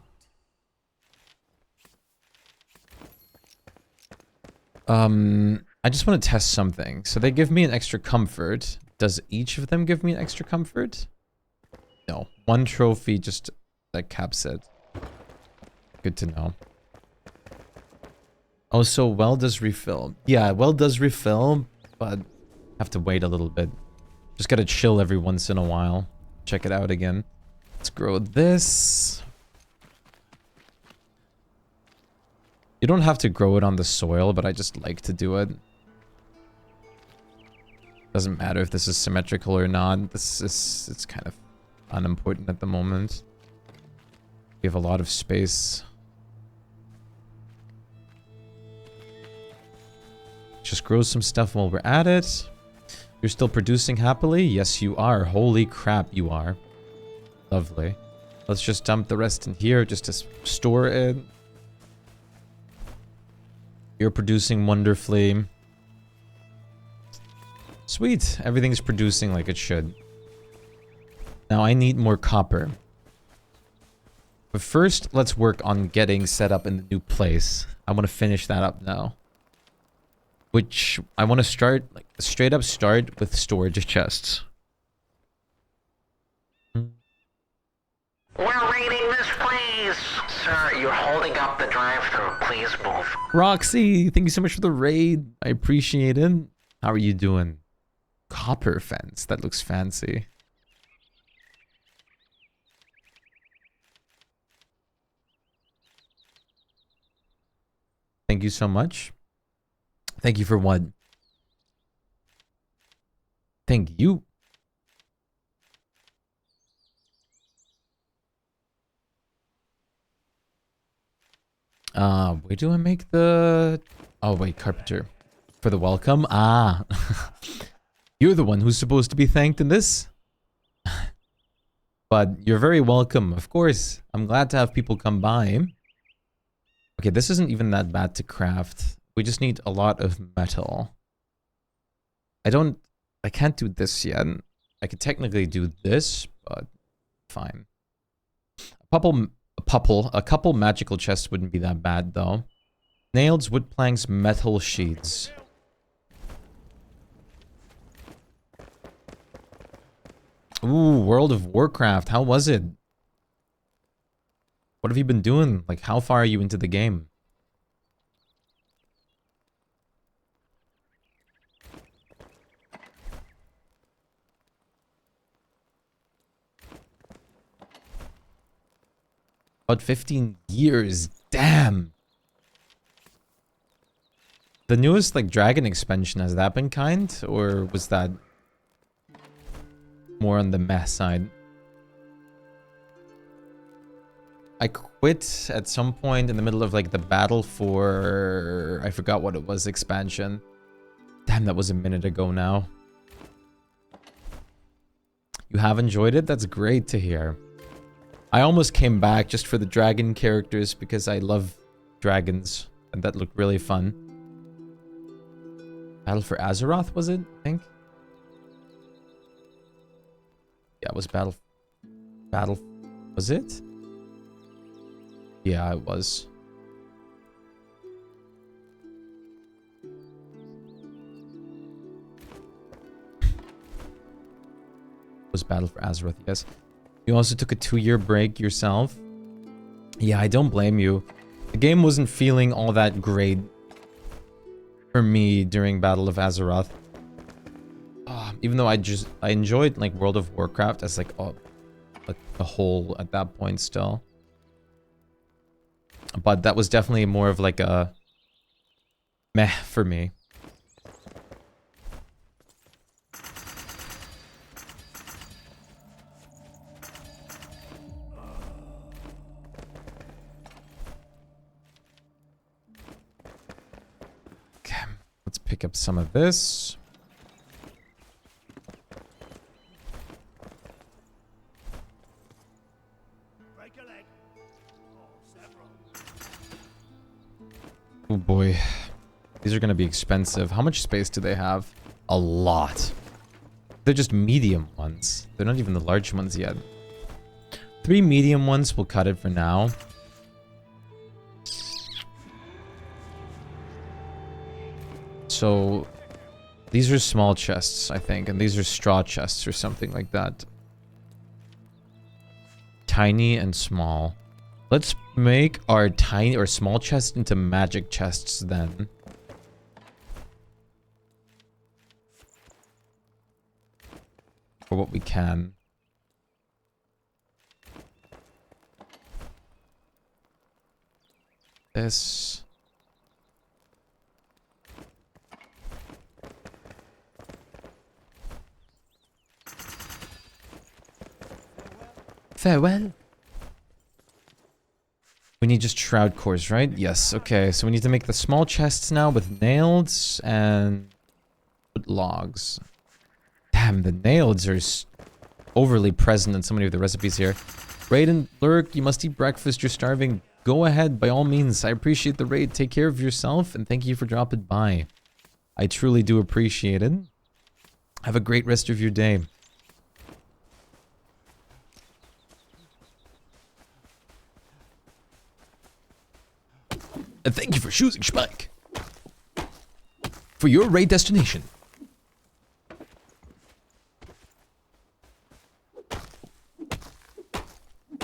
I just want to test something. So they give me an extra comfort. Does each of them give me an extra comfort? No. 1 trophy just that caps it. Good to know. Oh, so well does refill. Yeah, well does refill, but have to wait a little bit. Just gotta chill every once in a while. Check it out again. Let's grow this. You don't have to grow it on the soil, but I just like to do it. Doesn't matter if this is symmetrical or not. It's kind of unimportant at the moment. We have a lot of space. Just grow some stuff while we're at it. You're still producing happily? Yes, you are. Holy crap, you are. Lovely. Let's just dump the rest in here just to store it. You're producing wonderfully. Sweet. Everything's producing like it should. Now I need more copper. But first, let's work on getting set up in the new place. I want to finish that up now. Which I want to start, like, straight up start with storage chests. We're raiding this place! Sir, you're holding up the drive-thru. Please move. Roxy, thank you so much for the raid. I appreciate it. How are you doing? Copper fence. That looks fancy. Thank you so much. Thank you for what? Thank you. Where do I make the... Oh, wait, carpenter. For the welcome? Ah. You're the one who's supposed to be thanked in this? But you're very welcome, of course. I'm glad to have people come by. Okay, this isn't even that bad to craft. We just need a lot of metal. I can't do this yet. I could technically do this, but fine. A couple magical chests wouldn't be that bad, though. Nails, wood planks, metal sheets. Ooh, World of Warcraft. How was it? What have you been doing? Like, how far are you into the game? About 15 years. Damn. The newest, like, dragon expansion, has that been kind? Or was that more on the meh side? I quit at some point in the middle of, like, the battle for... I forgot what it was, expansion. Damn, that was a minute ago now. You have enjoyed it? That's great to hear. I almost came back just for the dragon characters because I love dragons. And that looked really fun. Battle for Azeroth, was it? I think. Yeah, it was Battle... Was it? Yeah, it was. Was Battle for Azeroth, yes. You also took a 2-year break yourself. Yeah, I don't blame you. The game wasn't feeling all that great for me during Battle of Azeroth. Even though I enjoyed like World of Warcraft as like a whole at that point still. But that was definitely more of like a meh for me. Okay, let's pick up some of this. Break a leg. Or several. Oh boy. These are going to be expensive. How much space do they have? A lot. They're just medium ones. They're not even the large ones yet. 3 medium ones will cut it for now. So, these are small chests, I think. And these are straw chests or something like that. Tiny and small. Let's make our tiny or small chest into magic chests then. For what we can. This. Farewell. We need just shroud cores, right? Yes, okay. So we need to make the small chests now with nails and logs. Damn, the nails are overly present in so many of the recipes here. Raiden, Lurk, you must eat breakfast. You're starving. Go ahead, by all means. I appreciate the raid. Take care of yourself, and thank you for dropping by. I truly do appreciate it. Have a great rest of your day. And thank you for choosing Shpyke for your raid destination.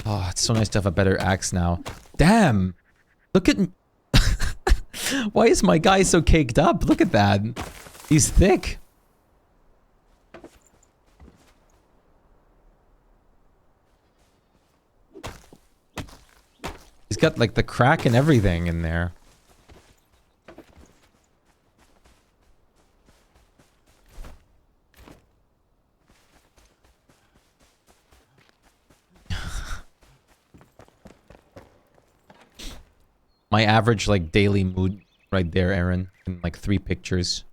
Oh, it's so nice to have a better axe now. Damn! Look at... Why is my guy so caked up? Look at that. He's thick. He's got like the crack and everything in there. My average like daily mood right there, Aaron, in like 3 pictures.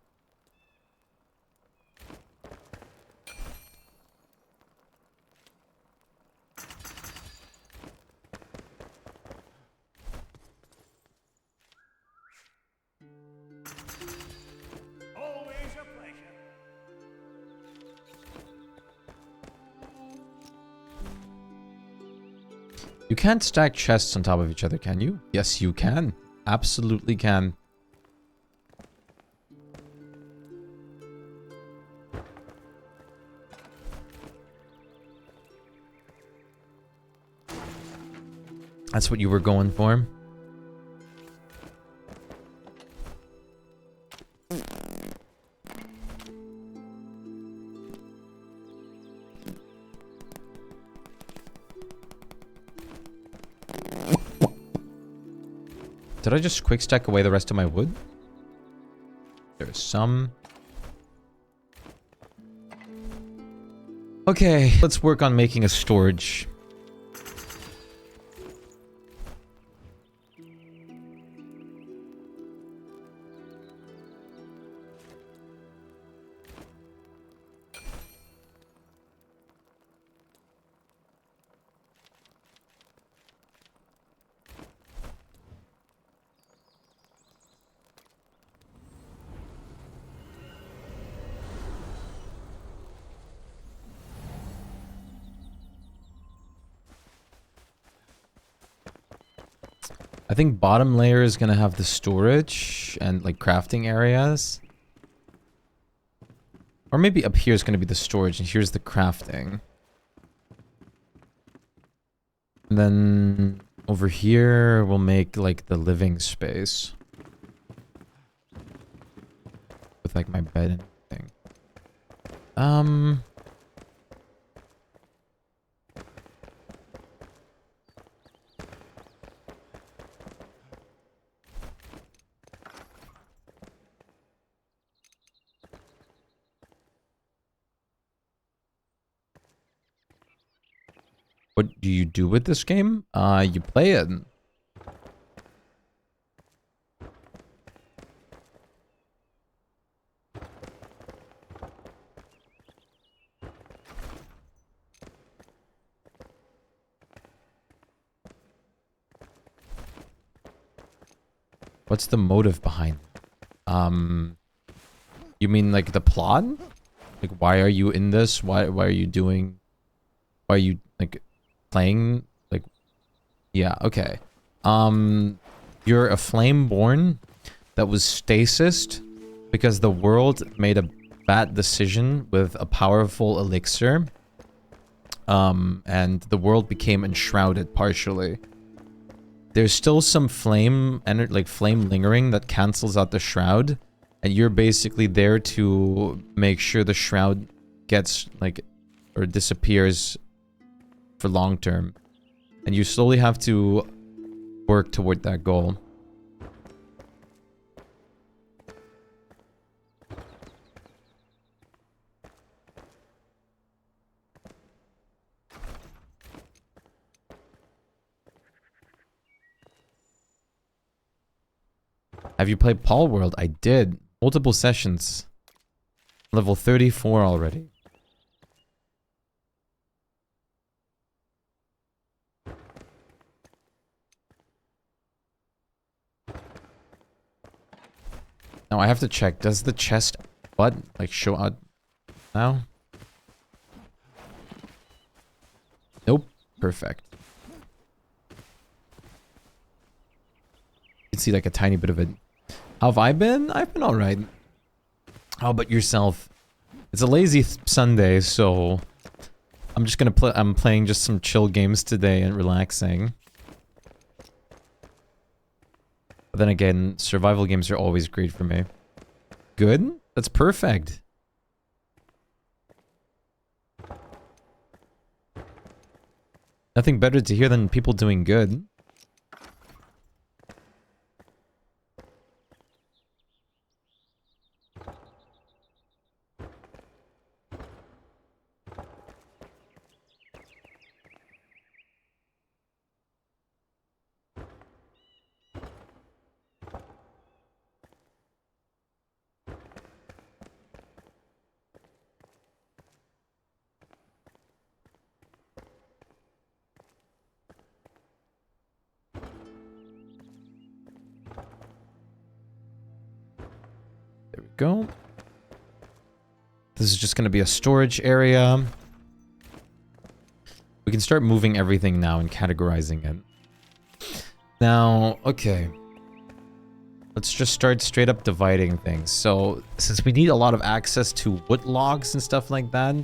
Always a pleasure. You can't stack chests on top of each other, can you? Yes, you can. Absolutely can. That's what you were going for? Did I just quick stack away the rest of my wood? There's some. Okay, let's work on making a storage. I think bottom layer is gonna have the storage and like crafting areas. Or maybe up here is gonna be the storage and here's the crafting. And then over here we'll make like the living space. With like my bed and everything. What do you do with this game? You play it. What's the motive behind it? You mean like the plot? Like why are you in this? Why are you doing... Why are you like playing? Like, yeah, okay. You're a flameborn that was stasised because the world made a bad decision with a powerful elixir. And the world became enshrouded partially. There's still some flame lingering that cancels out the shroud, and you're basically there to make sure the shroud gets like or disappears for long term, and you slowly have to work toward that goal. Have you played Paul World? I did. Multiple sessions. Level 34 already. Now I have to check. Does the chest butt like show out now? Nope. Perfect. You can see like a tiny bit of it. How have I been? I've been alright. How about yourself? It's a lazy Sunday, so I'm just gonna play. I'm playing just some chill games today and relaxing. But then again, survival games are always great for me. Good? That's perfect. Nothing better to hear than people doing good. There we go. This is just going to be a storage area. We can start moving everything now and categorizing it. Now, okay. Let's just start straight up dividing things. So, since we need a lot of access to wood logs and stuff like that,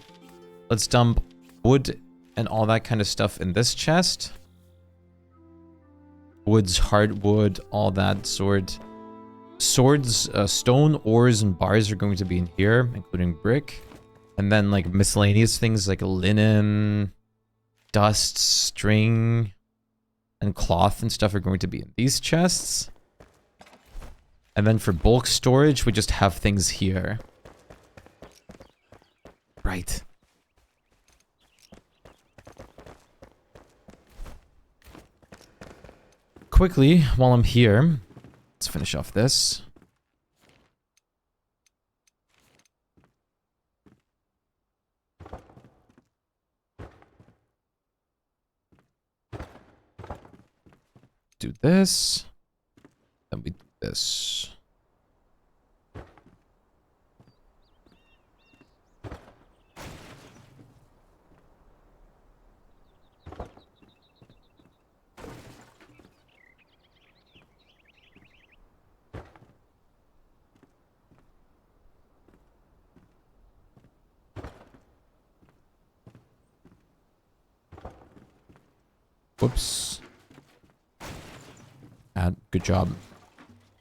let's dump wood and all that kind of stuff in this chest. Woods, hardwood, all that sort. Swords, stone, ores, and bars are going to be in here, including brick. And then, like, miscellaneous things like linen, dust, string, and cloth and stuff are going to be in these chests. And then for bulk storage, we just have things here. Right. Quickly, while I'm here, let's finish off this. Do this. Then we do this. Whoops. Good job.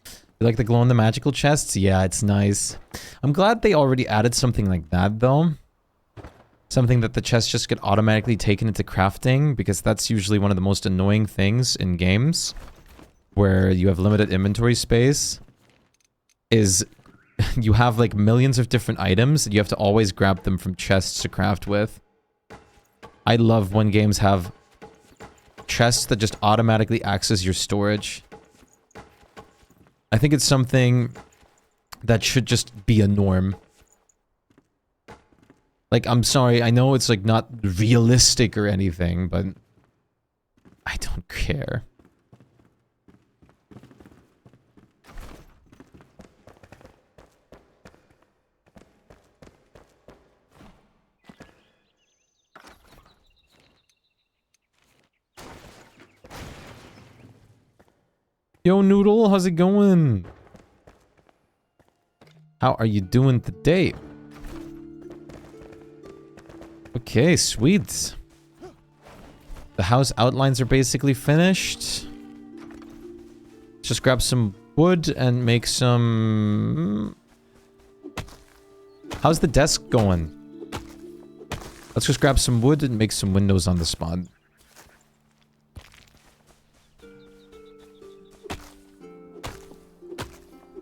You like the glow in the magical chests? Yeah, it's nice. I'm glad they already added something like that, though. Something that the chests just get automatically taken into crafting, because that's usually one of the most annoying things in games, where you have limited inventory space, is you have like millions of different items, and you have to always grab them from chests to craft with. I love when games have chests that just automatically access your storage. I think it's something that should just be a norm. Like, I'm sorry, I know it's like not realistic or anything, but I don't care. Yo, Noodle, how's it going? How are you doing today? Okay, sweet. The house outlines are basically finished. Just grab some wood and make some... How's the desk going? Let's just grab some wood and make some windows on the spot.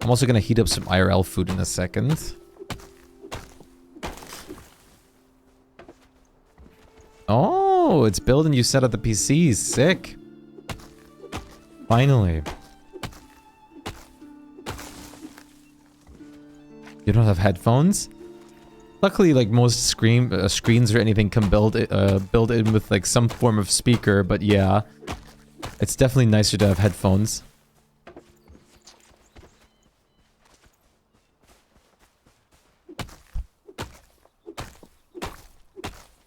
I'm also gonna heat up some IRL food in a second. Oh, it's building you set up the PC. Sick. Finally. You don't have headphones? Luckily, like most screens or anything can build in with like some form of speaker, but yeah. It's definitely nicer to have headphones.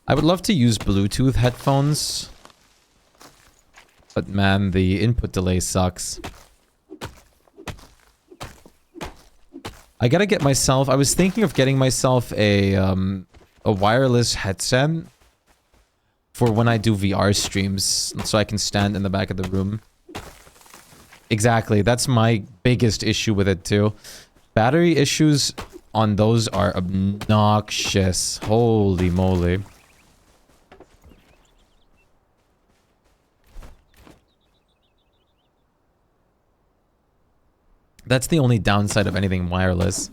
I would love to use Bluetooth headphones, but man, the input delay sucks. I gotta get myself... I was thinking of getting myself a wireless headset for when I do VR streams, so I can stand in the back of the room. Exactly, that's my biggest issue with it too. Battery issues on those are obnoxious. Holy moly. That's the only downside of anything wireless.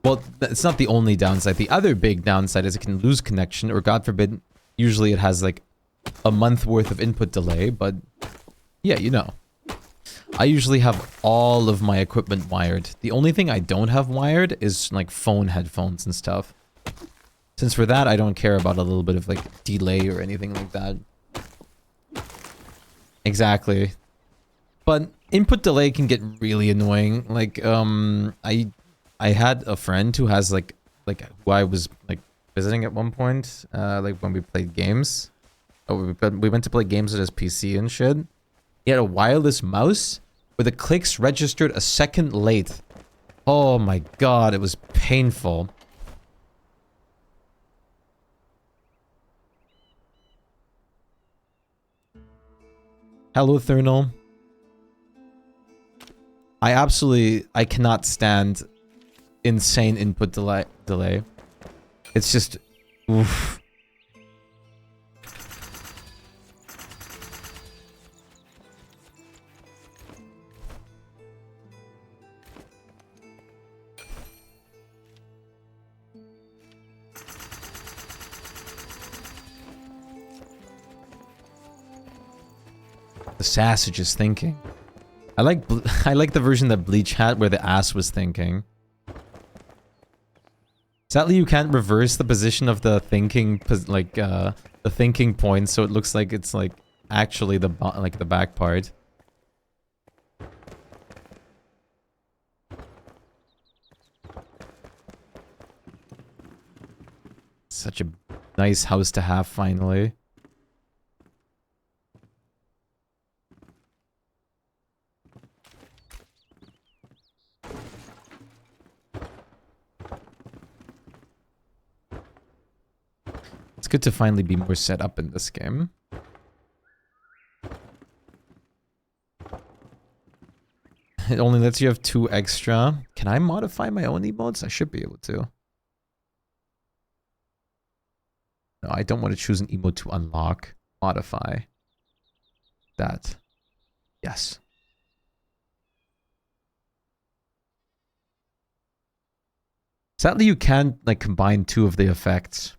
Well, it's not the only downside. The other big downside is it can lose connection, or God forbid, usually it has like a month worth of input delay, but yeah, you know. I usually have all of my equipment wired. The only thing I don't have wired is like phone headphones and stuff. Since for that, I don't care about a little bit of like delay or anything like that. Exactly. But input delay can get really annoying. Like, I had a friend who has like who I was like visiting at one point, like when we played games. Oh, we went to play games at his PC and shit. He had a wireless mouse where the clicks registered a second late. Oh my god, it was painful. Hello, Thurnal. I cannot stand insane input delay. It's just, oof. The sausage is thinking. I like I like the version that Bleach had where the ass was thinking. Sadly, you can't reverse the position of the thinking, the thinking point, so it looks like it's like actually the the back part. Such a nice house to have finally. It's good to finally be more set up in this game. It only lets you have 2 extra. Can I modify my own emotes? I should be able to. No, I don't want to choose an emote to unlock. Modify. That. Yes. Sadly, you can't like combine 2 of the effects.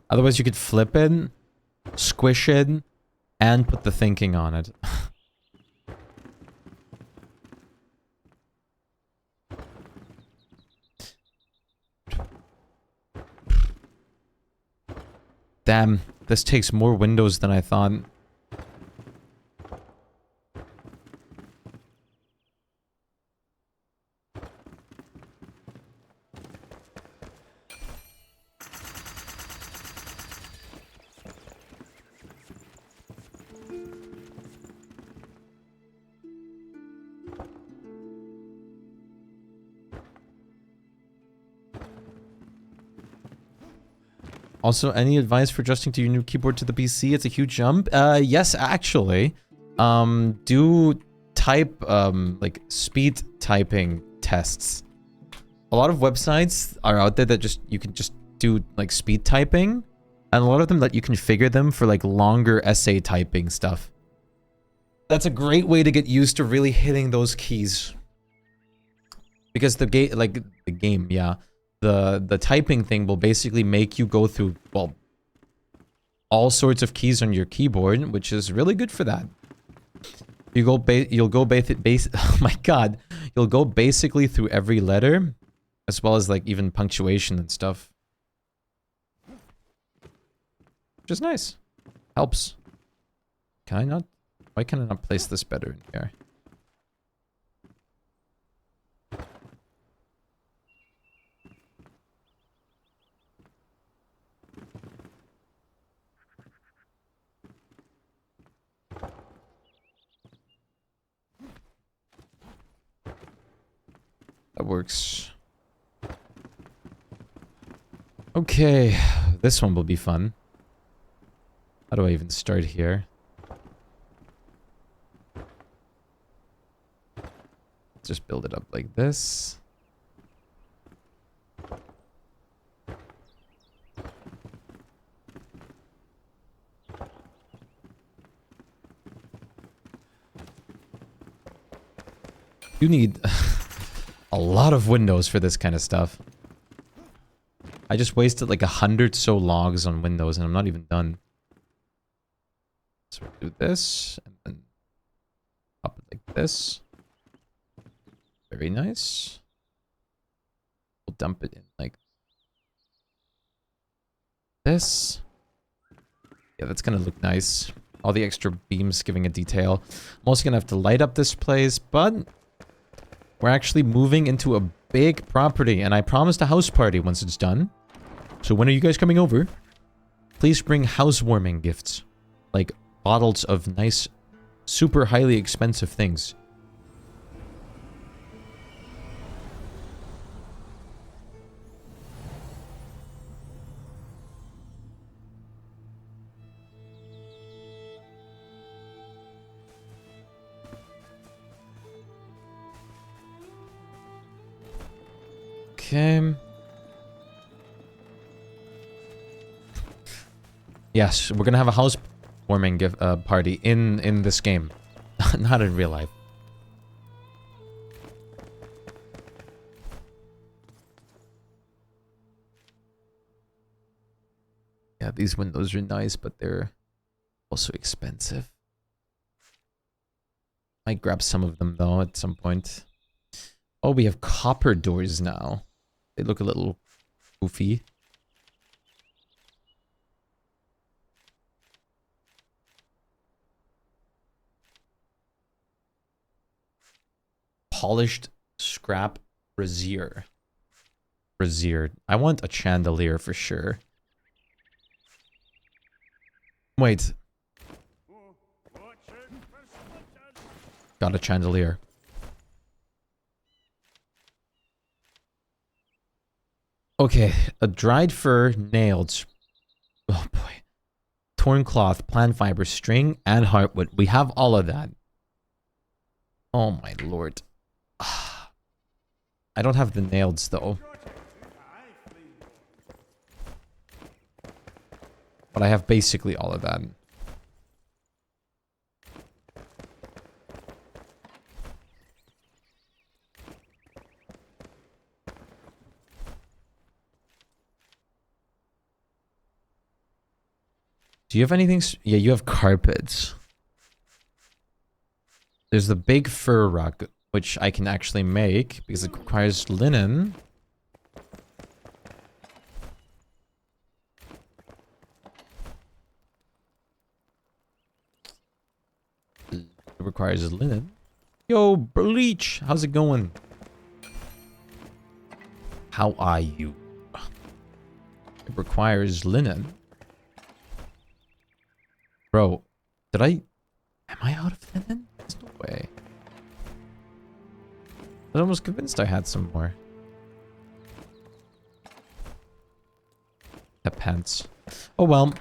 Otherwise, you could flip it, squish it, and put the thinking on it. Damn, this takes more windows than I thought. Also, any advice for adjusting to your new keyboard to the PC? It's a huge jump. Yes, actually. Do type, like, speed typing tests. A lot of websites are out there that you can just do, like, speed typing. And a lot of them let you configure them for, like, longer essay typing stuff. That's a great way to get used to really hitting those keys. Because the game, yeah. The typing thing will basically make you go through, well, all sorts of keys on your keyboard, which is really good for that. You'll go oh my god, you'll go basically through every letter, as well as like even punctuation and stuff. Which is nice. Helps. Can I not? Why can I not place this better in here? That works. Okay, this one will be fun. How do I even start here? Just build it up like this. You need a lot of windows for this kind of stuff. I just wasted like 100 so logs on windows and I'm not even done. So we'll do this and then pop it like this. Very nice. We'll dump it in like this. Yeah, that's gonna look nice. All the extra beams giving a detail. I'm also gonna have to light up this place, but we're actually moving into a big property, and I promised a house party once it's done. So when are you guys coming over? Please bring housewarming gifts. Like bottles of nice, super highly expensive things. Okay. Yes, we're gonna have a housewarming gift party in this game, not in real life. these windows are nice, but they're also expensive. Might grab some of them though at some point. Oh, we have copper doors now. They look a little goofy. Polished scrap brazier. Brazier. I want a chandelier for sure. Wait. Got a chandelier. Okay, a dried fur, nails. Oh boy. Torn cloth, plant fiber, string, and heartwood. We have all of that. Oh my lord. I don't have the nails though. But I have basically all of that. Do you have anything? Yeah, you have carpets. There's the big fur rug, which I can actually make because it requires linen. It requires linen. Yo, Bleach, how's it going? How are you? It requires linen. Bro, am I out of linen? There's no way. I was almost convinced I had some more. The pants. Oh well.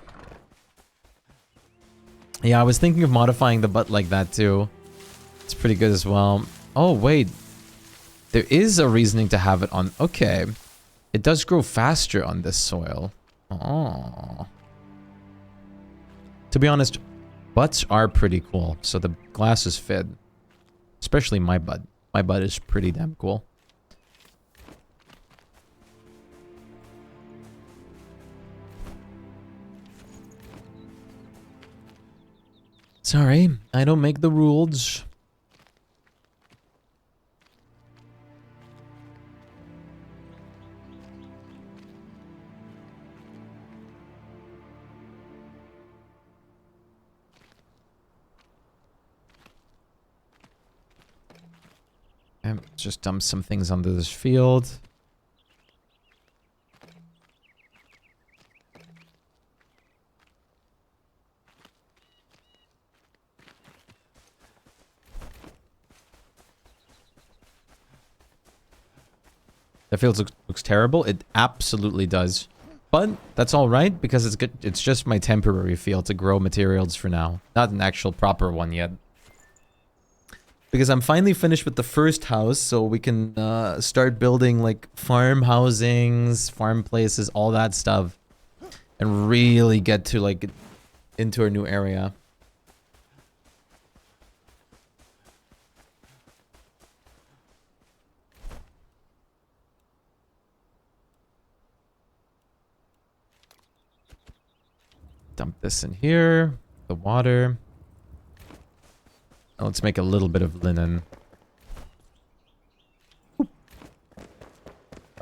Yeah, I was thinking of modifying the butt like that too. It's pretty good as well. Oh wait. There is a reasoning to have it on. Okay. It does grow faster on this soil. Oh. To be honest, butts are pretty cool. So the glasses fit. Especially my butt. My butt is pretty damn cool. Sorry, I don't make the rules. Just dump some things onto this field. The field looks terrible. It absolutely does. But that's all right because it's good. It's just my temporary field to grow materials for now. Not an actual proper one yet. Because I'm finally finished with the first house, so we can start building like farm housings, farm places, all that stuff. And really get to like into our new area. Dump this in here. The water. Let's make a little bit of linen.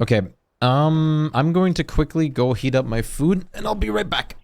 Okay. I'm going to quickly go heat up my food, and I'll be right back.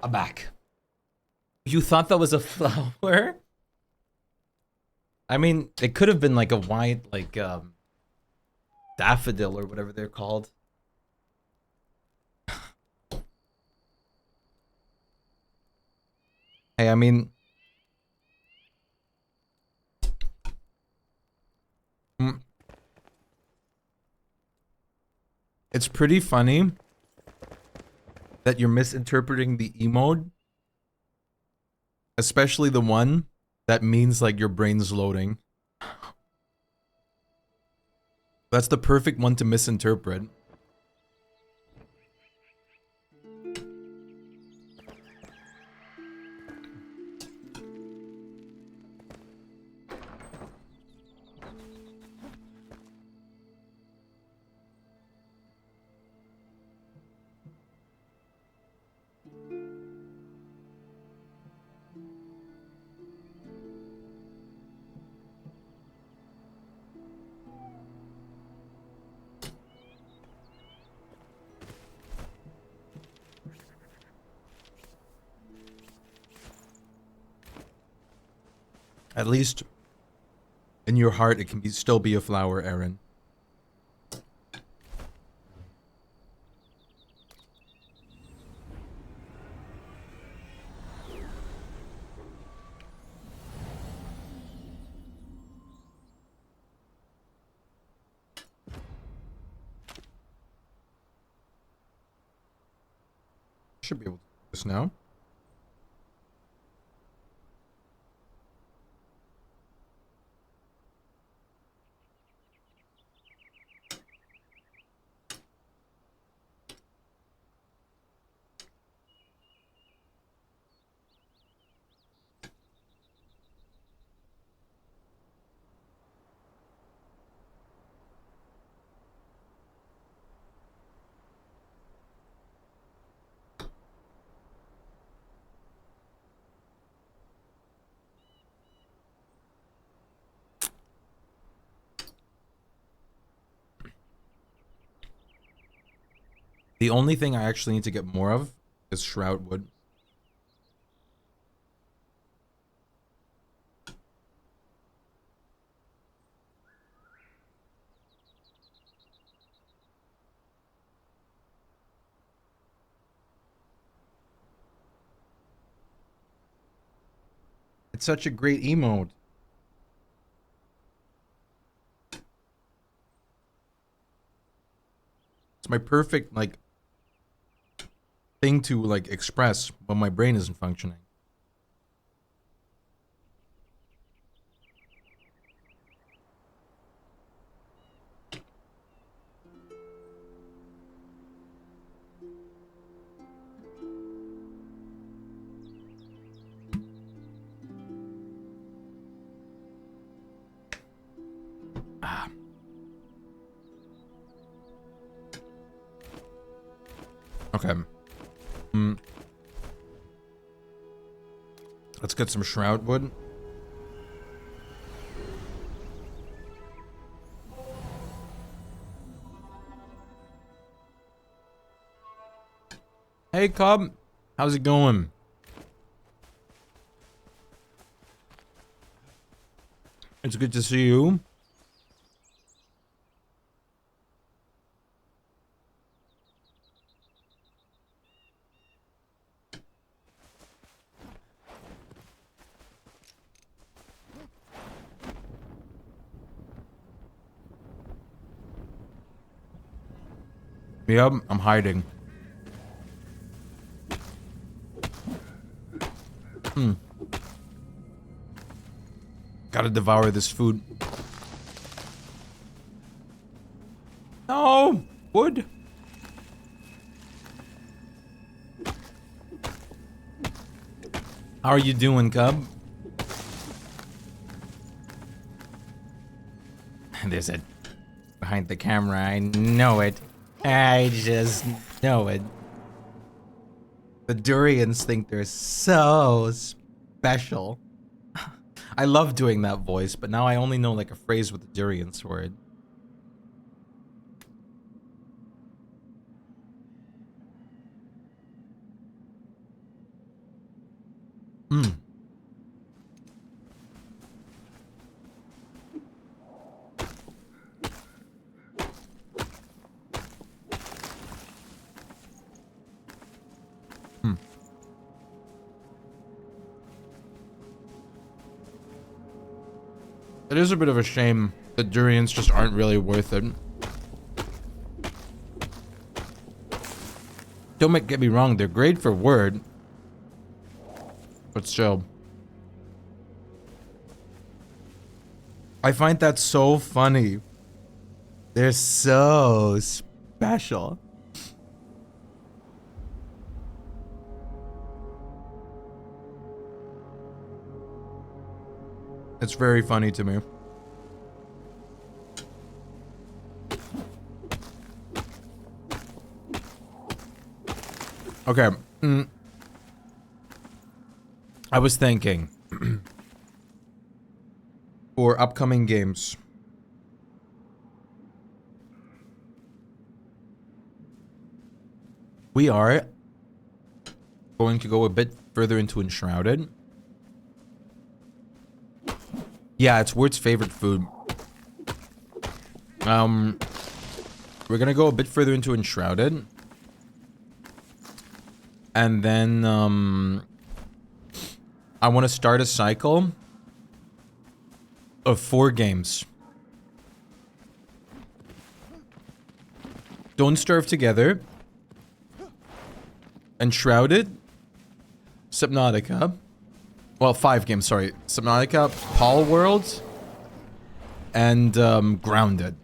I'm back. You thought that was a flower? I mean, it could have been like a white, like, daffodil or whatever they're called. Hey, I mean... It's pretty funny that you're misinterpreting the emote. Especially the one that means like your brain's loading. That's the perfect one to misinterpret. At least in your heart, it can be still be a flower, Aaron. Should be able to do this now. The only thing I actually need to get more of is Shroudwood. It's such a great emote. It's my perfect, like, thing to, like, express when my brain isn't functioning. Okay. Let's get some Shroudwood. Hey, Cobb. How's it going? It's good to see you. Yep, I'm hiding. Gotta devour this food. No! Wood! How are you doing, Cub? There's a... behind the camera, I know it. I just know it. The durians think they're so special. I love doing that voice, but now I only know like a phrase with the durians word. It is a bit of a shame that durians just aren't really worth it. Get me wrong, they're great for word. But still. I find that so funny. They're so special. It's very funny to me. Okay. I was thinking for upcoming games. We are going to go a bit further into Enshrouded. Yeah, it's Word's favorite food. We're gonna go a bit further into Enshrouded. And then, I want to start a cycle of 4 games. Don't Starve Together, Enshrouded, Subnautica. Well, 5 games, sorry. Subnautica, Paul World, and Grounded.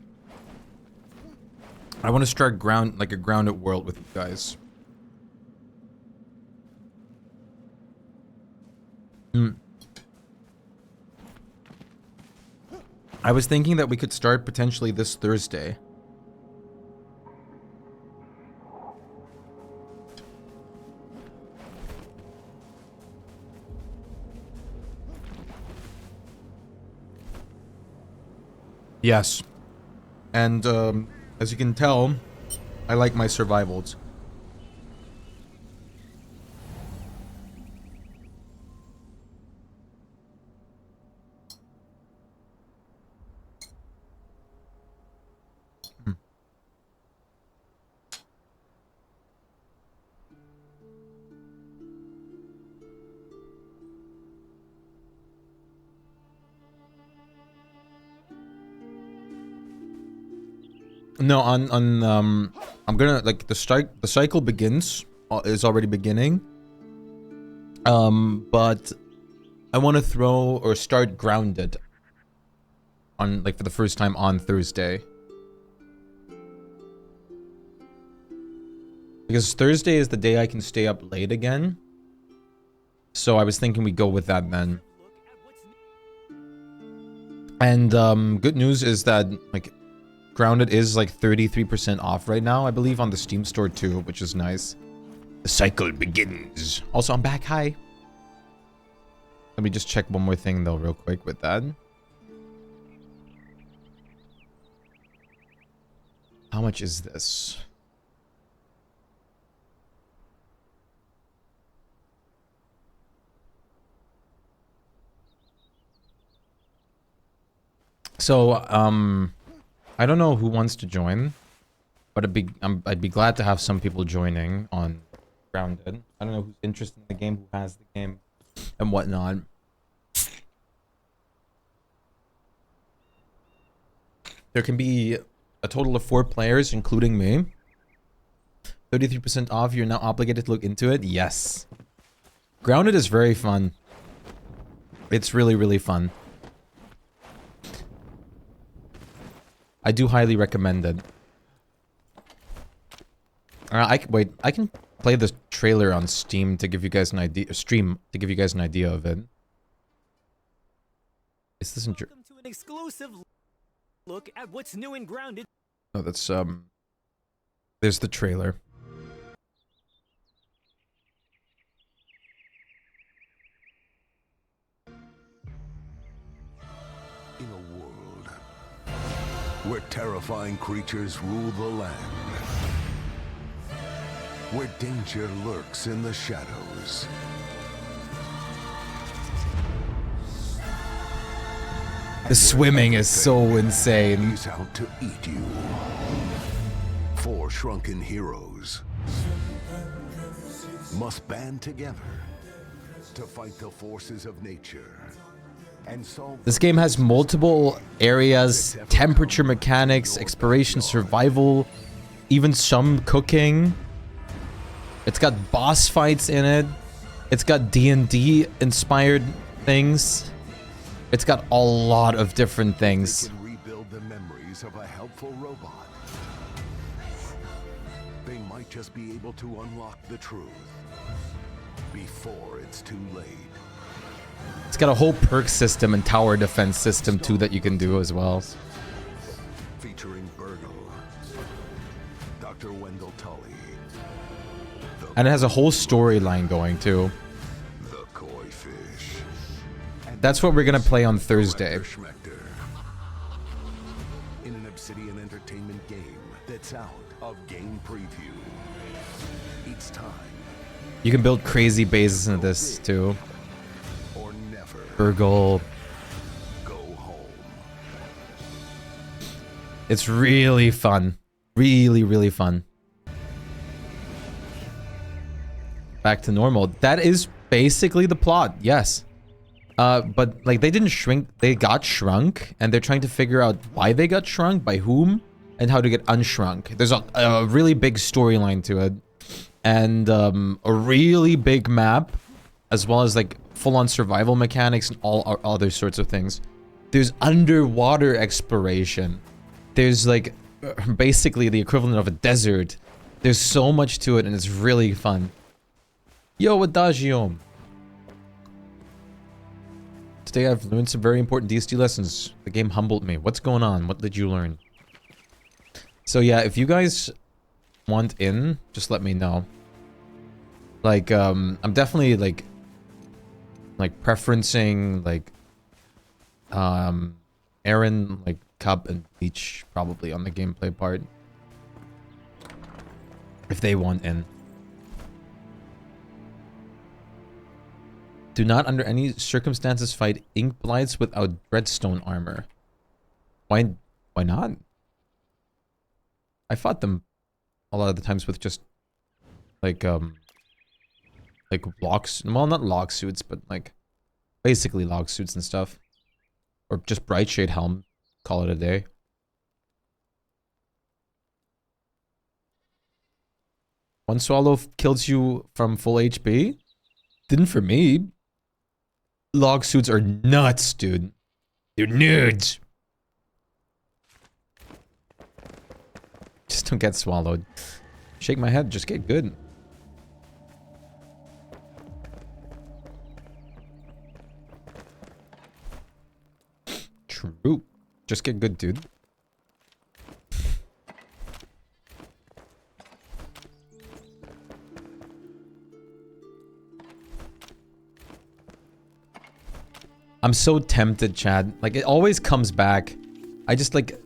I want to start a Grounded world with you guys. I was thinking that we could start potentially this Thursday. Yes. And as you can tell, I like my survivals. No, I'm gonna the cycle begins is already beginning. But I want to throw or start Grounded on for the first time on Thursday. Because Thursday is the day I can stay up late again. So I was thinking we go with that then. And good news is that Grounded is 33% off right now, I believe, on the Steam store too, which is nice. The cycle begins. Also, I'm back. Hi. Let me just check one more thing though real quick with that. How much is this? So, I don't know who wants to join, but I'd be glad to have some people joining on Grounded. I don't know who's interested in the game, who has the game, and whatnot. There can be a total of 4 players, including me. 33% off. You're now obligated to look into it. Yes. Grounded is very fun. It's really, really fun. I do highly recommend it. I can play the trailer on Steam to give you guys an idea. Stream to give you guys an idea of it. Is this Welcome to an exclusive look at what's new and Grounded. Oh, that's there's the trailer. In a world where terrifying creatures rule the land, where danger lurks in the shadows, The swimming is so insane. he's out to eat you. 4 shrunken heroes must band together to fight the forces of nature and solve This game has multiple areas, temperature mechanics, exploration, survival, even some cooking. It's got boss fights in it. It's got D&D inspired things. It's got a lot of different things. can rebuild the memories of a helpful robot. They might just be able to unlock the truth before it's too late. It's got a whole perk system and tower defense system too that you can do as well. Featuring Burgle, Dr. Wendell Tully, And it has a whole storyline going too. the koi fish. That's what we're gonna play on Thursday. Schmechter. In an Obsidian Entertainment game that's out of game preview. Each time, You can build crazy bases into this too. or never Burgle. go home. It's really fun. Really fun. Back to normal. That is basically the plot, yes. But like they didn't shrink, they got shrunk, and they're trying to figure out why they got shrunk, by whom, and how to get unshrunk. There's a really big storyline to it, and a really big map, as well as like full-on survival mechanics and all other sorts of things. There's underwater exploration. There's like basically the equivalent of a desert. There's so much to it, and it's really fun. Yo, Adagio. Today I've learned some very important DSD lessons. The game humbled me. What's going on? What did you learn? So yeah, if you guys want in, just let me know. Like, I'm definitely like preferencing like, Aaron, like Cup and Beach probably on the gameplay part. If they want in. Do not under any circumstances fight ink blights without dreadstone armor. Why not? I fought them a lot of the times with just like locks, well, not lock suits, but like basically lock suits and stuff. Or just bright shade helm, call it a day. One swallow kills you from full HP? Didn't for me. Log suits are nuts, dude. They're nerds. Just don't get swallowed. Shake my head, just get good. True. Just get good, dude. I'm so tempted, Chad. Like, it always comes back. I just, like...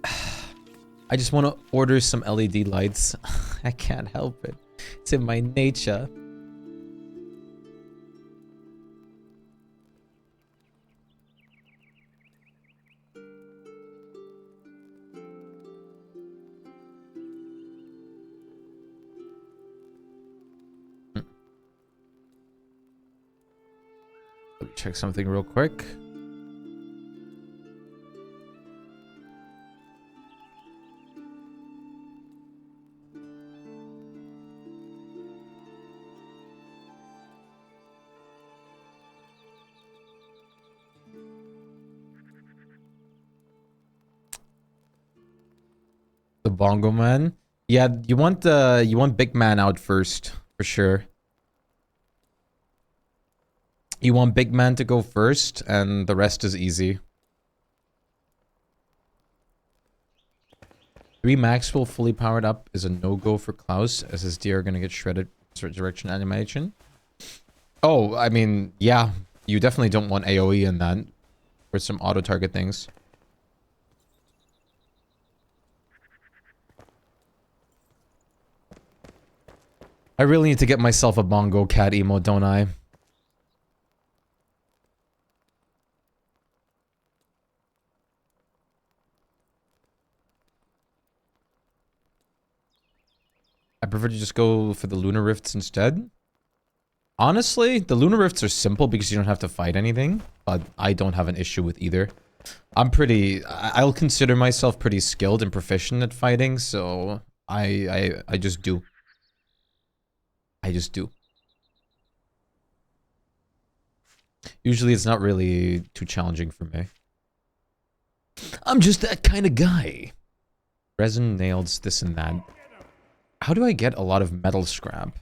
I just want to order some LED lights. I can't help it. It's in my nature. Let me check something real quick. The bongo man? Yeah, you want big man out first, for sure. You want big man to go first, and the rest is easy. 3 Maxwell fully powered up is a no-go for Klaus, as his deer are gonna get shredded direction animation. Oh, I mean, yeah. You definitely don't want AoE in that. For some auto-target things. I really need to get myself a bongo cat emo, don't I? I prefer to just go for the lunar rifts instead. Honestly, the Lunar Rifts are simple because you don't have to fight anything, but I don't have an issue with either. I'll consider myself pretty skilled and proficient at fighting, so I just do. I just do. Usually it's not really too challenging for me. I'm just that kind of guy. Resin, nails, this and that. How do I get a lot of metal scrap?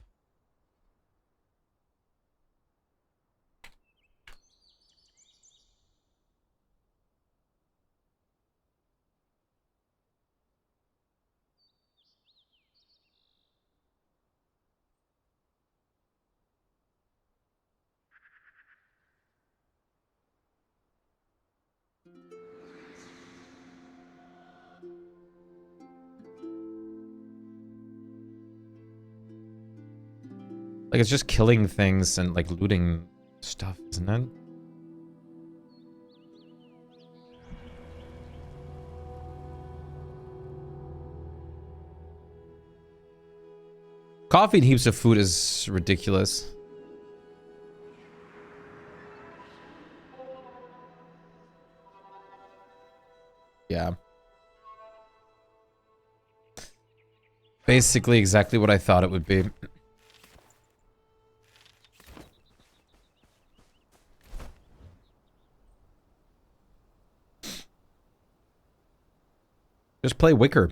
Like, it's just killing things and, like, looting stuff, isn't it? Coffee and heaps of food is ridiculous. Yeah. Basically exactly what I thought it would be. Just play Wicker.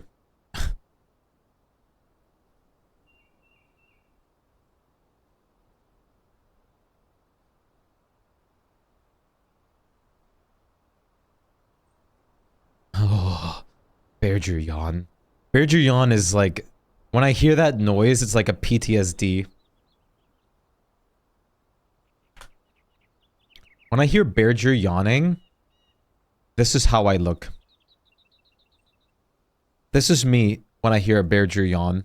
Oh, Berger yawn. Berger yawn is like, when I hear that noise, it's like a PTSD. When I hear Berger yawning, this is how I look. This is me when I hear a Berger yawn.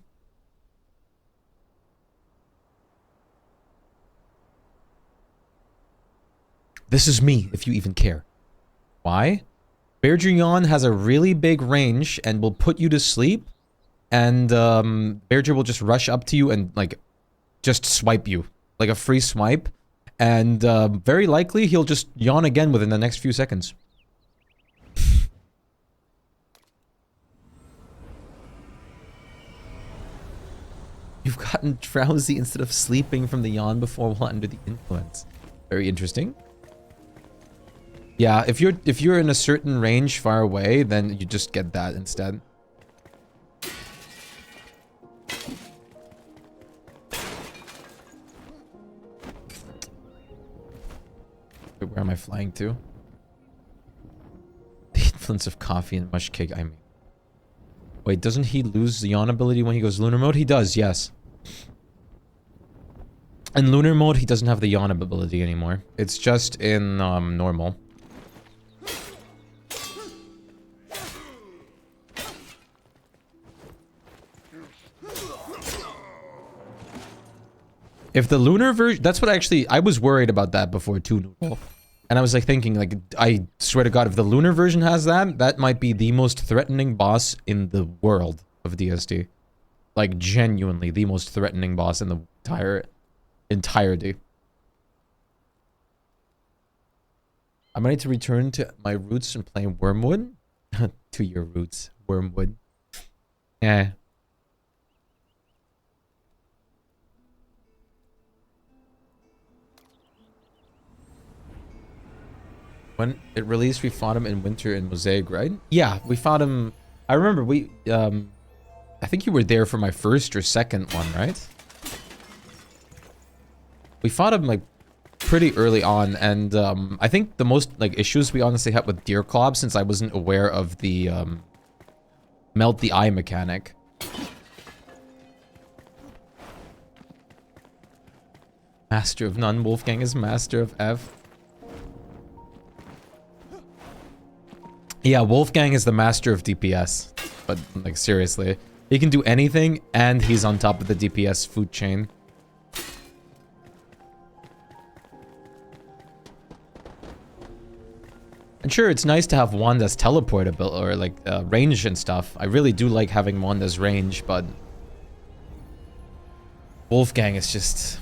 This is me, if you even care. Why? Berger yawn has a really big range and will put you to sleep. And Berger will just rush up to you and, like, just swipe you. Like a free swipe. And very likely he'll just yawn again within the next few seconds. You've gotten drowsy instead of sleeping from the yawn before while under the influence. Very interesting. Yeah, if you're in a certain range far away, then you just get that instead. Wait, where am I flying to? The influence of coffee and mush cake, I mean. Wait, doesn't he lose the yawn ability when he goes lunar mode? He does, yes. In lunar mode, he doesn't have the yawn ability anymore. It's just in normal. If the lunar version... That's what I was worried about that before too, Noodle. And I was like thinking, like, I swear to God, if the lunar version has that, that might be the most threatening boss in the world of DSD. Like, genuinely, the most threatening boss in the entirety. I might need to return to my roots and play Wormwood. To your roots, Wormwood. Yeah. When it released, we fought him in winter in Mosaic, right? Yeah, we fought him. I remember I think you were there for my first or second one, right? We fought him like pretty early on, and I think the most like issues we honestly had with Deer Club, since I wasn't aware of the melt the eye mechanic. Master of none, Wolfgang is master of F. Yeah, Wolfgang is the master of DPS. But, like, seriously. He can do anything, and he's on top of the DPS food chain. And sure, it's nice to have Wanda's teleportable, or, like, range and stuff. I really do like having Wanda's range, but... Wolfgang is just...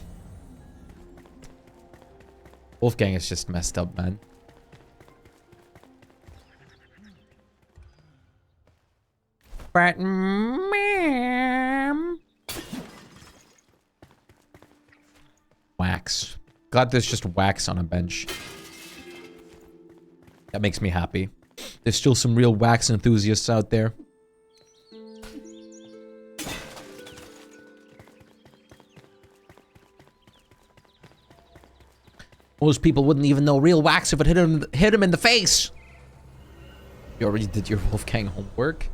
Wolfgang is just messed up, man. But, ma'am. Wax. Glad there's just wax on a bench. That makes me happy. There's still some real wax enthusiasts out there. Most people wouldn't even know real wax if it hit him in the face. You already did your Wolfgang homework.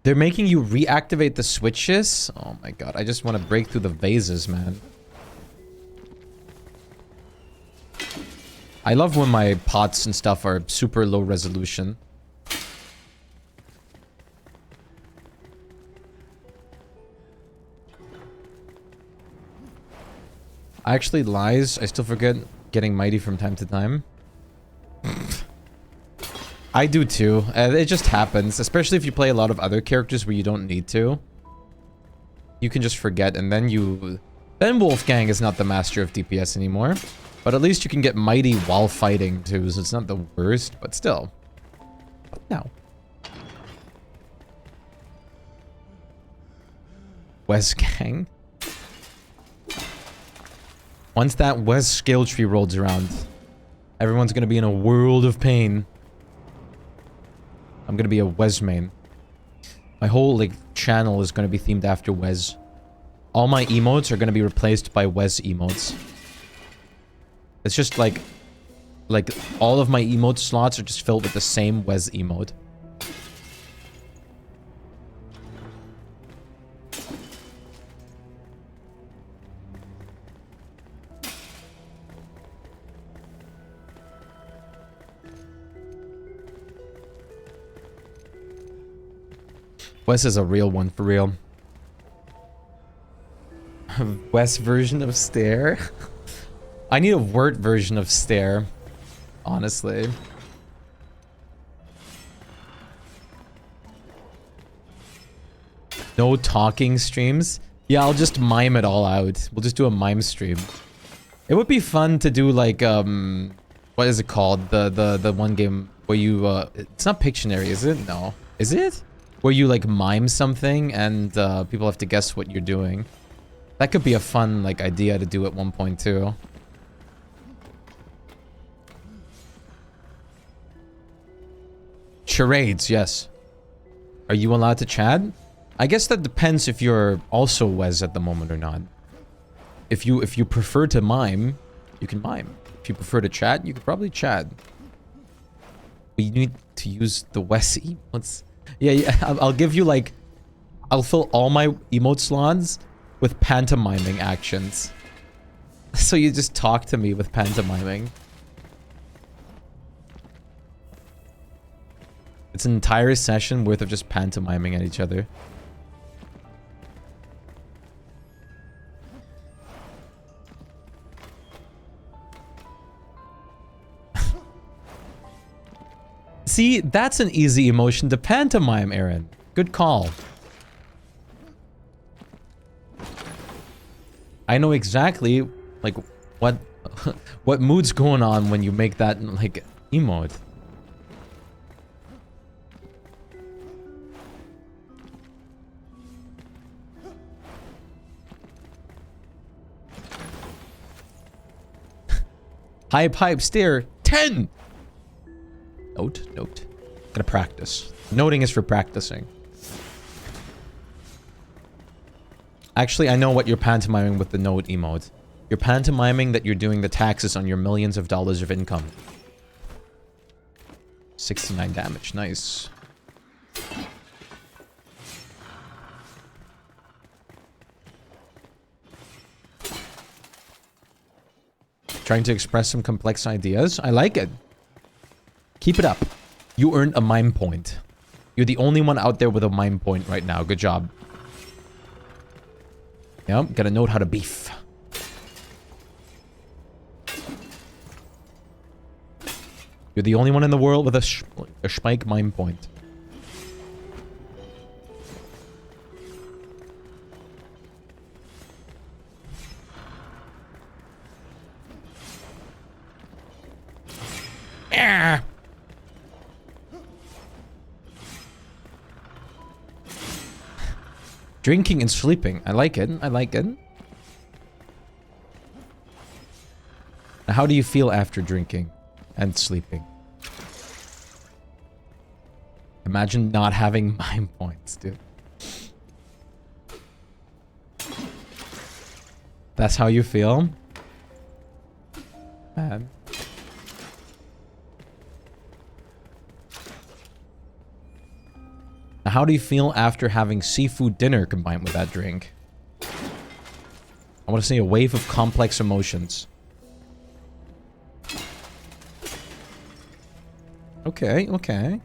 They're making you reactivate the switches? Oh my god, I just want to break through the vases, man. I love when my pots and stuff are super low resolution. Actually, lies. I still forget getting mighty from time to time. I do too. It just happens, especially if you play a lot of other characters where you don't need to. You can just forget, and then then Wolfgang is not the master of DPS anymore. But at least you can get mighty while fighting too, so it's not the worst, but still. No. Westgang. Once that West skill tree rolls around, everyone's gonna be in a world of pain. I'm gonna be a Wes main. My whole like channel is gonna be themed after Wes. All my emotes are gonna be replaced by Wes emotes. It's just like all of my emote slots are just filled with the same Wes emote. Wes is a real one for real. Wes version of stare. I need a word version of stare, honestly. No talking streams? Yeah, I'll just mime it all out. We'll just do a mime stream. It would be fun to do like, what is it called? The one game where you, it's not Pictionary, is it? No. Is it? Where you like mime something and people have to guess what you're doing. That could be a fun like idea to do at 1.2. Charades, yes. Are you allowed to chat? I guess that depends if you're also Wes at the moment or not. If you prefer to mime, you can mime. If you prefer to chat, you could probably chat. But you need to use the Wes emotes. Yeah, I'll give you like... I'll fill all my emote slots with pantomiming actions. So you just talk to me with pantomiming. It's an entire session worth of just pantomiming at each other. See, that's an easy emotion to pantomime, Aaron. Good call. I know exactly, like, what what mood's going on when you make that, like, emote. High pipe stare 10. Note. Gotta practice. Noting is for practicing. Actually, I know what you're pantomiming with the note emote. You're pantomiming that you're doing the taxes on your millions of dollars of income. 69 damage, nice. Trying to express some complex ideas. I like it. Keep it up. You earned a mime point. You're the only one out there with a mime point right now. Good job. Yep, gotta know how to beef. You're the only one in the world with a Shpyke mime point. Drinking and sleeping. I like it. I like it. Now, how do you feel after drinking and sleeping? Imagine not having mind points, dude. That's how you feel? Man. Now, how do you feel after having seafood dinner combined with that drink? I want to see a wave of complex emotions. Okay, okay.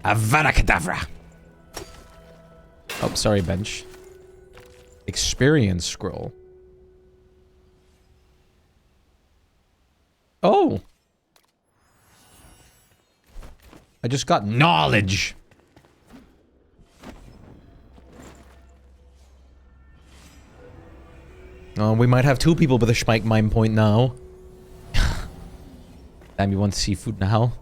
Avada Kedavra. Oh, sorry, bench. Experience scroll. Oh! I just got knowledge! Oh, we might have 2 people with a Shpyke mind point now. Damn, you want seafood now?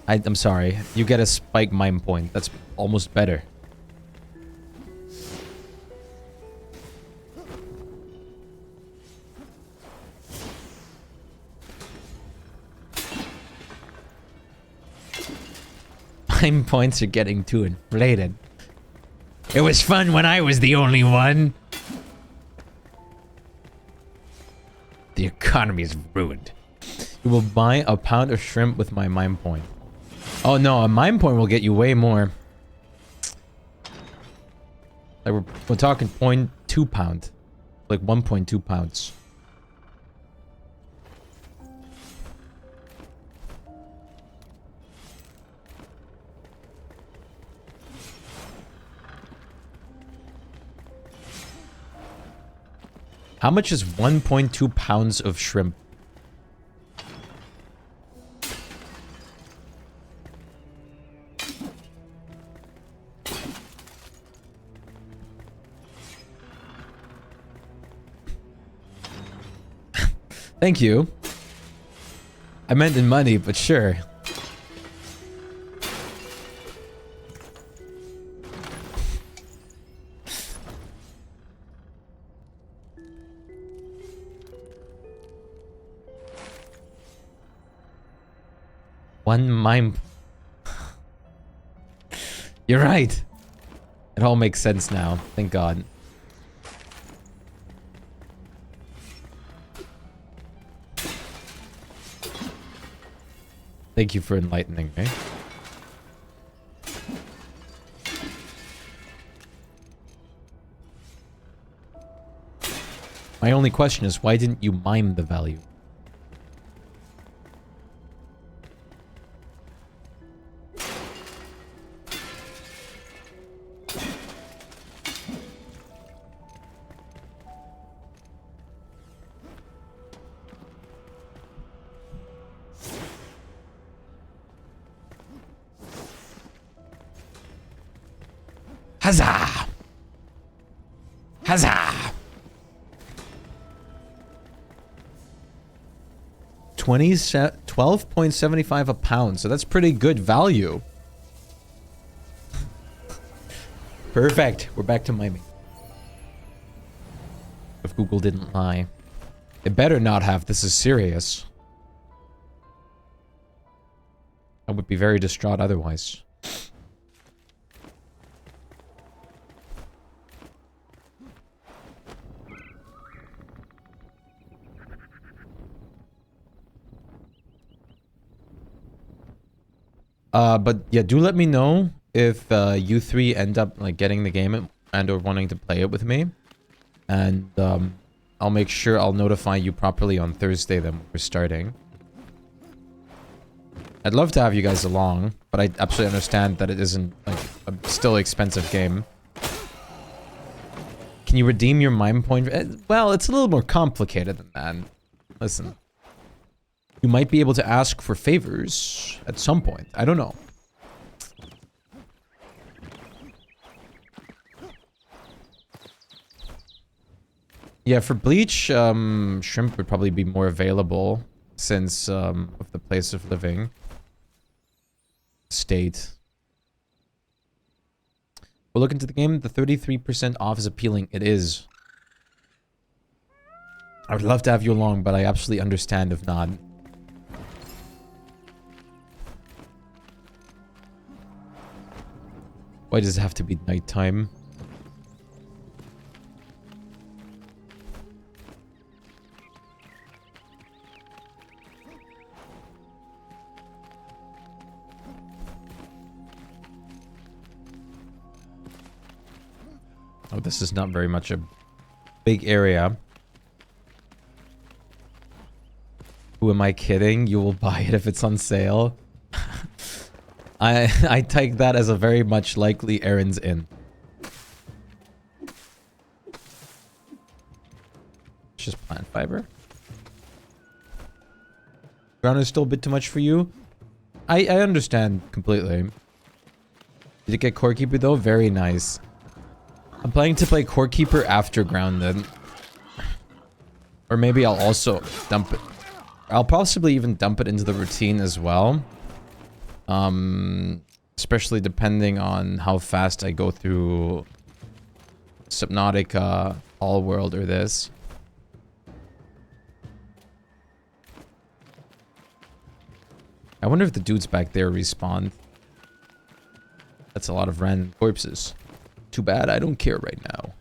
I'm sorry. You get a Shpyke mind point. That's almost better. Mind points are getting too inflated. It was fun when I was the only one. The economy is ruined. You will buy a pound of shrimp with my mind point. Oh no, a mind point will get you way more. Like we're talking 0.2 pound. Like 1.2 pounds. How much is 1.2 pounds of shrimp? Thank you. I meant in money, but sure. One mime. You're right. It all makes sense now. Thank God. Thank you for enlightening me. My only question is, why didn't you mime the value? Huzzah! Huzzah! 12.75 a pound, so that's pretty good value. Perfect. We're back to miming. If Google didn't lie. It better not have. This is serious. I would be very distraught otherwise. But yeah, do let me know if you three end up like getting the game and or wanting to play it with me. And I'll make sure I'll notify you properly on Thursday then when we're starting. I'd love to have you guys along, but I absolutely understand that it isn't like a still expensive game. Can you redeem your mime point? Well, it's a little more complicated than that. Listen. You might be able to ask for favors at some point. I don't know. Yeah, for Bleach, shrimp would probably be more available. sense of the place of living. State. We'll look into the game. The 33% off is appealing. It is. I would love to have you along, but I absolutely understand if not. Why does it have to be nighttime? Oh, this is not very much a big area. Who am I kidding? You will buy it if it's on sale. I take that as a very much likely Aaron's in. It's just plant fiber. Ground is still a bit too much for you. I understand completely. Did it get Core Keeper though? Very nice. I'm planning to play Core Keeper after Grounded. Or maybe I'll also dump it. I'll possibly even dump it into the routine as well. Especially depending on how fast I go through Subnautica, All World, or this. I wonder if the dudes back there respawn. That's a lot of random corpses. Too bad I don't care right now.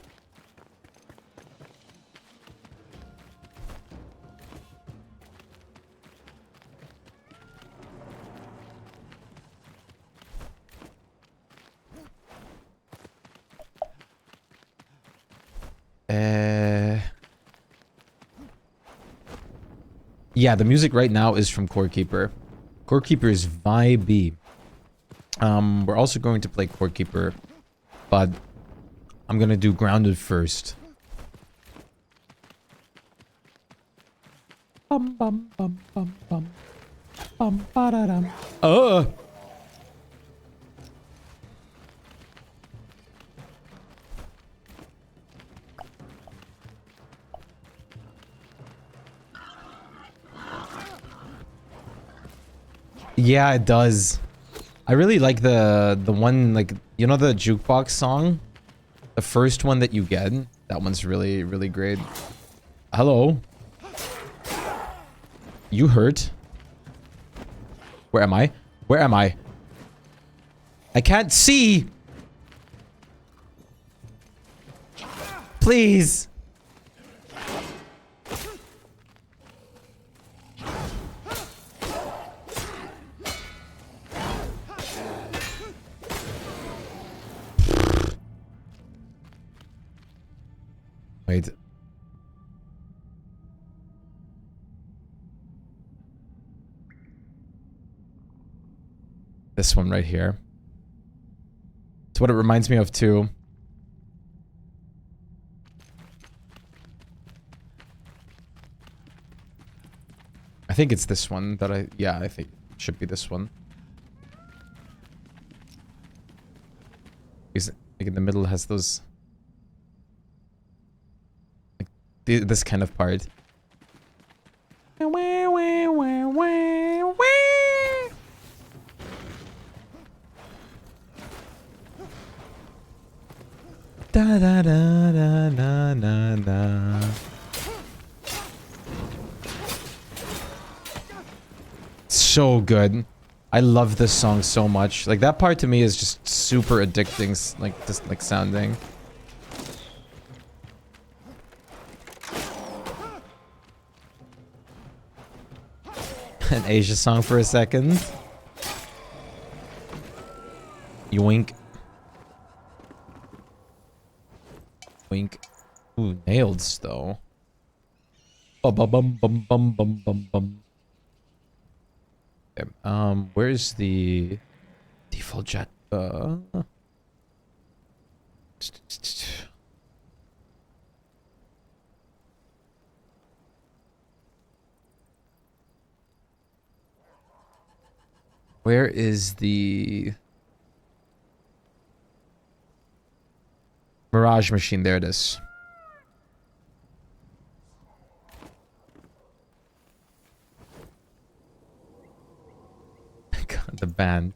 Yeah, the music right now is from Core Keeper. Core Keeper is vibey. We're also going to play Core Keeper, but I'm gonna do Grounded first. Bum bum bum bum bum bum ba da dum. Yeah, it does. I really like the one, like, you know the jukebox song? The first one that you get? That one's really, really great. Hello? You hurt? Where am I? Where am I? I can't see! Please! Wait. This one right here. It's what it reminds me of too. I think it's this one that yeah, I think it should be this one. Because like in the middle has those this kind of part. Da da da da da da da. So good. I love this song so much. Like that part to me is just super addicting, like just like sounding. An Asia song for a second. Yoink. Wink. Ooh, nails though. Bum bum bum bum bum bum bum bum. Okay, where's the default jet? Where is the Mirage machine? There it is. God, the band.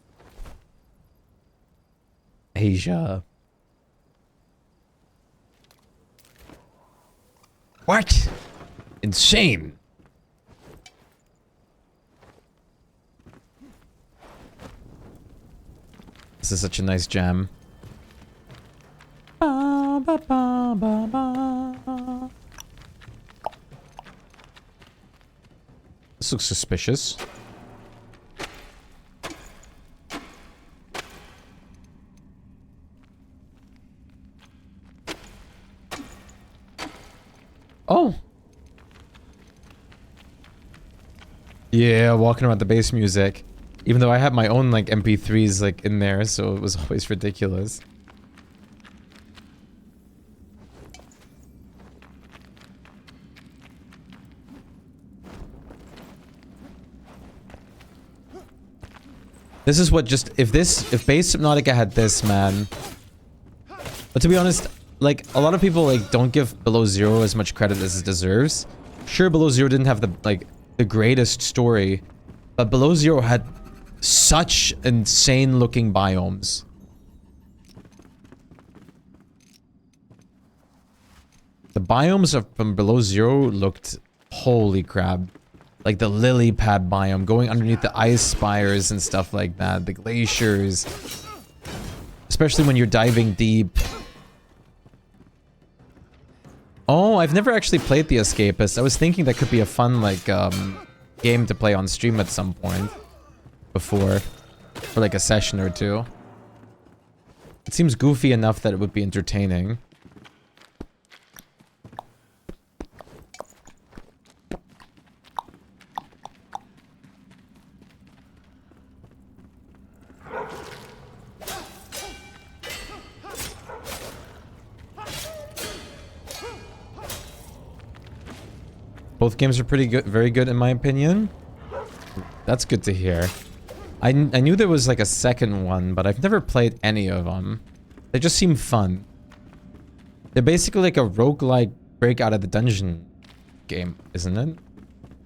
Asia. What? Insane. This is such a nice jam. Ba, ba, ba, ba, ba. This looks suspicious. Oh. Yeah, walking around the bass music. Even though I had my own like MP3s like in there, so it was always ridiculous. This is what just if Bass Subnautica had this, man. But to be honest, like a lot of people like don't give Below Zero as much credit as it deserves. Sure, Below Zero didn't have the greatest story, but Below Zero had such insane looking biomes. The biomes from Below Zero looked holy crap. Like the lily pad biome, going underneath the ice spires and stuff like that, the glaciers. Especially when you're diving deep. Oh, I've never actually played The Escapist. I was thinking that could be a fun, like, game to play on stream at some point. Before. For like a session or two. It seems goofy enough that it would be entertaining. Both games are pretty good, very good in my opinion. That's good to hear. I knew there was like a second one, but I've never played any of them. They just seem fun. They're basically like a roguelike break out of the dungeon game, isn't it?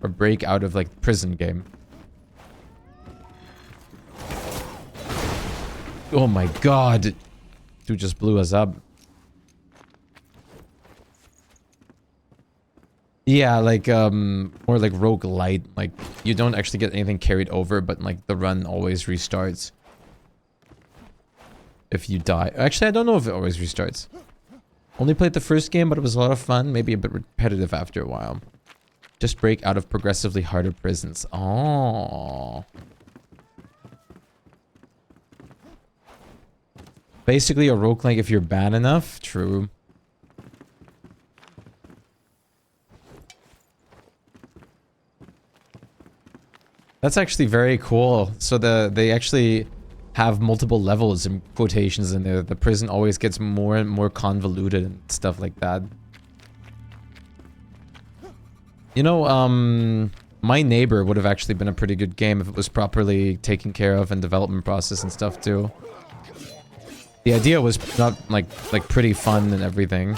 Or break out of like prison game. Oh my god. Dude just blew us up. Yeah, like, more like roguelite. Like, you don't actually get anything carried over, but, like, the run always restarts. If you die. Actually, I don't know if it always restarts. Only played the first game, but it was a lot of fun. Maybe a bit repetitive after a while. Just break out of progressively harder prisons. Oh. Basically a roguelike if you're bad enough. True. That's actually very cool. So they actually have multiple levels and quotations in there. The prison always gets more and more convoluted and stuff like that. You know, My Neighbor would have actually been a pretty good game if it was properly taken care of and development process and stuff too. The idea was not like pretty fun and everything.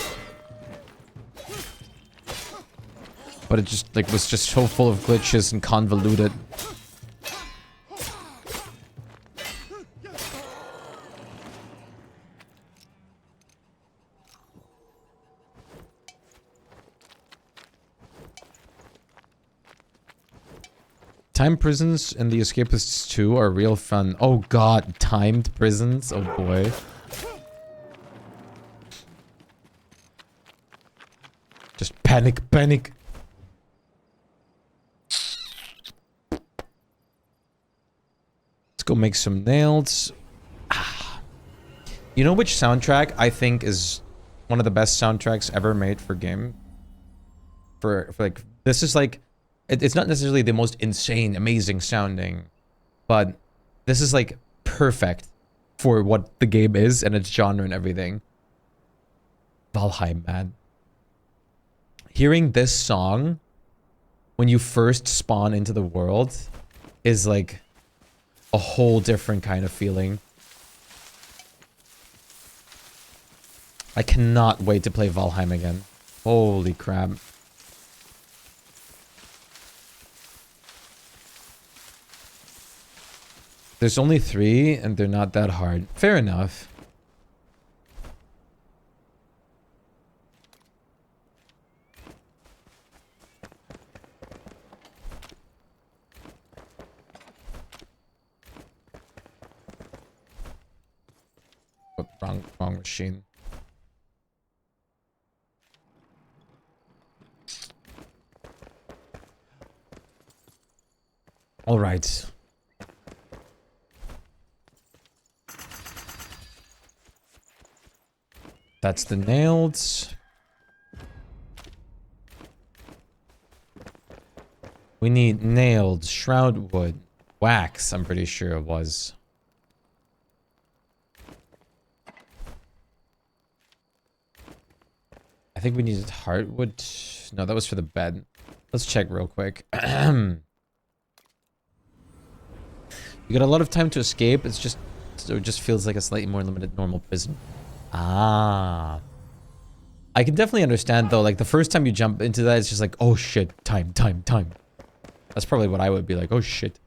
But it just like was just so full of glitches and convoluted. Timed prisons and the Escapists 2 are real fun. Oh god, timed prisons? Oh boy. Just panic, panic. Let's go make some nails. You know which soundtrack I think is one of the best soundtracks ever made for game? For like, this is like, it's not necessarily the most insane, amazing sounding, but this is like perfect for what the game is and its genre and everything. Valheim, man. Hearing this song when you first spawn into the world is like a whole different kind of feeling. I cannot wait to play Valheim again. Holy crap. There's only 3 and they're not that hard. Fair enough. Oh, wrong machine. All right. That's the nails. We need nailed, shroud wood, wax, I'm pretty sure it was. I think we needed hardwood. No, that was for the bed. Let's check real quick. You got a lot of time to escape. It's just, so it just feels like a slightly more limited normal prison. Ah. I can definitely understand though, like the first time you jump into that, it's just like, oh shit, time. That's probably what I would be like, oh shit.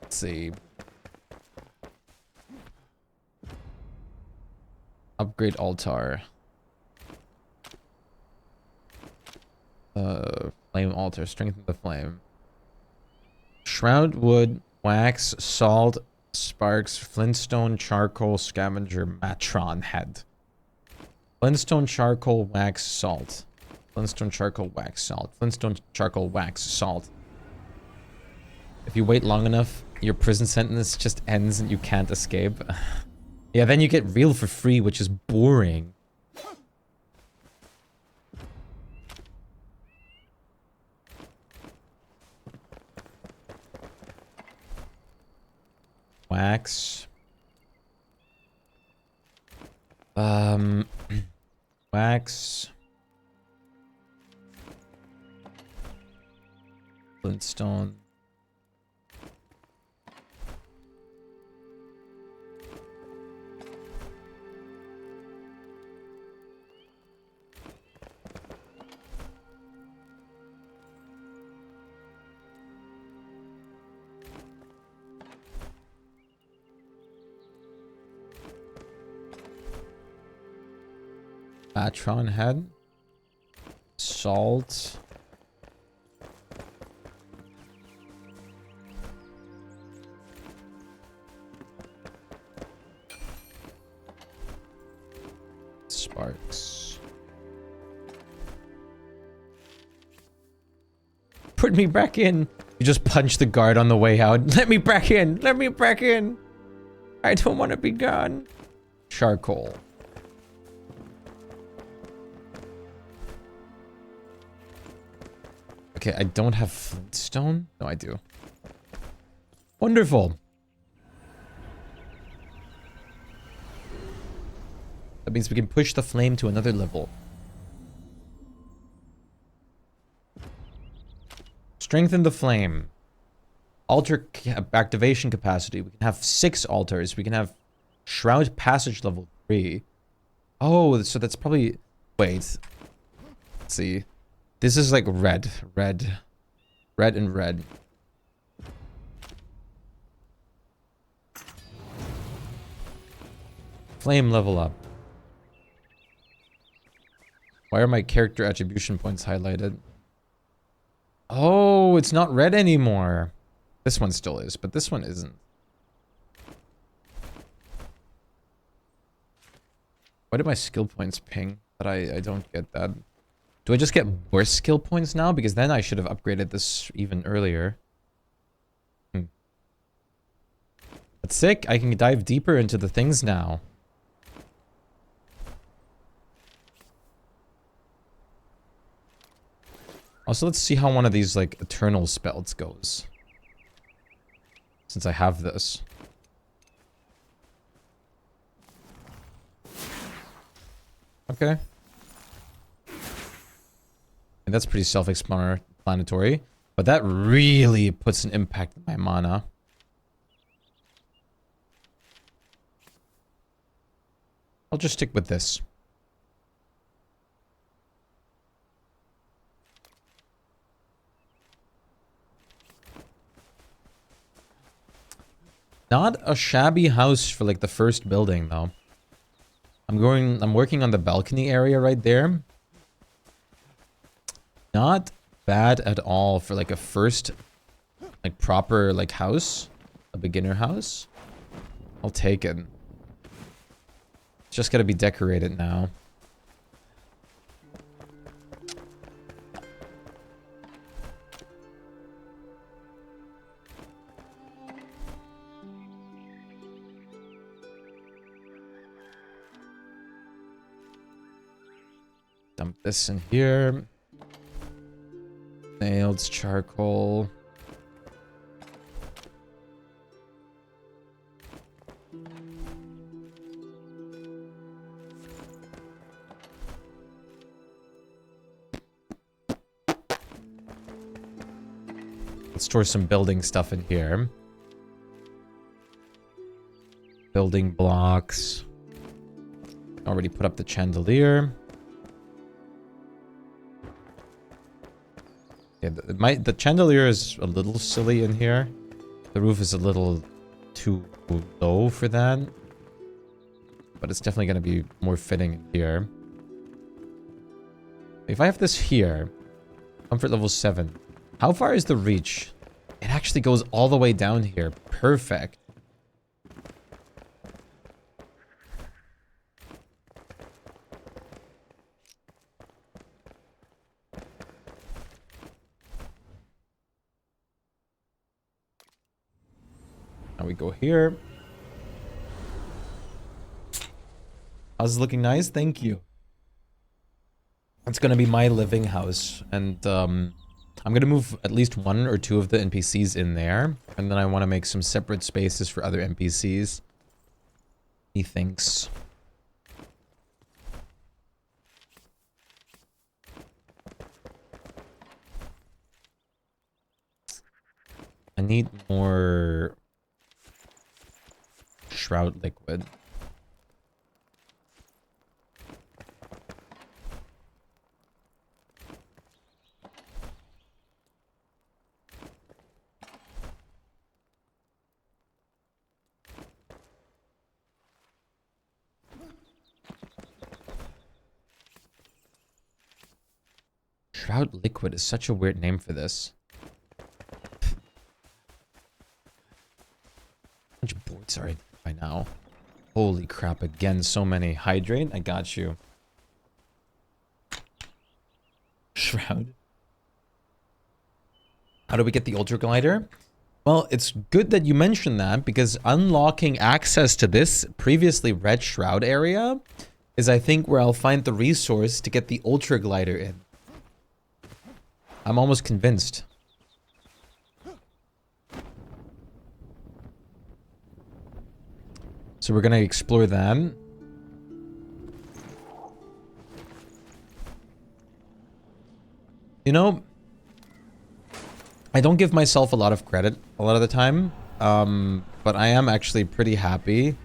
Let's see. Upgrade altar. Flame altar, strengthen the flame. Shroud wood, wax, salt, sparks, flintstone, charcoal, scavenger, matron head. Flintstone, charcoal, wax, salt. Flintstone, charcoal, wax, salt. Flintstone, charcoal, wax, salt. If you wait long enough, your prison sentence just ends and you can't escape. Yeah, then you get real for free, which is boring. Wax. Wax. Flintstone. Matron head. Salt. Sparks. Put me back in. You just punch the guard on the way out. Let me back in. Let me back in. I don't want to be gone. Charcoal. Okay, I don't have flintstone? No, I do. Wonderful. That means we can push the flame to another level. Strengthen the flame. Altar activation capacity. We can have 6 altars. We can have Shroud Passage level 3. Oh, so that's probably... Wait. Let's see. This is like red, and red. Flame level up. Why are my character attribution points highlighted? Oh, it's not red anymore. This one still is, but this one isn't. Why did my skill points ping? But I don't get that. Do I just get more skill points now? Because then I should have upgraded this even earlier. That's sick. I can dive deeper into the things now. Also, let's see how one of these, like, eternal spells goes. Since I have this. Okay. And that's pretty self-explanatory. But that really puts an impact on my mana. I'll just stick with this. Not a shabby house for like the first building though. I'm working on the balcony area right there. Not bad at all for like a first, like proper like house. A beginner house. I'll take it. It's just gotta be decorated now. Dump this in here. Nails, charcoal. Let's store some building stuff in here. Building blocks. Already put up the chandelier. Yeah, the chandelier is a little silly in here. The roof is a little too low for that. But it's definitely going to be more fitting in here. If I have this here, comfort level 7. How far is the reach? It actually goes all the way down here. Perfect. Now we go here. How's it looking? Nice? Thank you. It's gonna be my living house. And, I'm gonna move at least 1 or 2 of the NPCs in there. And then I want to make some separate spaces for other NPCs. He thinks. I need more shroud liquid. Shroud liquid is such a weird name for this. How much boards are by now? Holy crap, again, so many. Hydrate, I got you. Shroud. How do we get the Ultra Glider? Well, it's good that you mentioned that, because unlocking access to this previously red Shroud area is, I think, where I'll find the resource to get the Ultra Glider in. I'm almost convinced. So we're gonna explore that. You know, I don't give myself a lot of credit a lot of the time, but I am actually pretty happy.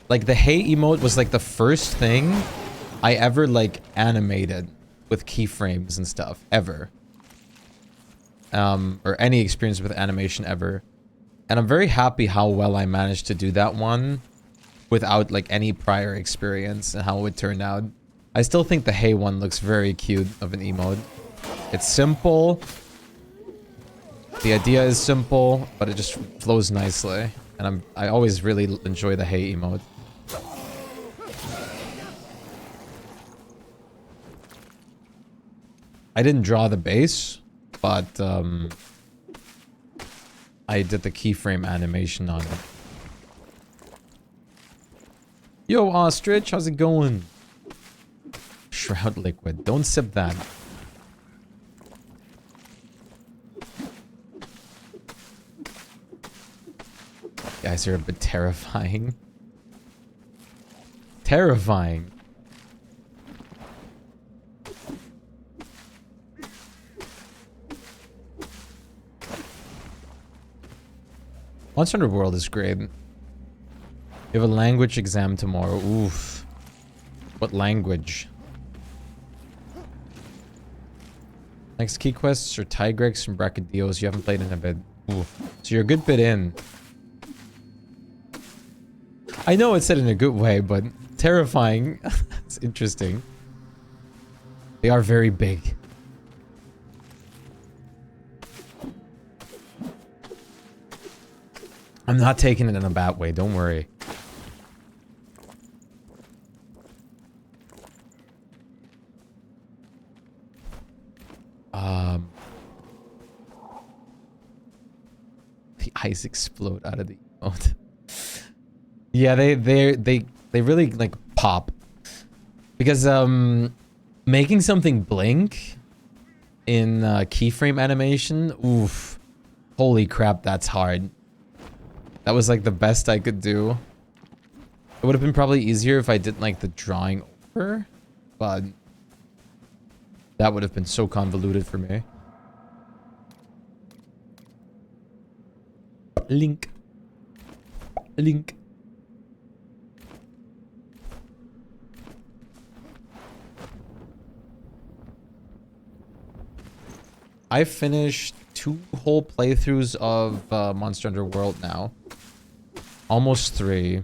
Like, the hey emote was like the first thing I ever like animated with keyframes and stuff, ever. Or any experience with animation ever. And I'm very happy how well I managed to do that one without like any prior experience and how it turned out. I still think the hey one looks very cute of an emote. It's simple. The idea is simple, but it just flows nicely. And I always really enjoy the hey emote. I didn't draw the base, but I did the keyframe animation on it. Yo, Ostrich, how's it going? Shroud liquid. Don't sip that. Guys are a bit terrifying. Terrifying. Monster Hunter World is great. You have a language exam tomorrow. Oof. What language? Next key quests are Tigrex and Brachydios. You haven't played in a bit. Oof. So you're a good bit in. I know it's said in a good way, but terrifying. It's interesting. They are very big. I'm not taking it in a bad way, don't worry. The eyes explode out of the emote. Yeah, they really like pop. Because making something blink in keyframe animation, oof. Holy crap, that's hard. That was like the best I could do. It would have been probably easier if I did like the drawing over, but that would have been so convoluted for me. Link. Link. I finished 2 whole playthroughs of Monster Hunter World now. Almost 3.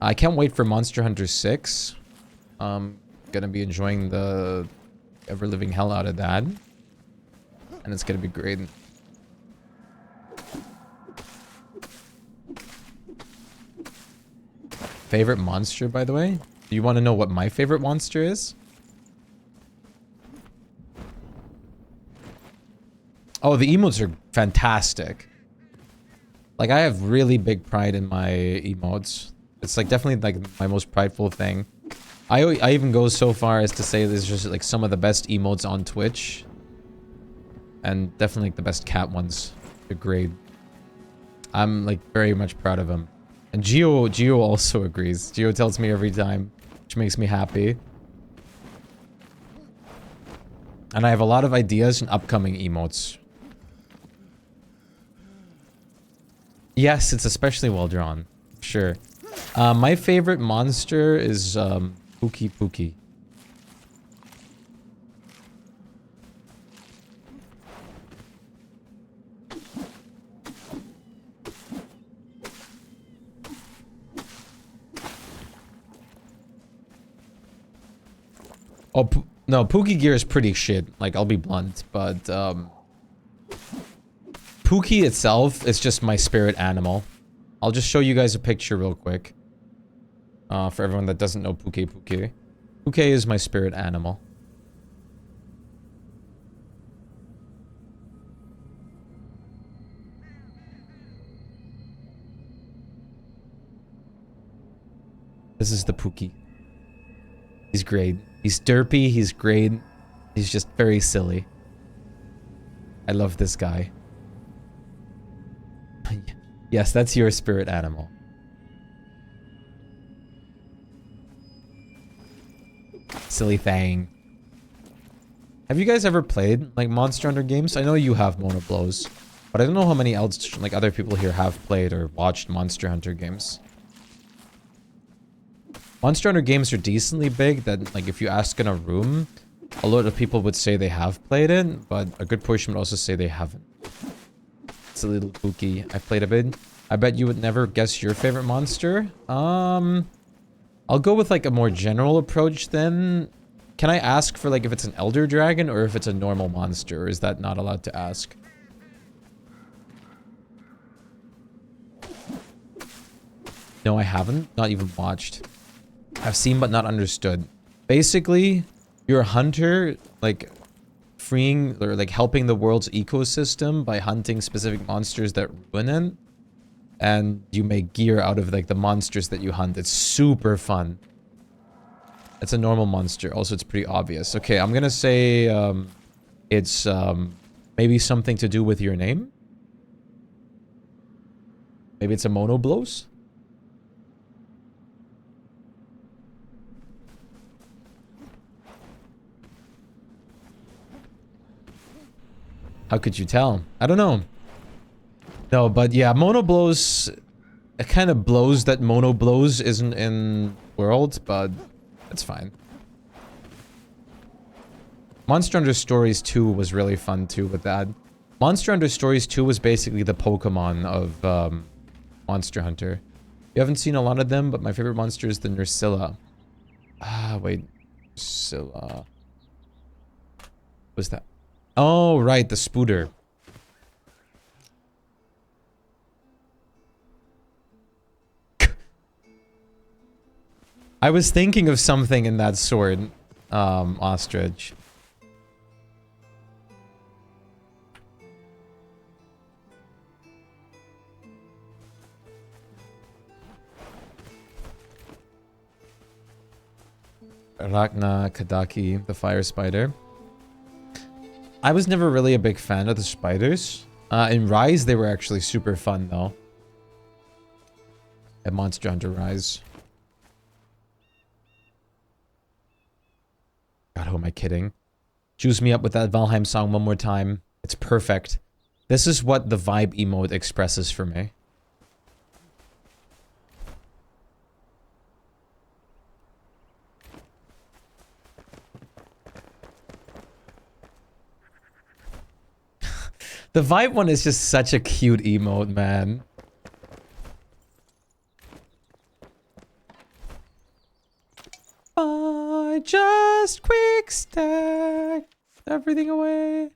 I can't wait for Monster Hunter 6. I'm gonna be enjoying the ever-living hell out of that. And it's gonna be great. Favorite monster, by the way? Do you want to know what my favorite monster is? Oh, the emotes are fantastic. Like, I have really big pride in my emotes. It's like definitely like my most prideful thing. I even go so far as to say there's just like some of the best emotes on Twitch. And definitely like the best cat ones. They're great. I'm like very much proud of them. And Geo also agrees. Geo tells me every time, which makes me happy. And I have a lot of ideas and upcoming emotes. Yes, it's especially well drawn. Sure. My favorite monster is Pookie Pookie. Oh, no, Pookie Gear is pretty shit. Like, I'll be blunt, but Pookie itself is just my spirit animal. I'll just show you guys a picture real quick. For everyone that doesn't know Pookie Pookie. Pookie is my spirit animal. This is the Pookie. He's great. He's derpy, he's great. He's just very silly. I love this guy. Yes, that's your spirit animal. Silly thing. Have you guys ever played like Monster Hunter games? I know you have, Mona Blows, but I don't know how many else like other people here have played or watched Monster Hunter games. Monster Hunter games are decently big that like if you ask in a room, a lot of people would say they have played it, but a good portion would also say they haven't. It's a little spooky. I played a bit. I bet you would never guess your favorite monster. I'll go with like a more general approach then. Can I ask for like if it's an Elder Dragon or if it's a normal monster, or is that not allowed to ask? No, I haven't. Not even watched. I've seen but not understood. Basically, you're a hunter, like freeing or like helping the world's ecosystem by hunting specific monsters that ruin it. And you make gear out of like the monsters that you hunt. It's super fun. It's a normal monster. Also, it's pretty obvious. Okay, I'm gonna say it's maybe something to do with your name. Maybe it's a Mono Blows. How could you tell? I don't know. No, but yeah, Mono Blows... It kind of blows that Mono Blows isn't in World, but it's fine. Monster Hunter Stories 2 was really fun too with that. Monster Hunter Stories 2 was basically the Pokemon Monster Hunter. You haven't seen a lot of them, but my favorite monster is the Nursilla. Ah, wait. Nursilla. What's that? Oh, right, the Spooter. I was thinking of something in that sword, Ostrich. Arachna Kadaki, the fire spider. I was never really a big fan of the spiders. In Rise, they were actually super fun, though. At Monster Hunter Rise. God, who am I kidding? Choose me up with that Valheim song one more time. It's perfect. This is what the vibe emote expresses for me. The vibe one is just such a cute emote, man. I just quick stack everything away.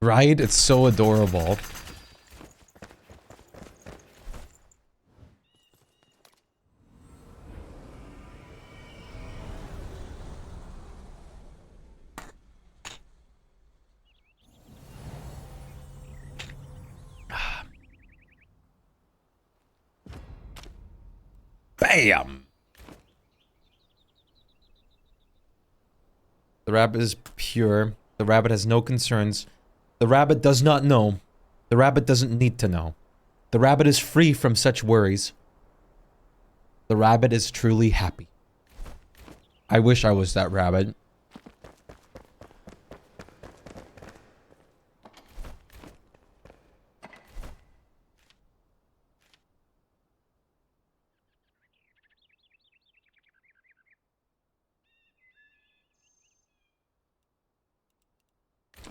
Right? It's so adorable. Bam! The rabbit is pure. The rabbit has no concerns. The rabbit does not know. The rabbit doesn't need to know. The rabbit is free from such worries. The rabbit is truly happy. I wish I was that rabbit.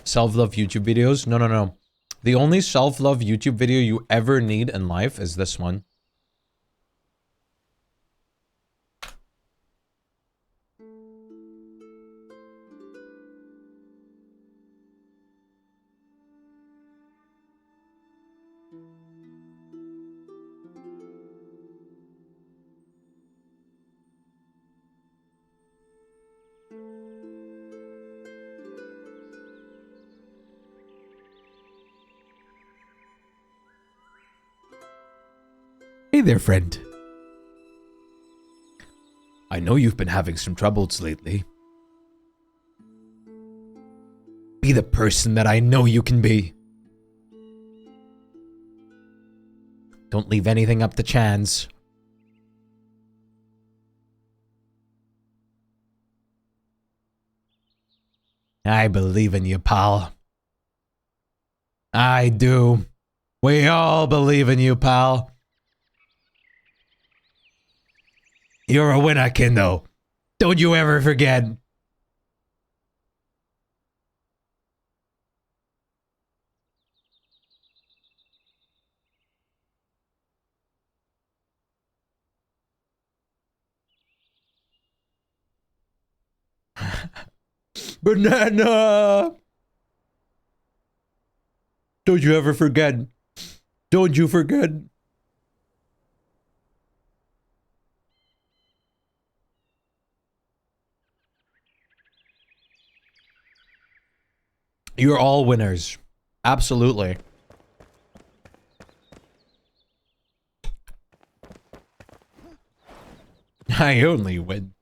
Self-love YouTube videos? No, no, no. The only self-love YouTube video you ever need in life is this one. Hey there, friend. I know you've been having some troubles lately. Be the person that I know you can be. Don't leave anything up to chance. I believe in you, pal. I do. We all believe in you, pal. You're a winner, Kendo. Don't you ever forget. Banana! Don't you ever forget. Don't you forget. You're all winners. Absolutely. I only win.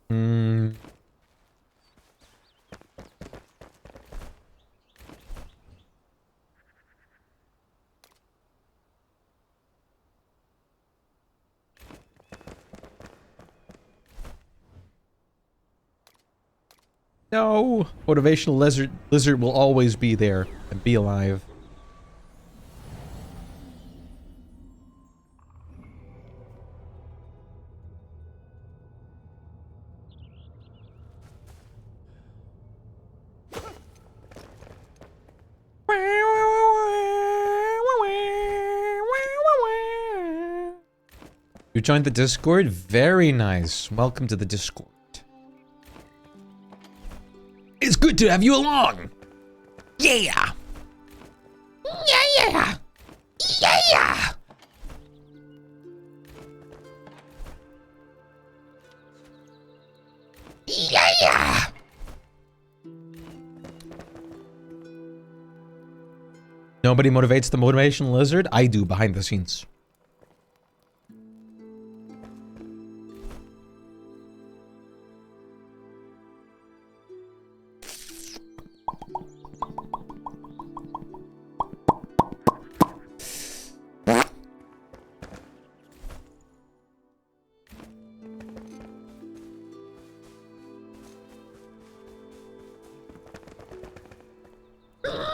Hmm. No! Motivational lizard will always be there and be alive. You joined the Discord? Very nice. Welcome to the Discord. It's good to have you along. Yeah. Yeah. Yeah. Yeah. Nobody motivates the motivation lizard? I do behind the scenes.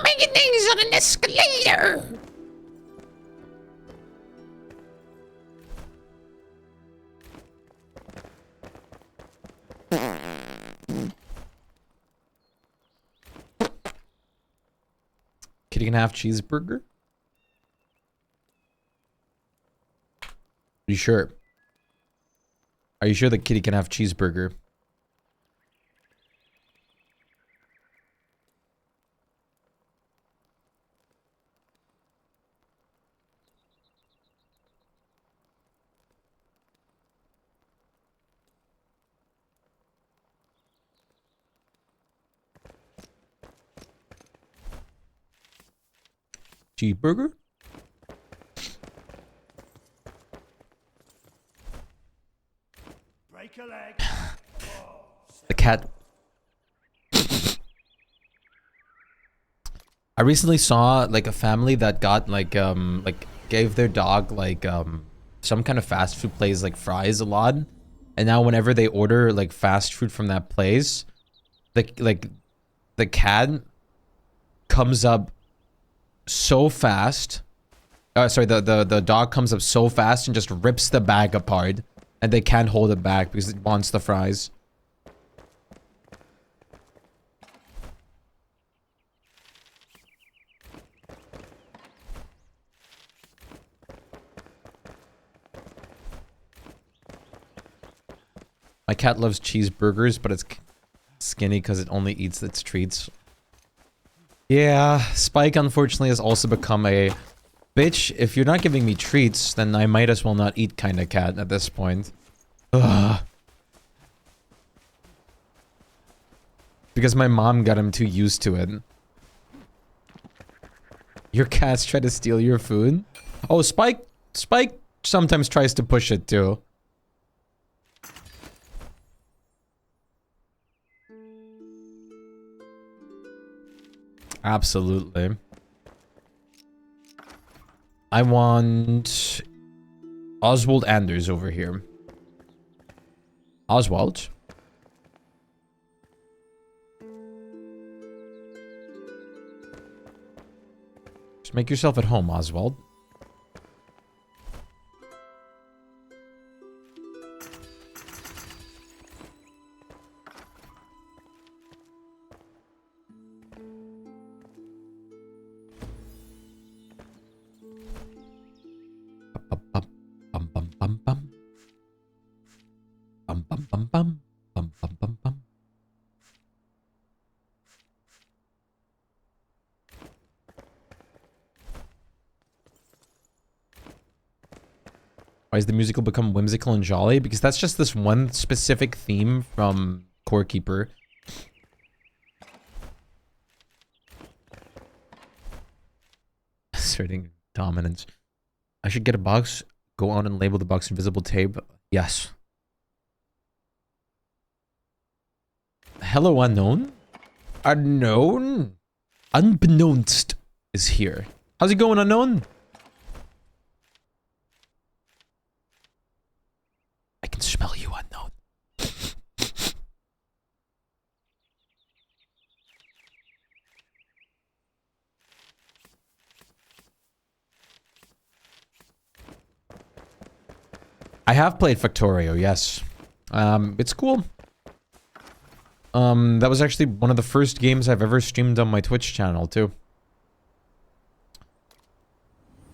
Making things on an escalator. Kitty can have cheeseburger? Are you sure? Are you sure that kitty can have cheeseburger? Cheeseburger? Break a leg. The cat. I recently saw like a family that got like gave their dog like some kind of fast food place like fries a lot. And now whenever they order like fast food from that place, the cat comes up so fast. Sorry, the dog comes up so fast and just rips the bag apart, and they can't hold it back because it wants the fries. My cat loves cheeseburgers, but it's skinny because it only eats its treats. Yeah, Shpyke unfortunately has also become a bitch. If you're not giving me treats, then I might as well not eat kind of cat at this point. Ugh. Because my mom got him too used to it. Your cats try to steal your food? Oh, Shpyke sometimes tries to push it too. Absolutely. I want Oswald Anders over here. Oswald? Just make yourself at home, Oswald. Why has the musical become whimsical and jolly? Because that's just this one specific theme from Core Keeper. Asserting dominance. I should get a box, go on and label the box invisible tape. Yes. Hello, unknown? Unknown? Unbeknownst is here. How's it going, unknown? I can smell you, unknown. I have played Factorio, yes. It's cool. That was actually one of the first games I've ever streamed on my Twitch channel, too.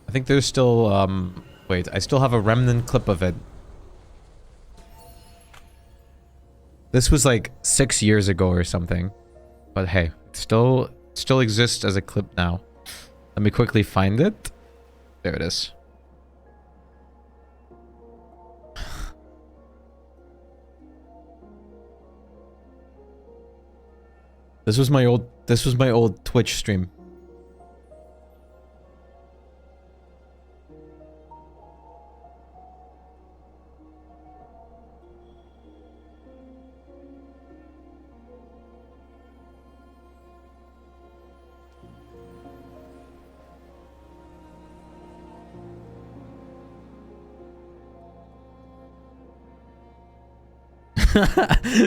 I think there's still, wait, I still have a remnant clip of it. This was like 6 years ago or something. But hey, it still exists as a clip now. Let me quickly find it. There it is. This was my old Twitch stream.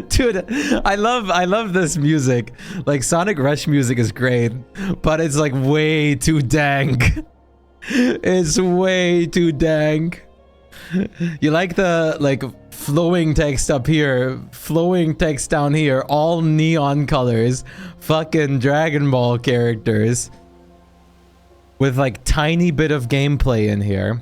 Dude, I love this music. Like, Sonic Rush music is great, but it's like way too dank. It's way too dank. You like the like flowing text up here, flowing text down here, all neon colors, fucking Dragon Ball characters with like tiny bit of gameplay in here.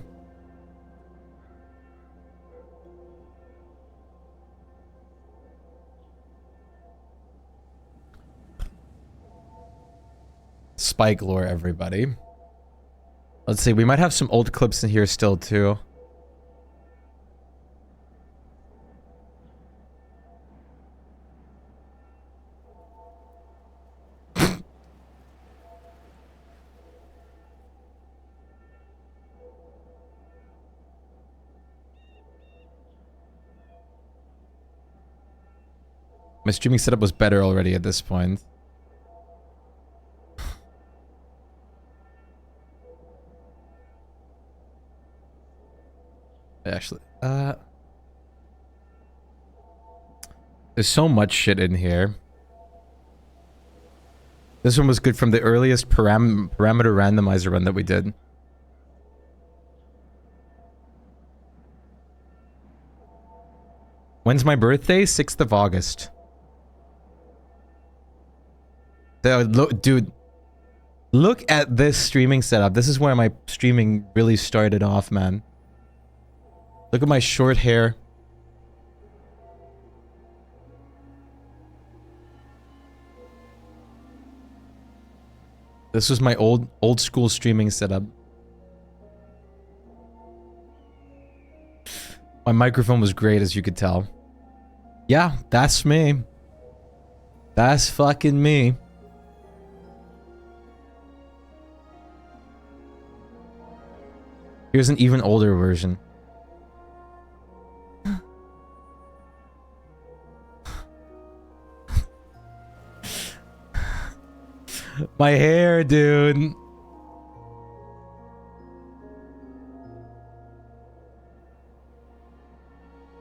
Shpyke lore, everybody. Let's see, we might have some old clips in here still, too. My streaming setup was better already at this point. Actually, there's so much shit in here. This one was good from the earliest parameter randomizer run that we did. When's my birthday? 6th of August. Dude, look at this streaming setup. This is where my streaming really started off, man. Look at my short hair. This was my old school streaming setup. My microphone was great, as you could tell. Yeah, that's me. That's fucking me. Here's an even older version. My hair, dude.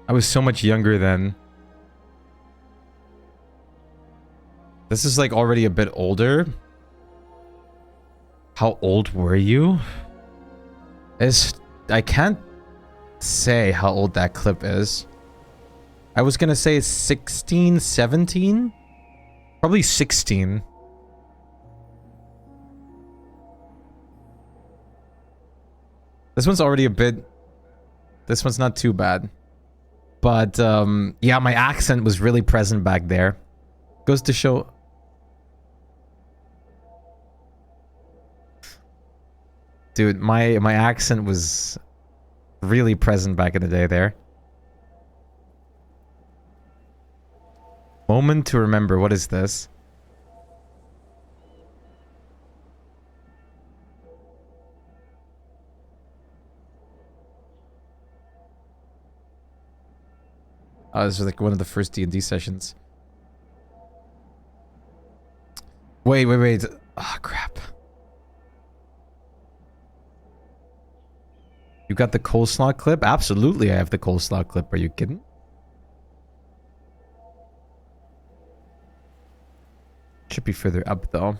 I was so much younger then. This is like already a bit older. How old were you? I can't say how old that clip is. I was gonna say 16, 17? Probably 16. This one's already a bit... This one's not too bad. But, yeah, my accent was really present back there. Goes to show... Dude, my accent was really present back in the day there. Moment to remember. What is this? Oh, this was like one of the first D&D sessions. Wait. Ah, crap. You got the coleslaw clip? Absolutely, I have the coleslaw clip. Are you kidding? Should be further up, though.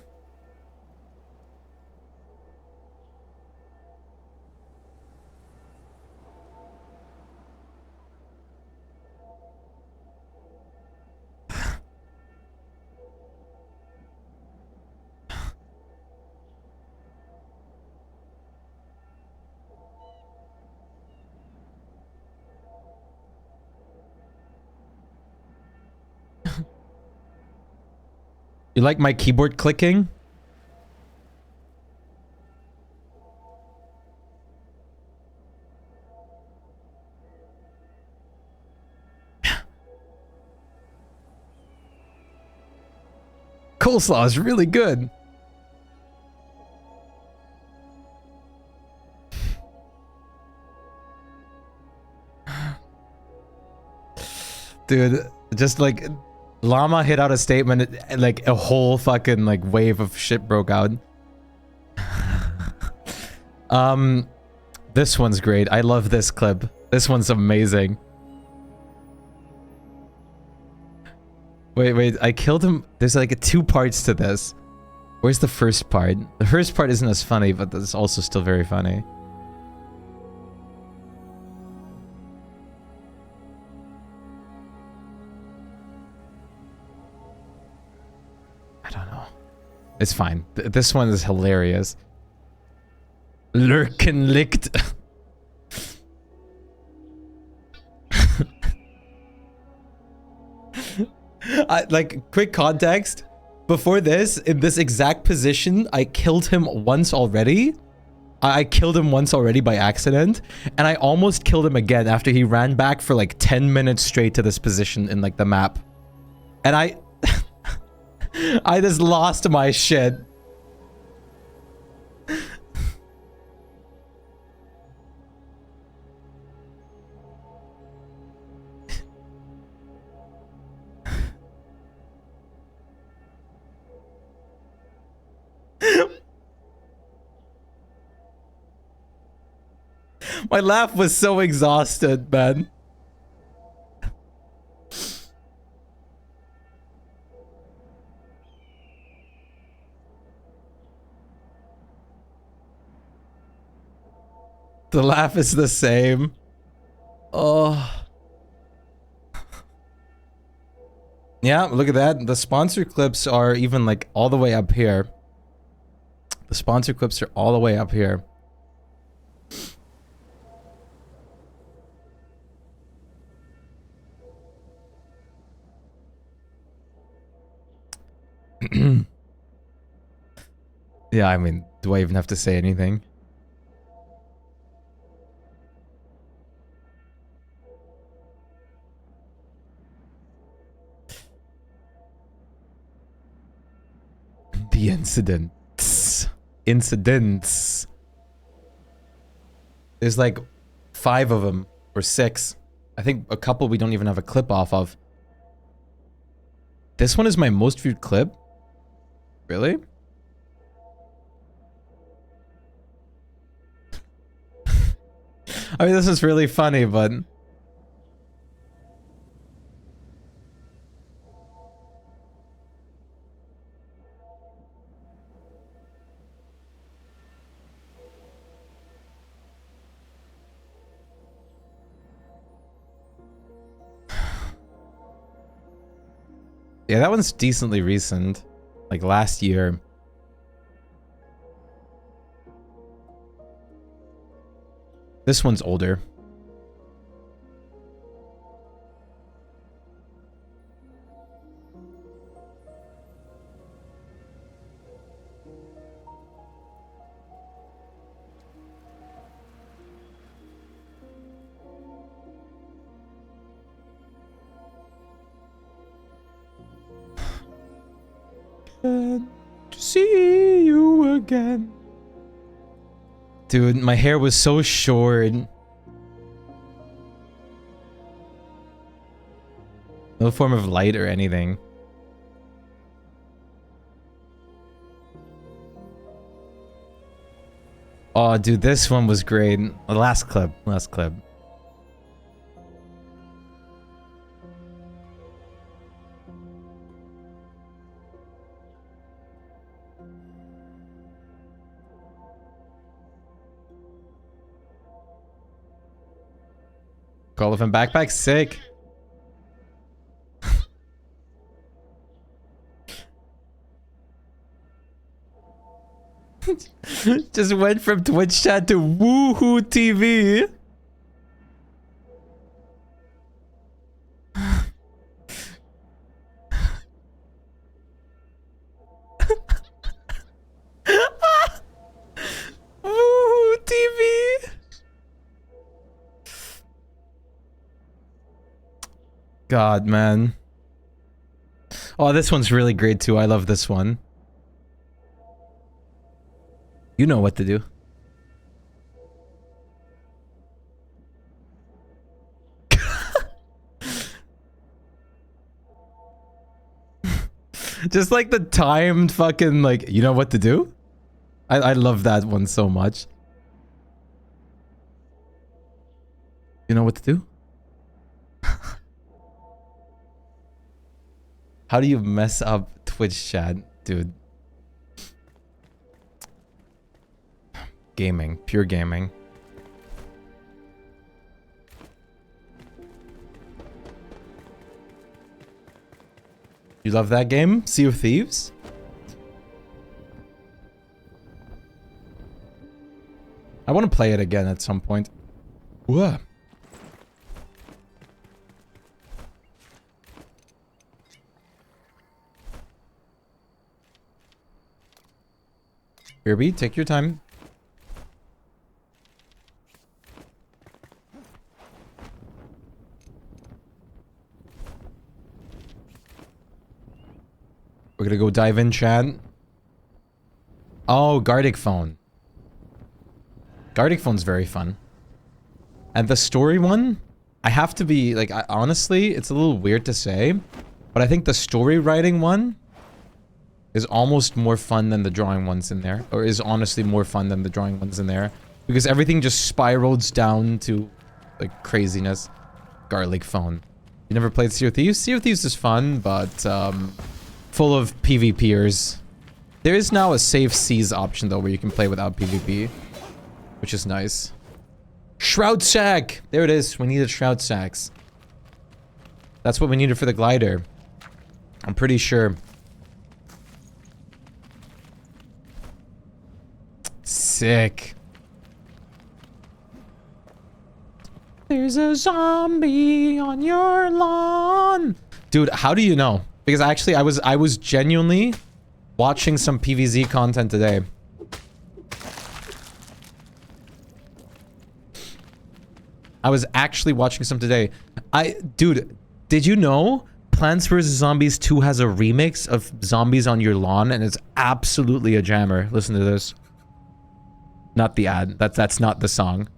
You like my keyboard clicking? Coleslaw is really good. Dude, just like Llama hit out a statement, like a whole fucking like wave of shit broke out. This one's great. I love this clip. This one's amazing. Wait, I killed him. There's like two parts to this. Where's the first part? The first part isn't as funny, but it's also still very funny. I don't know. It's fine. This one is hilarious. Lurkenlicht. Like, quick context. Before this, in this exact position, I killed him once already. I killed him once already by accident. And I almost killed him again after he ran back for like 10 minutes straight to this position in like the map. And I... I just lost my shit. My laugh was so exhausted, man. The laugh is the same. Oh. Yeah, look at that. The sponsor clips are even like all the way up here. The sponsor clips are all the way up here. Yeah, I mean, do I even have to say anything? The incidents. Incidents. There's like 5 of them, or 6. I think a couple we don't even have a clip off of. This one is my most viewed clip? Really? I mean, this is really funny, but... Yeah, that one's decently recent. Like last year. This one's older. To see you again. Dude, my hair was so short. No form of light or anything. Oh, dude, this one was great. The last clip. Last clip. Call of him backpack, sick. Just went from Twitch chat to Woohoo TV. God, man. Oh, this one's really great too. I love this one. You know what to do. Just like the timed fucking like, you know what to do? I love that one so much. You know what to do? How do you mess up Twitch chat, dude? Gaming, pure gaming. You love that game? Sea of Thieves? I want to play it again at some point. Whoa. Kirby, take your time. We're gonna go dive in, chat. Oh, Gardic Phone. Gardic Phone's very fun. And the story one, I have to be, like, honestly, it's a little weird to say, but I think the story writing one is almost more fun than the drawing ones in there. Or is honestly more fun than the drawing ones in there. Because everything just spirals down to, like, craziness. Garlic Phone. You never played Sea of Thieves? Sea of Thieves is fun, but, full of PvPers. There is now a safe seas option, though, where you can play without PvP. Which is nice. Shroud Sack! There it is. We needed Shroud Sacks. That's what we needed for the glider. I'm pretty sure. Sick. There's a zombie on your lawn. Dude, how do you know? Because actually, I was genuinely watching some PvZ content today. I was actually watching some today. Dude, did you know Plants vs. Zombies 2 has a remix of Zombies on Your Lawn, and it's absolutely a jammer. Listen to this. Not the ad. That's not the song.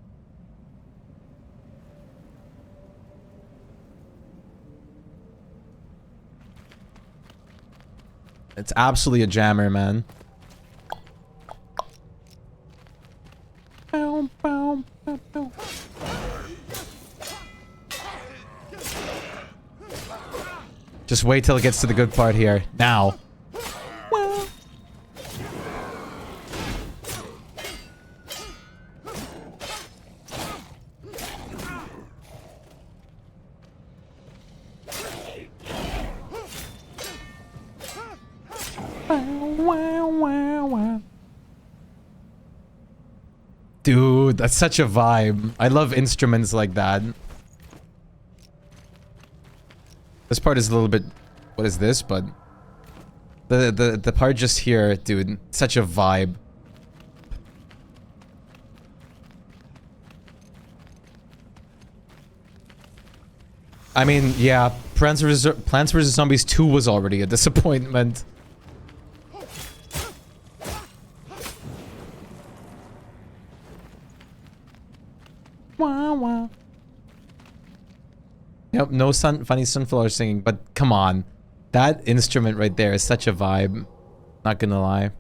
It's absolutely a jammer, man. Bow, bow, bow, bow. Just wait till it gets to the good part here. Now. Dude, that's such a vibe. I love instruments like that. This part is a little bit... What is this? But... The part just here, dude. Such a vibe. I mean, yeah. Plants vs. Zombies 2 was already a disappointment. Wow, wow. Yep, no funny sunflower singing, but come on. That instrument right there is such a vibe. Not gonna lie.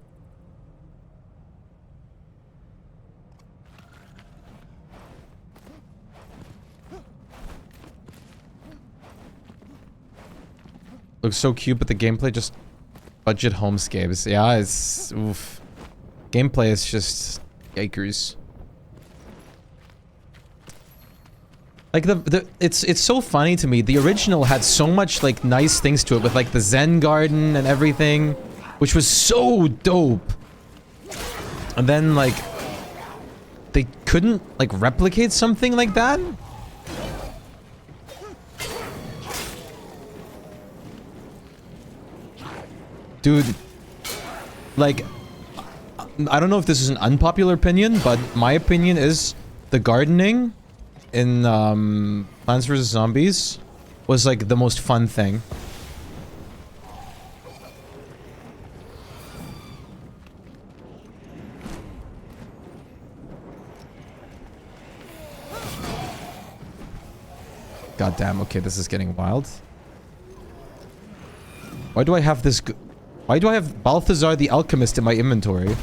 Looks so cute, but the gameplay just... Budget homescapes. Yeah, it's... Oof. Gameplay is just... Yikers. Like it's so funny to me. The original had so much like nice things to it with like the Zen garden and everything, which was so dope. And then like they couldn't like replicate something like that? Dude, like I don't know if this is an unpopular opinion, but my opinion is the gardening in Plants vs. Zombies was like the most fun thing. God damn, okay, this is getting wild. Why do I have this... Why do I have Balthazar the Alchemist in my inventory?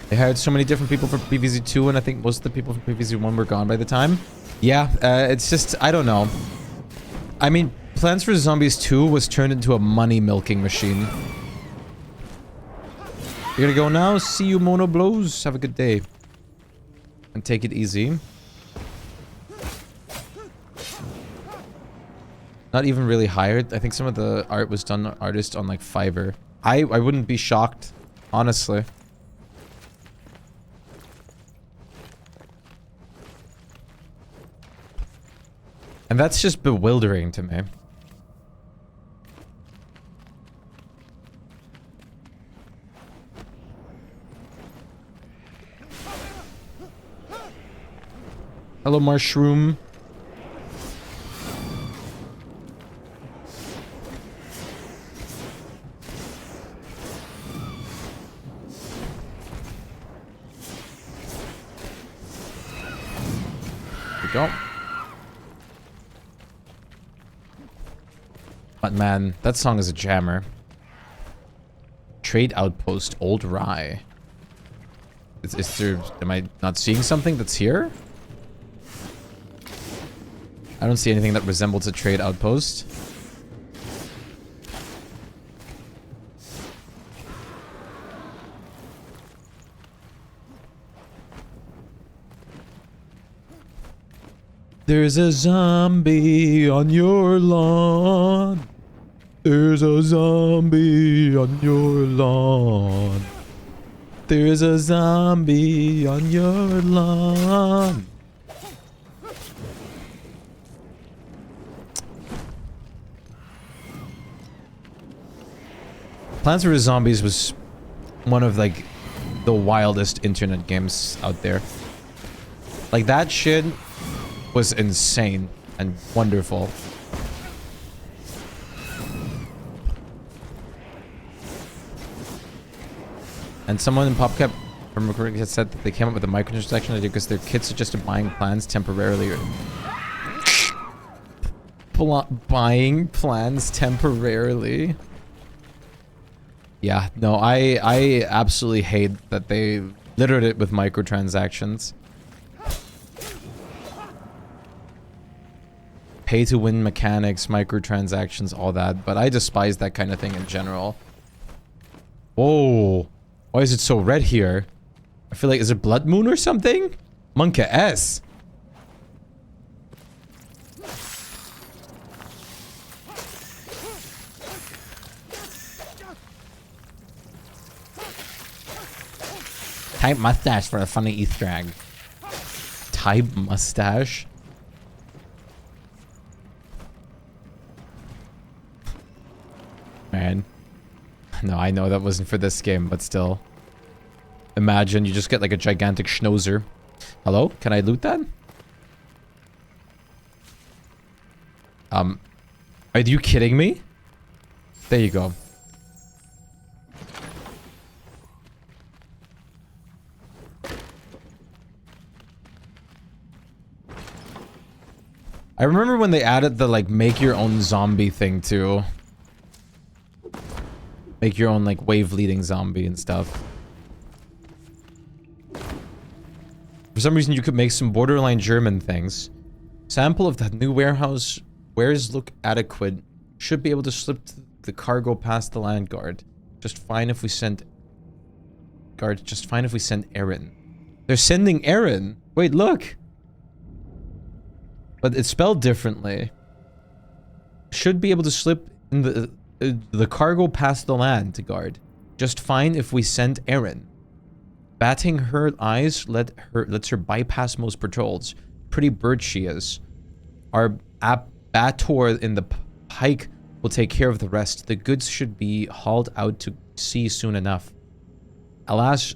They hired so many different people for PvZ2, and I think most of the people from PvZ1 were gone by the time. Yeah, it's just, I don't know. I mean, Plants vs. Zombies 2 was turned into a money-milking machine. You're gonna go now? See you, Mono Blows. Have a good day. And take it easy. Not even really hired. I think some of the art was done artist on like Fiverr. I wouldn't be shocked, honestly. And that's just bewildering to me. Hello, Mushroom. There we go. But man, that song is a jammer. Trade Outpost, Old Rye. Is there... Am I not seeing something that's here? I don't see anything that resembles a trade outpost. There's a zombie on your lawn. There's a zombie on your lawn. There's a zombie on your lawn. Plants vs. Zombies was one of like the wildest internet games out there. Like that shit was insane and wonderful. And someone in PopCap from recording had said that they came up with a microtransaction idea because their kids suggested buying plans temporarily. Buying plans temporarily. Yeah, no, I absolutely hate that they littered it with microtransactions. Pay to win mechanics, microtransactions, all that, but I despise that kind of thing in general. Whoa, why is it so red here? I feel like, is it Blood Moon or something? Monka S. Type mustache for a funny Easter egg. Type mustache? Man. No, I know that wasn't for this game, but still. Imagine you just get like a gigantic schnauzer. Hello? Can I loot that? Are you kidding me? There you go. I remember when they added the, like, make your own zombie thing, too. Make your own, like, wave-leading zombie and stuff. For some reason, you could make some borderline German things. Sample of that new warehouse. Wares look adequate. Should be able to slip the cargo past the land guard. Just fine if we send... Guard, just fine if we send Aaron. They're sending Aaron! Wait, look! But it's spelled differently. Should be able to slip in the cargo past the land to guard. Just fine if we send Erin. Batting her eyes lets her bypass most patrols. pretty bird she is. Our abattoir in the pike will take care of the rest. The goods should be hauled out to sea soon enough. Alas,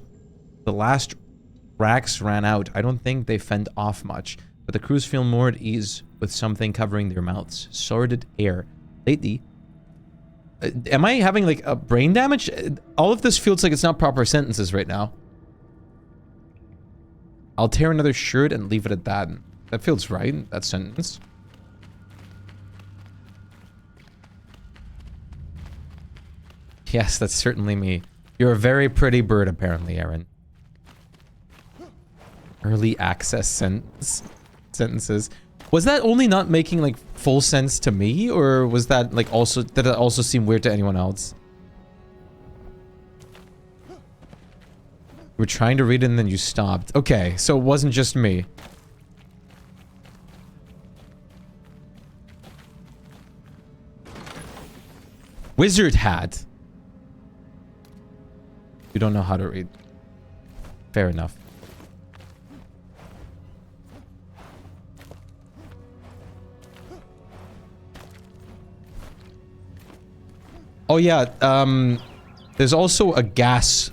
the last racks ran out. I don't think they fend off much, but the crews feel more at ease with something covering their mouths. Sordid air. Lately... am I having, like, a brain damage? All of this feels like it's not proper sentences right now. I'll tear another shirt and leave it at that. That feels right, that sentence. Yes, that's certainly me. You're a very pretty bird, apparently, Aaron. Early access sentences. Was that only not making, like, full sense to me? Or was that, like, also... did it also seem weird to anyone else? You were trying to read it and then you stopped. Okay, so it wasn't just me. Wizard hat. You don't know how to read. Fair enough. Oh yeah, there's also a gas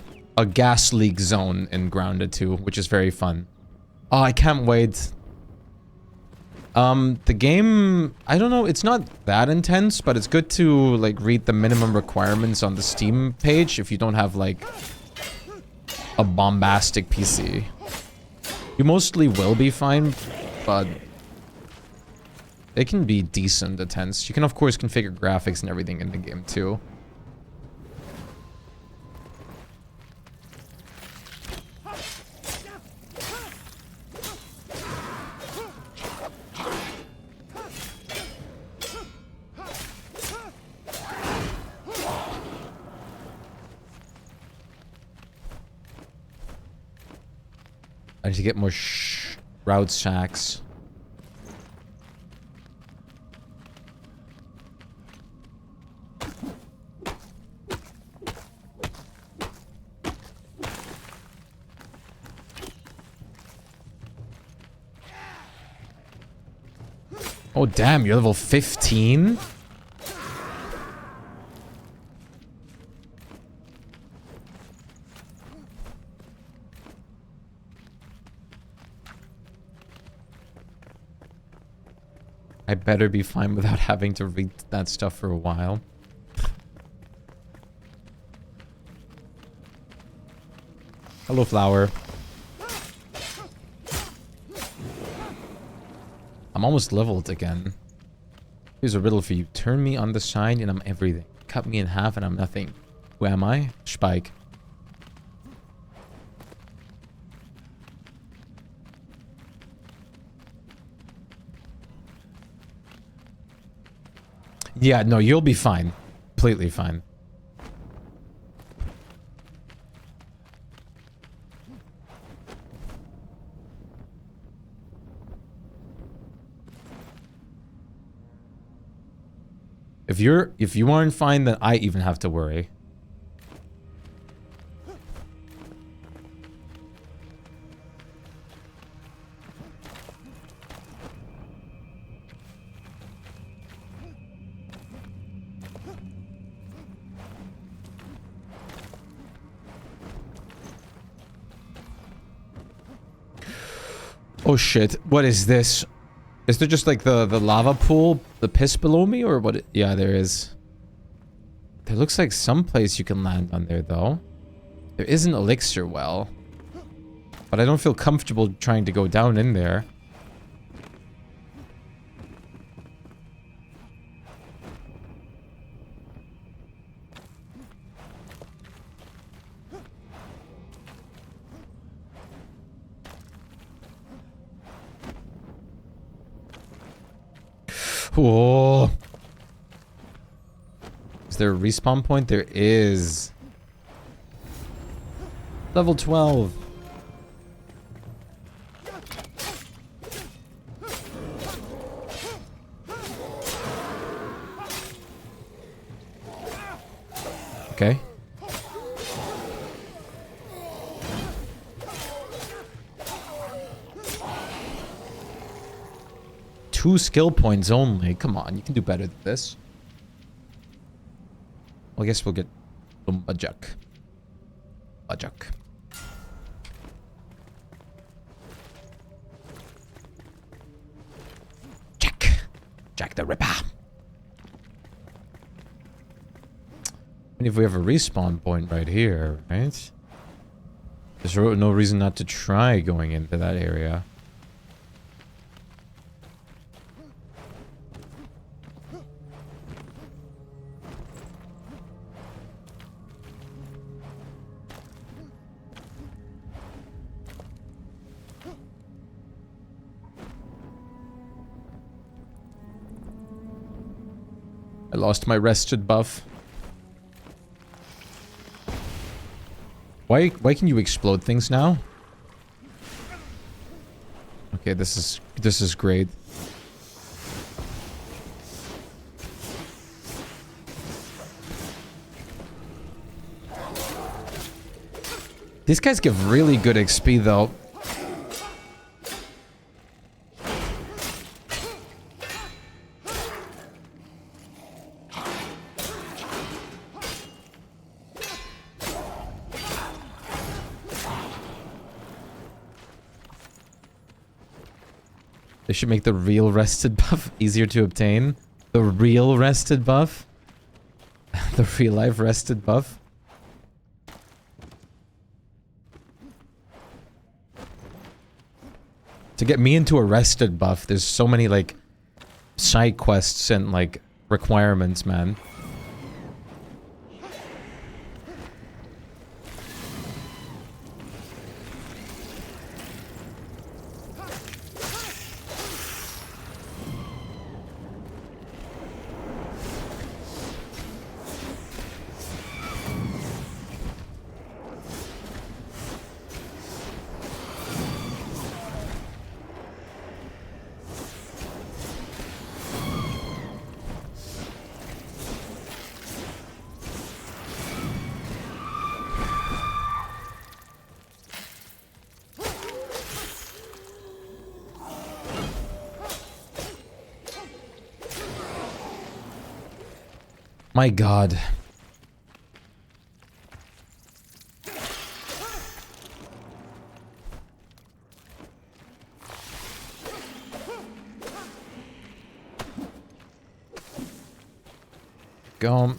leak zone in Grounded 2, which is very fun. Oh, I can't wait. The game, I don't know, it's not that intense, but it's good to, like, read the minimum requirements on the Steam page if you don't have, like, a bombastic PC. You mostly will be fine, but it can be decent intense. You can, of course, configure graphics and everything in the game, too. I need to get more shroud sacks. Oh damn, you're level 15? I better be fine without having to read that stuff for a while. Hello, flower. I'm almost leveled again. Here's a riddle for you. Turn me on the side and I'm everything. Cut me in half and I'm nothing. Who am I? Shpyke. Yeah, no, you'll be fine. Completely fine. If you aren't fine, then I even have to worry. Oh shit, what is this? Is there just like the lava pool, the piss below me, or what? Yeah, there is. There looks like some place you can land on there, though. There is an elixir well. But I don't feel comfortable trying to go down in there. Whoa. Is there a respawn point? There is. Level 12. Okay. 2 skill points only. Come on, you can do better than this. Well, I guess we'll get Bajak. Bajak. Jack the Ripper. And if we have a respawn point right here, right? There's no reason not to try going into that area. I lost my rested buff. Why can you explode things now? Okay, this is great. These guys give really good XP though. They should make the real rested buff easier to obtain. The real rested buff. The real life rested buff. To get me into a rested buff, there's so many like side quests and like requirements, man. My God. Go.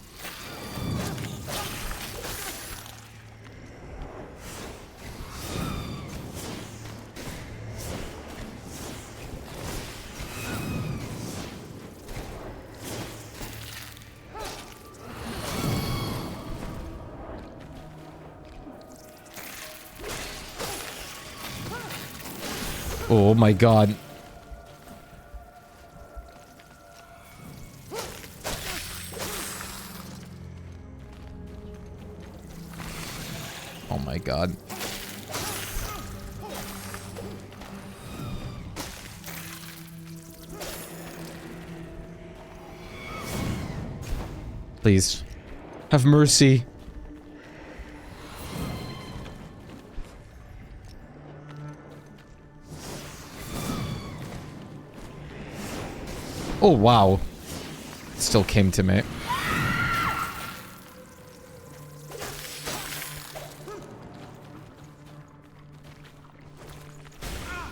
Oh my God. Oh my God. Please. Have mercy. Oh, wow. It still came to me.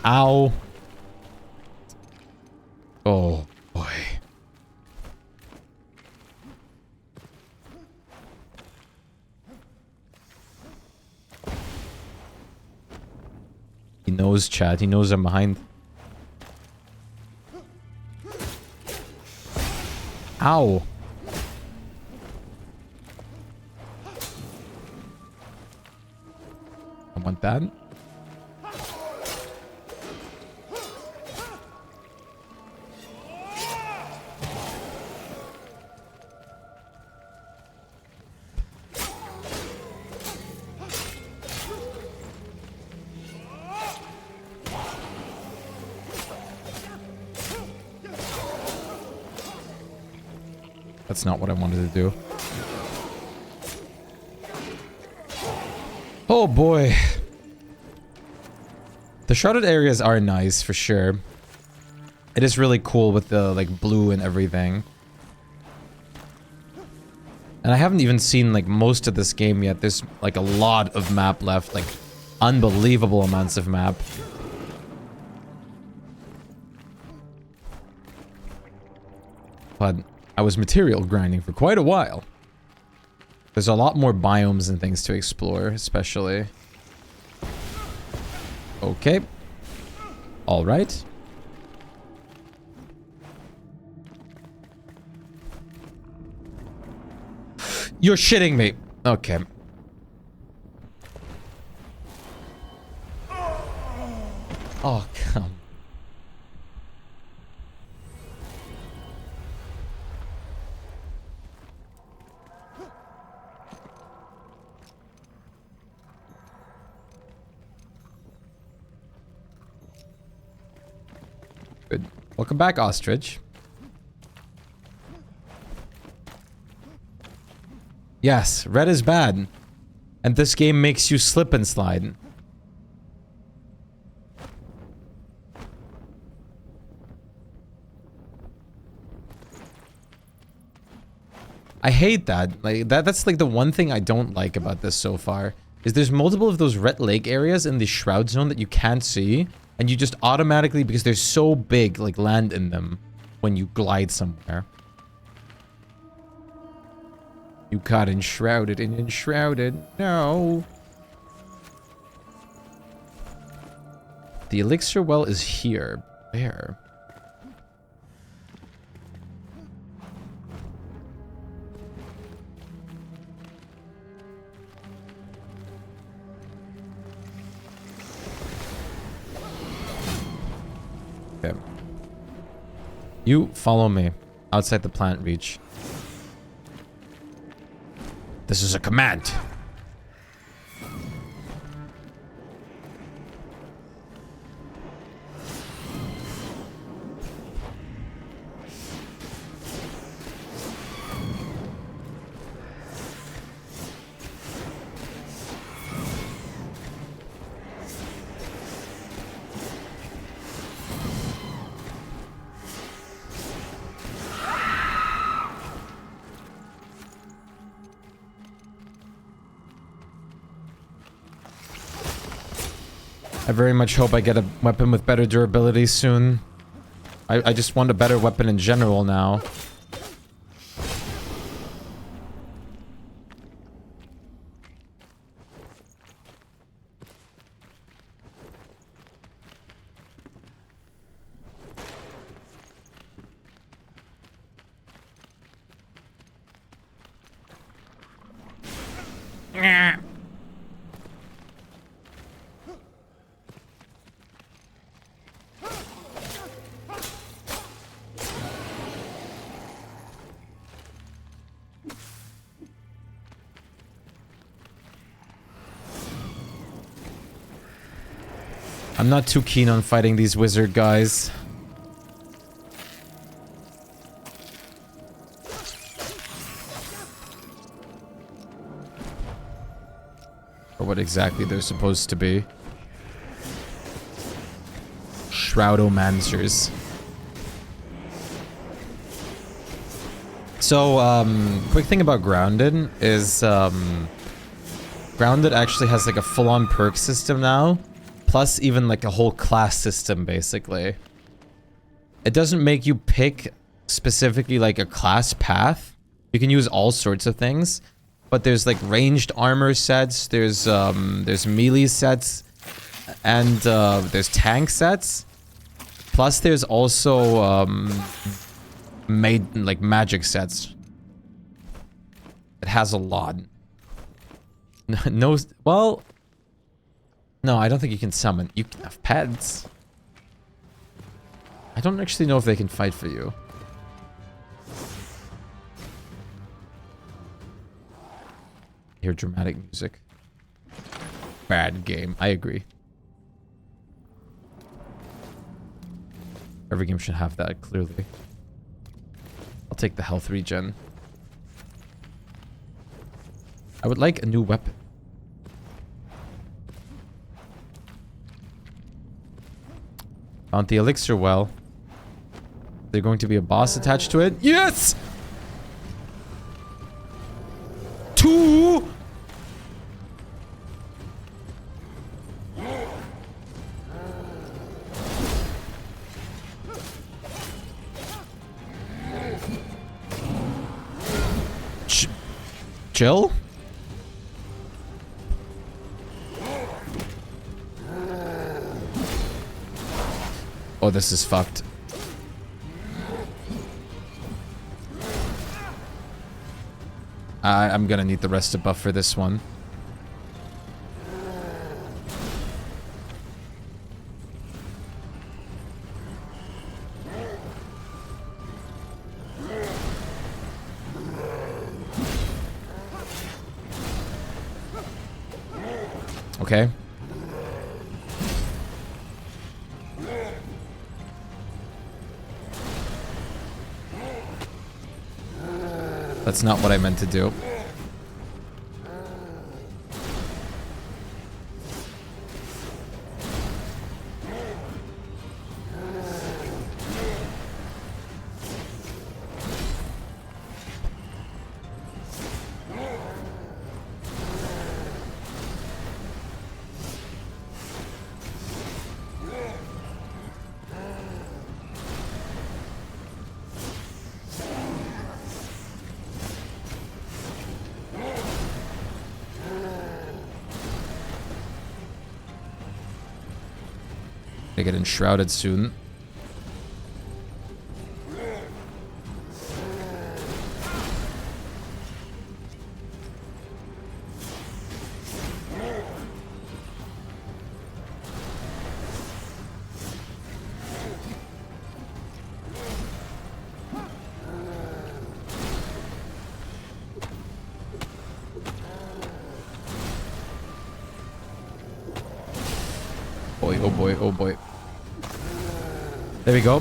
Ow. Oh, boy. He knows, chat. He knows I'm behind. Ow. I want that. That's not what I wanted to do. Oh boy. The shrouded areas are nice for sure. It is really cool with the like blue and everything. And I haven't even seen like most of this game yet. There's like a lot of map left, like unbelievable amounts of map. But I was material grinding for quite a while. There's a lot more biomes and things to explore, especially. Okay. All right. You're shitting me. Okay. Oh, come. Good. Welcome back, Ostrich. Yes, red is bad. And this game makes you slip and slide. I hate that. Like that's like the one thing I don't like about this so far. Is there's multiple of those red lake areas in the Shroud Zone that you can't see. And you just automatically, because they're so big, like land in them when you glide somewhere. You got enshrouded and enshrouded. No. The elixir well is here. Where? Okay. You follow me outside the plant reach. This is a command. I very much hope I get a weapon with better durability soon. I just want a better weapon in general now. I'm not too keen on fighting these wizard guys. Or what exactly they're supposed to be. Shroudomancers. So, quick thing about Grounded is, Grounded actually has like a full-on perk system now. Plus even like a whole class system, basically. It doesn't make you pick specifically like a class path. You can use all sorts of things. But there's like ranged armor sets, there's melee sets, and there's tank sets. Plus there's also like magic sets. It has a lot. No, well, no, I don't think you can summon. You can have pets. I don't actually know if they can fight for you. Hear dramatic music. Bad game. I agree. Every game should have that, clearly. I'll take the health regen. I would like a new weapon. Found the elixir well. there going to be a boss attached to it? Yes! 2! Chill? Oh, this is fucked. I'm gonna need the rest of buff for this one. Okay. That's not what I meant to do. They get enshrouded soon. Boy, oh boy, oh boy. There we go.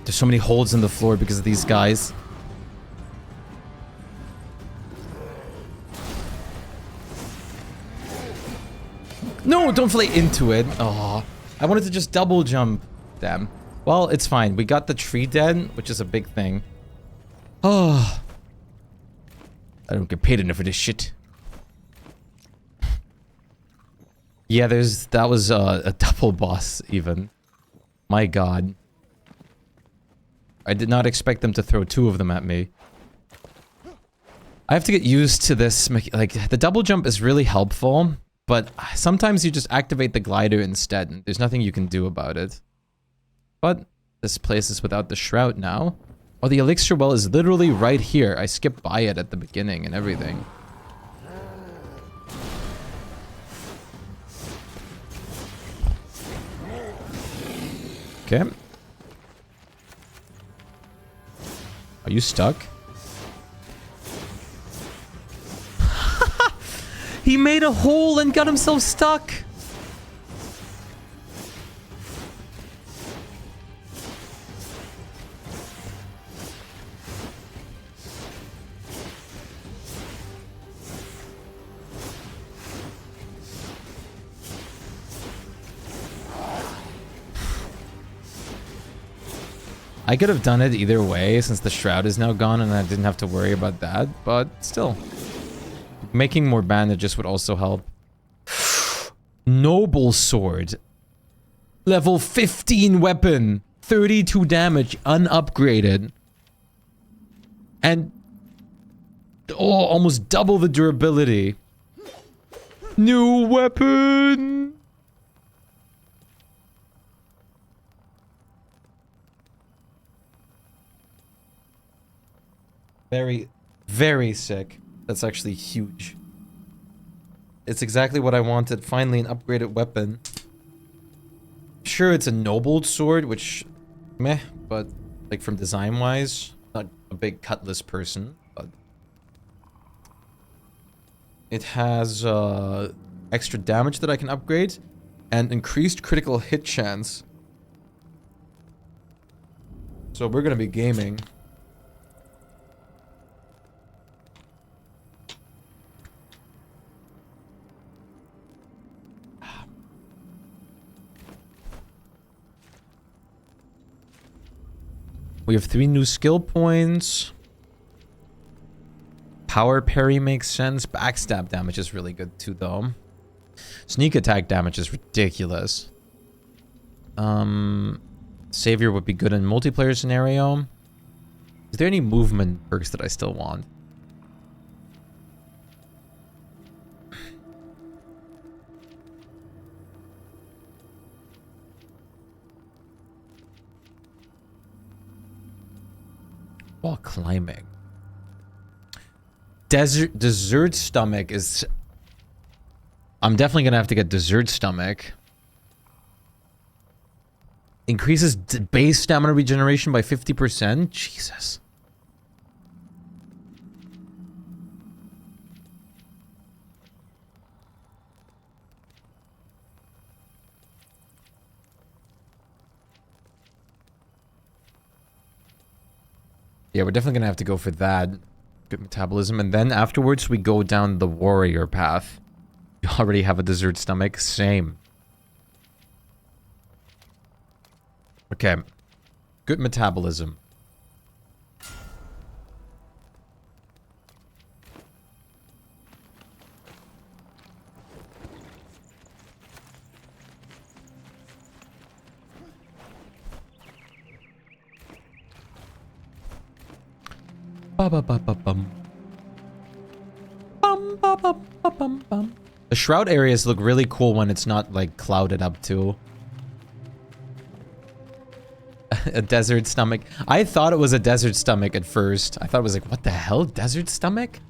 There's so many holes in the floor because of these guys. No, don't fly into it. Oh, I wanted to just double jump. Damn. Well, it's fine. We got the tree dead, which is a big thing. Oh. I don't get paid enough for this shit. Yeah, that was a double boss even. My god. I did not expect them to throw 2 of them at me. I have to get used to this. Like, the double jump is really helpful. But sometimes you just activate the glider instead, and there's nothing you can do about it. But this place is without the shroud now. Oh, the elixir well is literally right here. I skipped by it at the beginning and everything. Okay. Are you stuck? He made a hole and got himself stuck. I could have done it either way since the shroud is now gone and I didn't have to worry about that, but still. Making more bandages would also help. Noble sword. Level 15 weapon. 32 damage, unupgraded. And... oh, almost double the durability. New weapon! Very, very sick. That's actually huge. It's exactly what I wanted. Finally, an upgraded weapon. Sure, it's a noble sword, which... meh, but... like, from design-wise, not a big cutlass person, but... it has, extra damage that I can upgrade. and increased critical hit chance. So we're gonna be gaming. We have 3 new skill points. Power parry makes sense. Backstab damage is really good too, though. Sneak attack damage is ridiculous. Savior would be good in multiplayer scenario. Is there any movement perks that I still want? While climbing. Dessert stomach is... I'm definitely gonna have to get dessert stomach. Increases base stamina regeneration by 50%? Jesus. Yeah, we're definitely gonna have to go for that. Good metabolism. And then afterwards we go down the warrior path. You already have a dessert stomach. Same. Okay. Good metabolism. Ba-ba-ba-ba-bum. Bum-ba-ba-ba-bum-bum. The shroud areas look really cool when it's not, like, clouded up, too. A desert stomach. I thought it was a desert stomach at first. I thought it was like, what the hell? Desert stomach?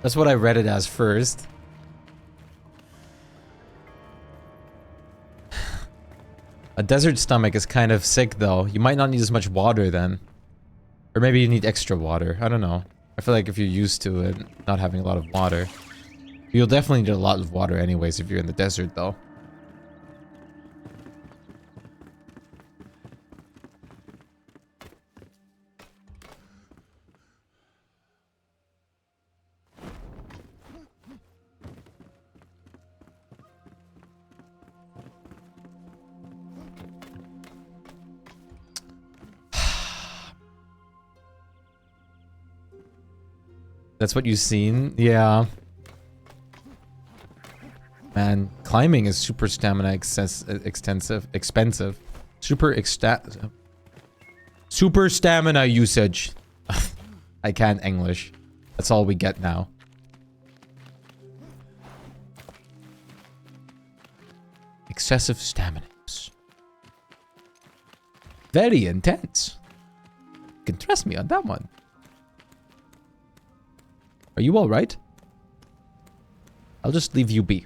That's what I read it as first. A desert stomach is kind of sick, though. You might not need as much water then. Or maybe you need extra water. I don't know. I feel like if you're used to it, not having a lot of water. You'll definitely need a lot of water anyways if you're in the desert, though. That's what you've seen? Yeah. Man, climbing is super stamina expensive. Super stamina usage. I can't English. That's all we get now. Excessive stamina use. Very intense. You can trust me on that one. Are you alright? I'll just leave you be.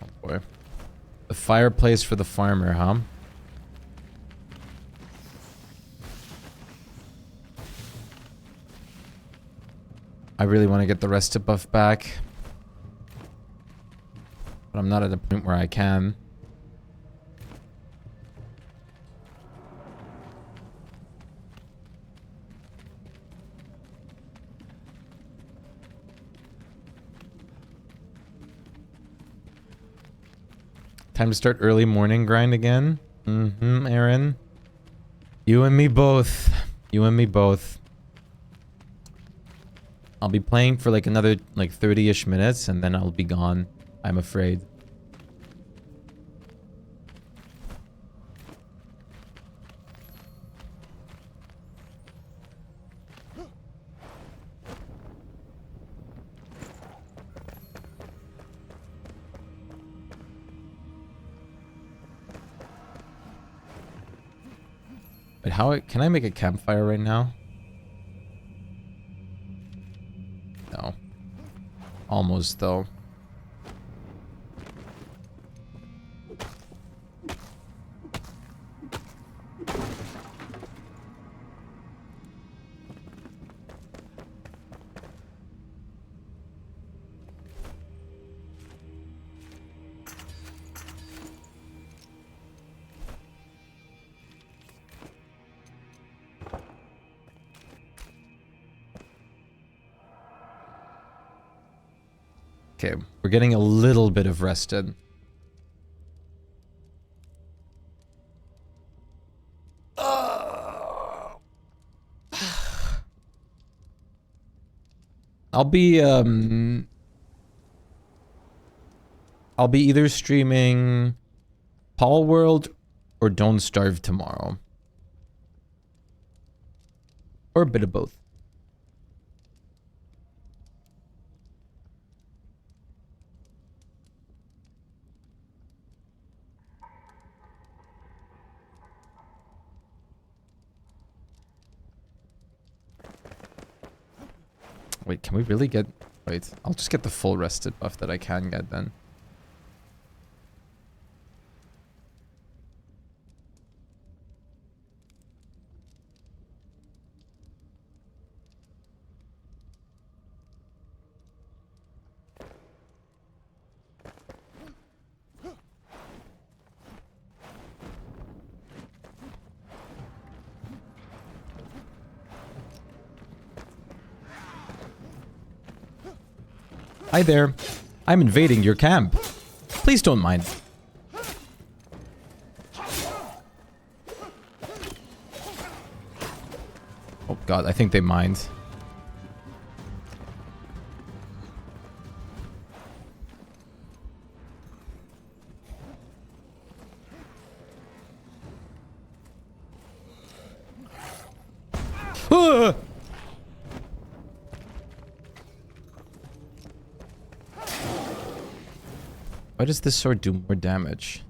Oh boy. The fireplace for the farmer, huh? I really want to get the rest of buff back. But I'm not at a point where I can. Time to start early morning grind again. Mm-hmm, Aaron. You and me both. You and me both. I'll be playing for like another like 30-ish minutes and then I'll be gone, I'm afraid. Wait, can I make a campfire right now? No. Almost, though. Okay, we're getting a little bit of rested. I'll be either streaming Paul World or Don't Starve tomorrow. Or a bit of both. Wait, can we really get... Wait, I'll just get the full rested buff that I can get then. Hi there. I'm invading your camp. Please don't mind. Oh god, I think they mind. Ah! Why does this sword do more damage?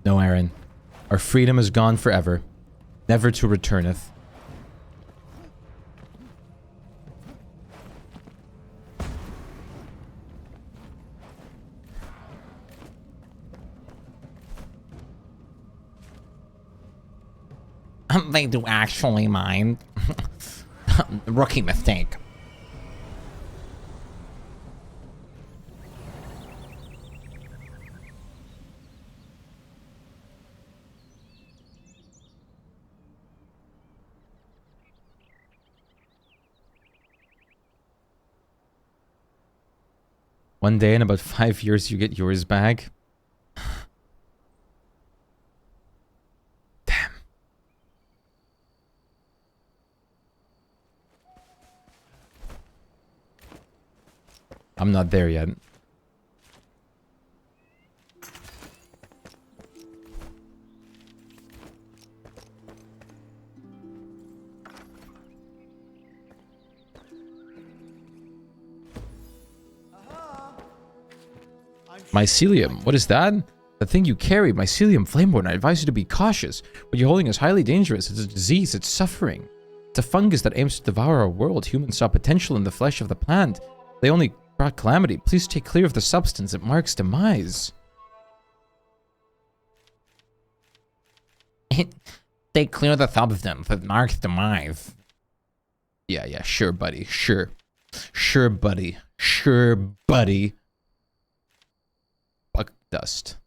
No, Aaron. Our freedom is gone forever, never to returneth. They do actually mind. Rookie mistake. One day in about 5 years you get yours back. Damn. I'm not there yet. Mycelium, what is that? The thing you carry, Mycelium Flameborn. I advise you to be cautious. What you're holding is highly dangerous. It's a disease, it's suffering. It's a fungus that aims to devour our world. Humans saw potential in the flesh of the plant. They only brought calamity. Please stay clear of the substance. It marks demise. Stay clear of the substance. It marks demise. Yeah, sure, buddy. Sure. Sure, buddy. Sure, buddy. Bug dust.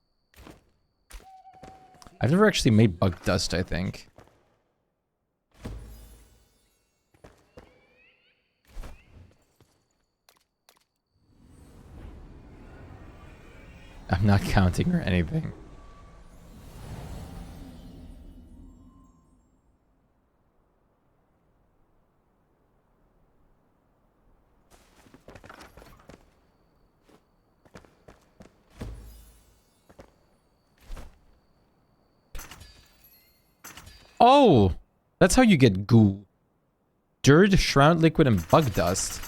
I've never actually made bug dust, I think. I'm not counting or anything. Oh! That's how you get goo. Dirt, shroud liquid, and bug dust.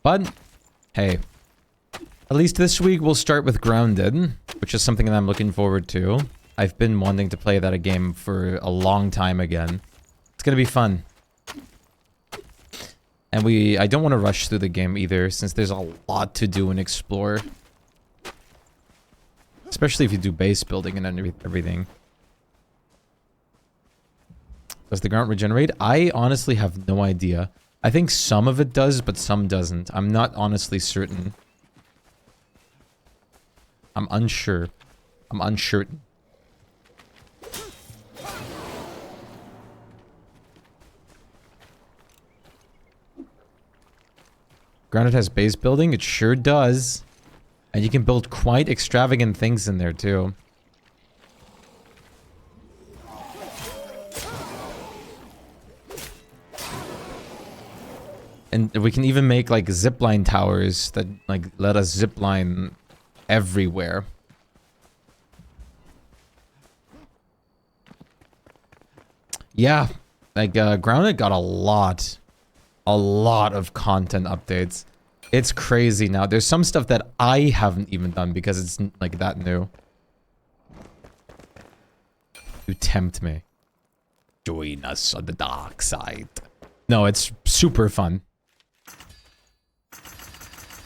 But, hey. At least this week we'll start with Grounded, which is something that I'm looking forward to. I've been wanting to play that game for a long time again. It's gonna be fun. And I don't want to rush through the game either, since there's a lot to do and explore. Especially if you do base building and everything. Does the ground regenerate? I honestly have no idea. I think some of it does, but some doesn't. I'm not honestly certain. I'm unsure. I'm uncertain. Grounded has base building? It sure does. And you can build quite extravagant things in there too. And we can even make like zipline towers that like let us zipline everywhere. Yeah, like Grounded got a lot of content updates. It's crazy now. There's some stuff that I haven't even done because it's like that new. You tempt me. Join us on the dark side. No, it's super fun.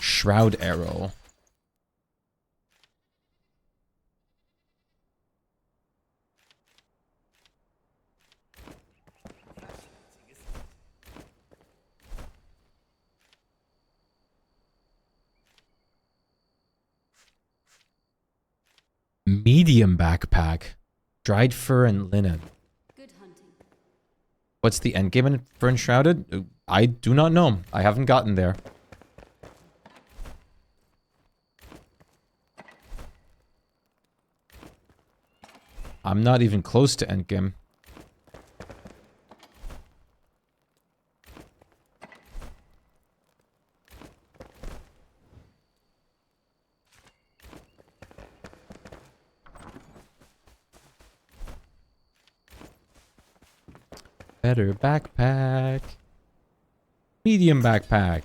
Shroud arrow. Medium backpack. Dried fur and linen. Good hunting. What's the end game for Enshrouded? I do not know. I haven't gotten there. I'm not even close to endgame. Better backpack. Medium backpack.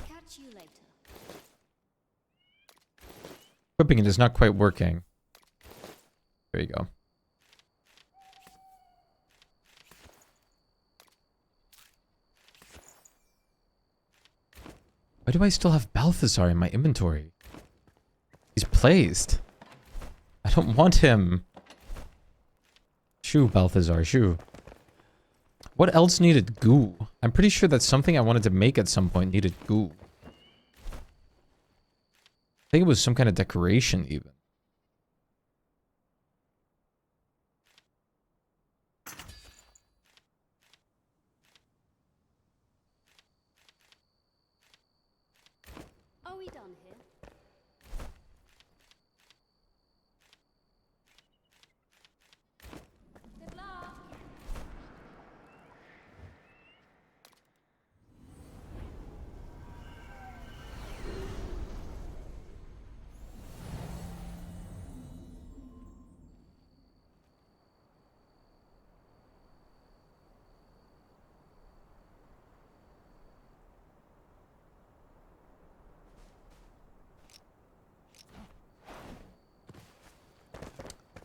Catch you later. Equipping it is not quite working. There you go. Why do I still have Balthazar in my inventory? He's placed. I don't want him. Shoo, Balthazar, shoo. What else needed goo? I'm pretty sure that's something I wanted to make at some point needed goo. I think it was some kind of decoration even. Are we done here? Good luck.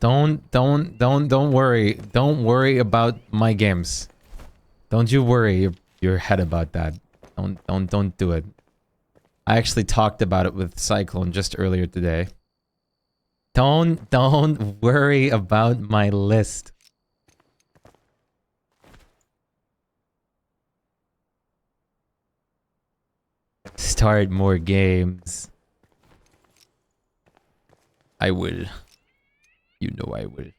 Don't worry. Don't worry about my games. Don't you worry your head about that. Don't do it. I actually talked about it with Cyclone just earlier today. Don't worry about my list. Start more games. I will. You know I will.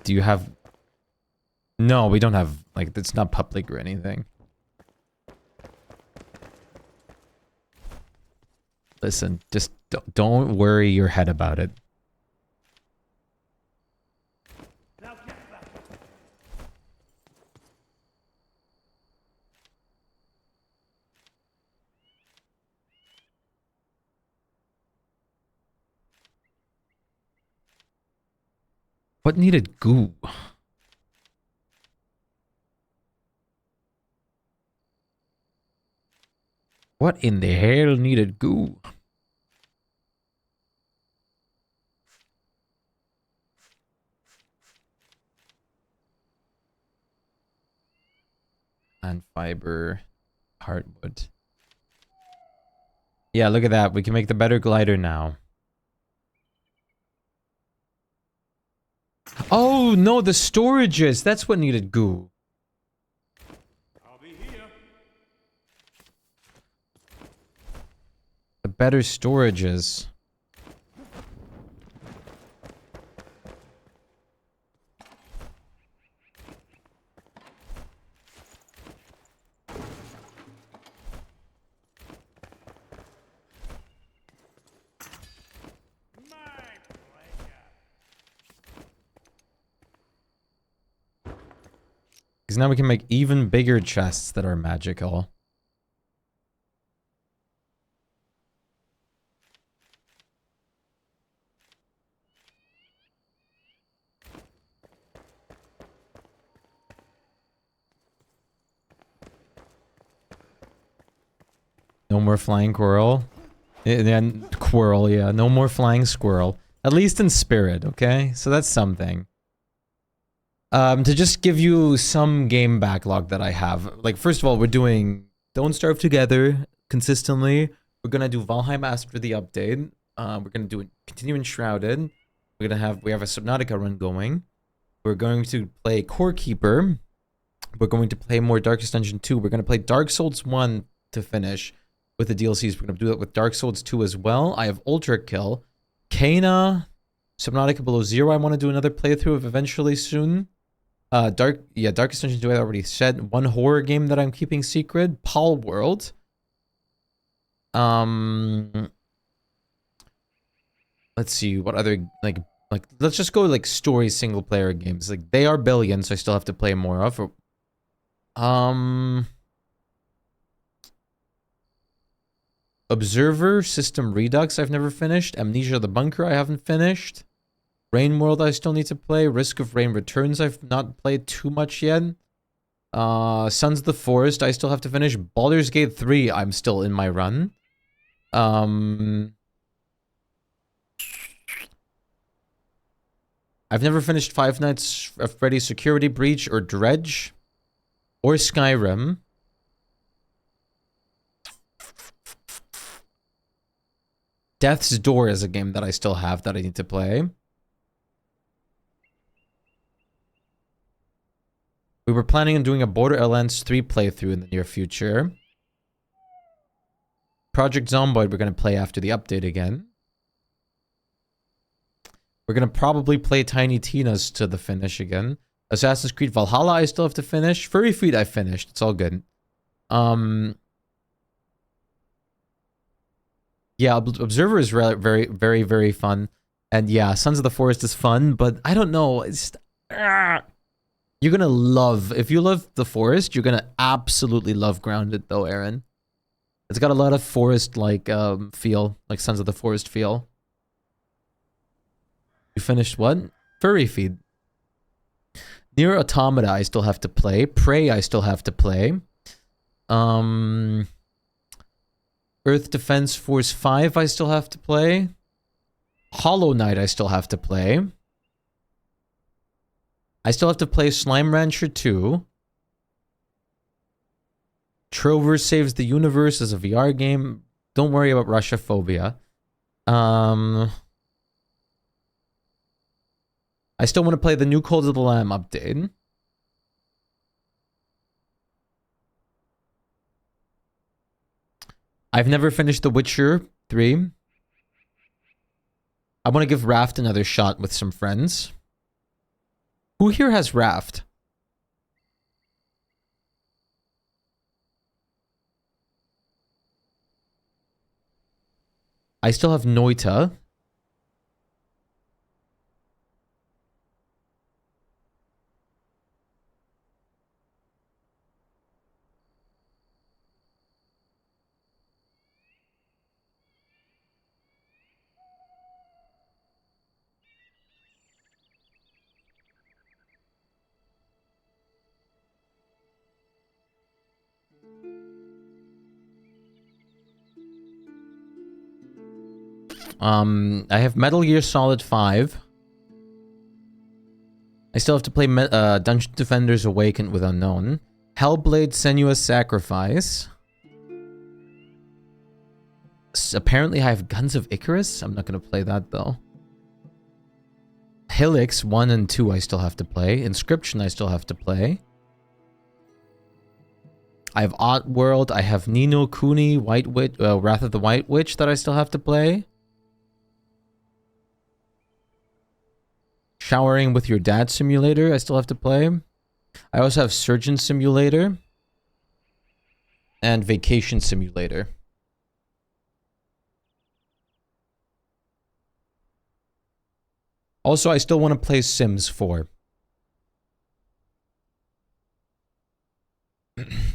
Do you have... No, we don't have... Like, it's not public or anything. Listen, just don't worry your head about it. Now get back. What needed goo? What in the hell needed goo? And fiber, hardwood. Yeah, look at that. We can make the better glider now. Oh, no, the storages. That's what needed goo. I'll be here. The better storages. Because now we can make even bigger chests that are magical. No more flying squirrel. And squirrel, yeah. No more flying squirrel. At least in spirit, okay? So that's something. To just give you some game backlog that I have. Like, first of all, we're doing Don't Starve Together consistently. We're gonna do Valheim after the update. We're gonna do continue Enshrouded. We have a Subnautica run going. We're going to play Core Keeper. We're going to play more Darkest Dungeon 2. We're gonna play Dark Souls 1 to finish with the DLCs. We're gonna do that with Dark Souls 2 as well. I have Ultra Kill, Kena, Subnautica Below Zero. I want to do another playthrough of eventually soon. Darkest Dungeon 2 I already said. One horror game that I'm keeping secret. Pal World. Let's see what other like let's just go like story single player games. Like They Are Billions, so I still have to play more of. Observer, System Redux I've never finished. Amnesia the Bunker I haven't finished. Rain World I still need to play. Risk of Rain Returns I've not played too much yet. Sons of the Forest I still have to finish. Baldur's Gate 3 I'm still in my run. I've never finished Five Nights at Freddy's Security Breach or Dredge. Or Skyrim. Death's Door is a game that I still have that I need to play. We were planning on doing a Borderlands 3 playthrough in the near future. Project Zomboid we're going to play after the update again. We're going to probably play Tiny Tina's to the finish again. Assassin's Creed Valhalla I still have to finish. Furry Feet I finished. It's all good. Yeah, Observer is very, very, very fun. And yeah, Sons of the Forest is fun, but I don't know. It's you're gonna love, if you love the forest, you're gonna absolutely love Grounded though, Aaron. It's got a lot of forest-like feel, like Sons of the Forest feel. You finished what? Furry Feed. Nier Automata I still have to play. Prey I still have to play. Earth Defense Force 5 I still have to play. Hollow Knight I still have to play. I still have to play Slime Rancher 2. Trover Saves the Universe is a VR game. Don't worry about Russia-phobia. I still want to play the new Cult of the Lamb update. I've never finished The Witcher 3. I want to give Raft another shot with some friends. Who here has Raft? I still have Noita. I have Metal Gear Solid 5. I still have to play Dungeon Defenders Awakened with Unknown. Hellblade Senua's Sacrifice. Apparently I have Guns of Icarus. I'm not going to play that though. Helix 1 and 2 I still have to play. Inscription I still have to play. I have Oddworld. I have Ni no Kuni, White Witch, Wrath of the White Witch that I still have to play. Showering with Your Dad Simulator I still have to play. I also have Surgeon Simulator. And Vacation Simulator. Also, I still want to play Sims 4.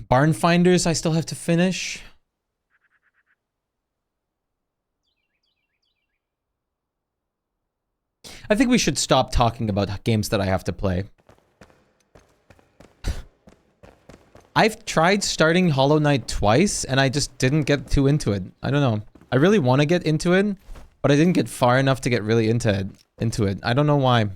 Barn Finders I still have to finish. I think we should stop talking about games that I have to play. I've tried starting Hollow Knight twice, and I just didn't get too into it. I don't know. I really want to get into it, but I didn't get far enough to get really into it. I don't know why.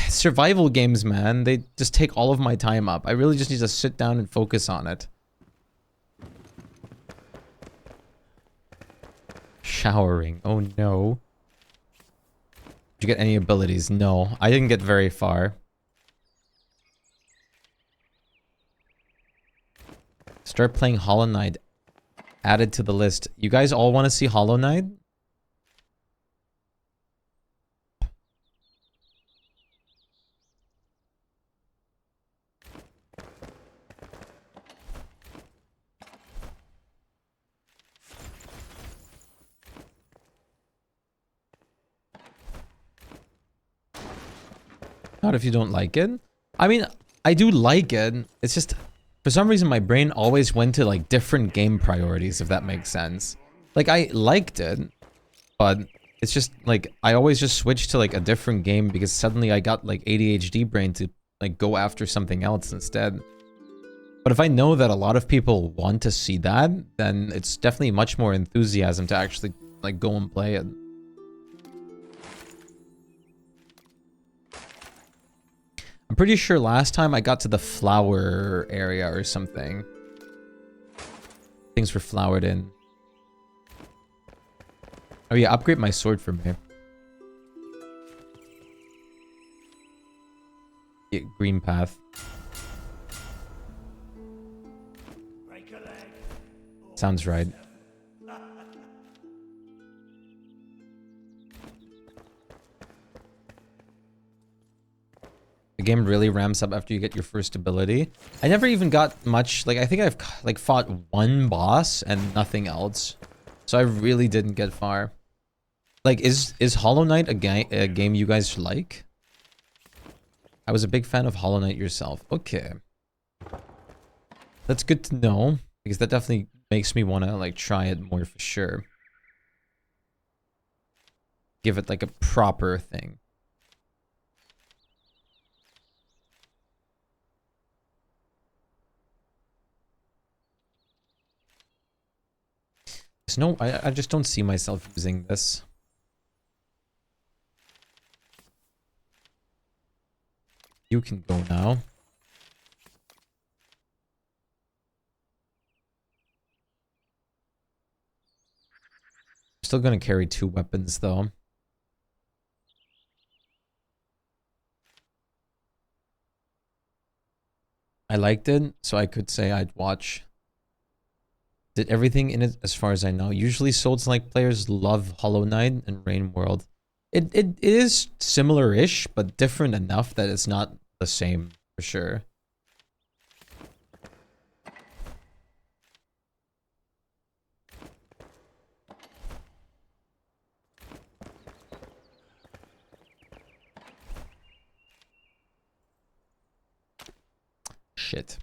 Survival games, man, they just take all of my time up. I really just need to sit down and focus on it. Showering. Oh no. Did you get any abilities? No, I didn't get very far. Start playing Hollow Knight. Added to the list. You guys all want to see Hollow Knight? Not if you don't like it. I mean, I do like it. It's just, for some reason, my brain always went to like different game priorities, if that makes sense. Like, I liked it, but it's just like, I always just switched to like a different game because suddenly I got like ADHD brain to like go after something else instead. But if I know that a lot of people want to see that, then it's definitely much more enthusiasm to actually like go and play it. I'm pretty sure last time I got to the flower area or something. Things were flowered in. Oh yeah, upgrade my sword for me. Yeah, green path. Sounds right. The game really ramps up after you get your first ability. I never even got much, like I think I've like fought one boss and nothing else. So I really didn't get far. Like is Hollow Knight a game you guys like? I was a big fan of Hollow Knight yourself. Okay. That's good to know because that definitely makes me want to like try it more for sure. Give it like a proper thing. No, I just don't see myself using this. You can go now. Still gonna carry 2 weapons though. I liked it, so I could say I'd watch. Did everything in it as far as I know. Usually Souls-like players love Hollow Knight and Rain World. It is similar-ish, but different enough that it's not the same for sure. Shit.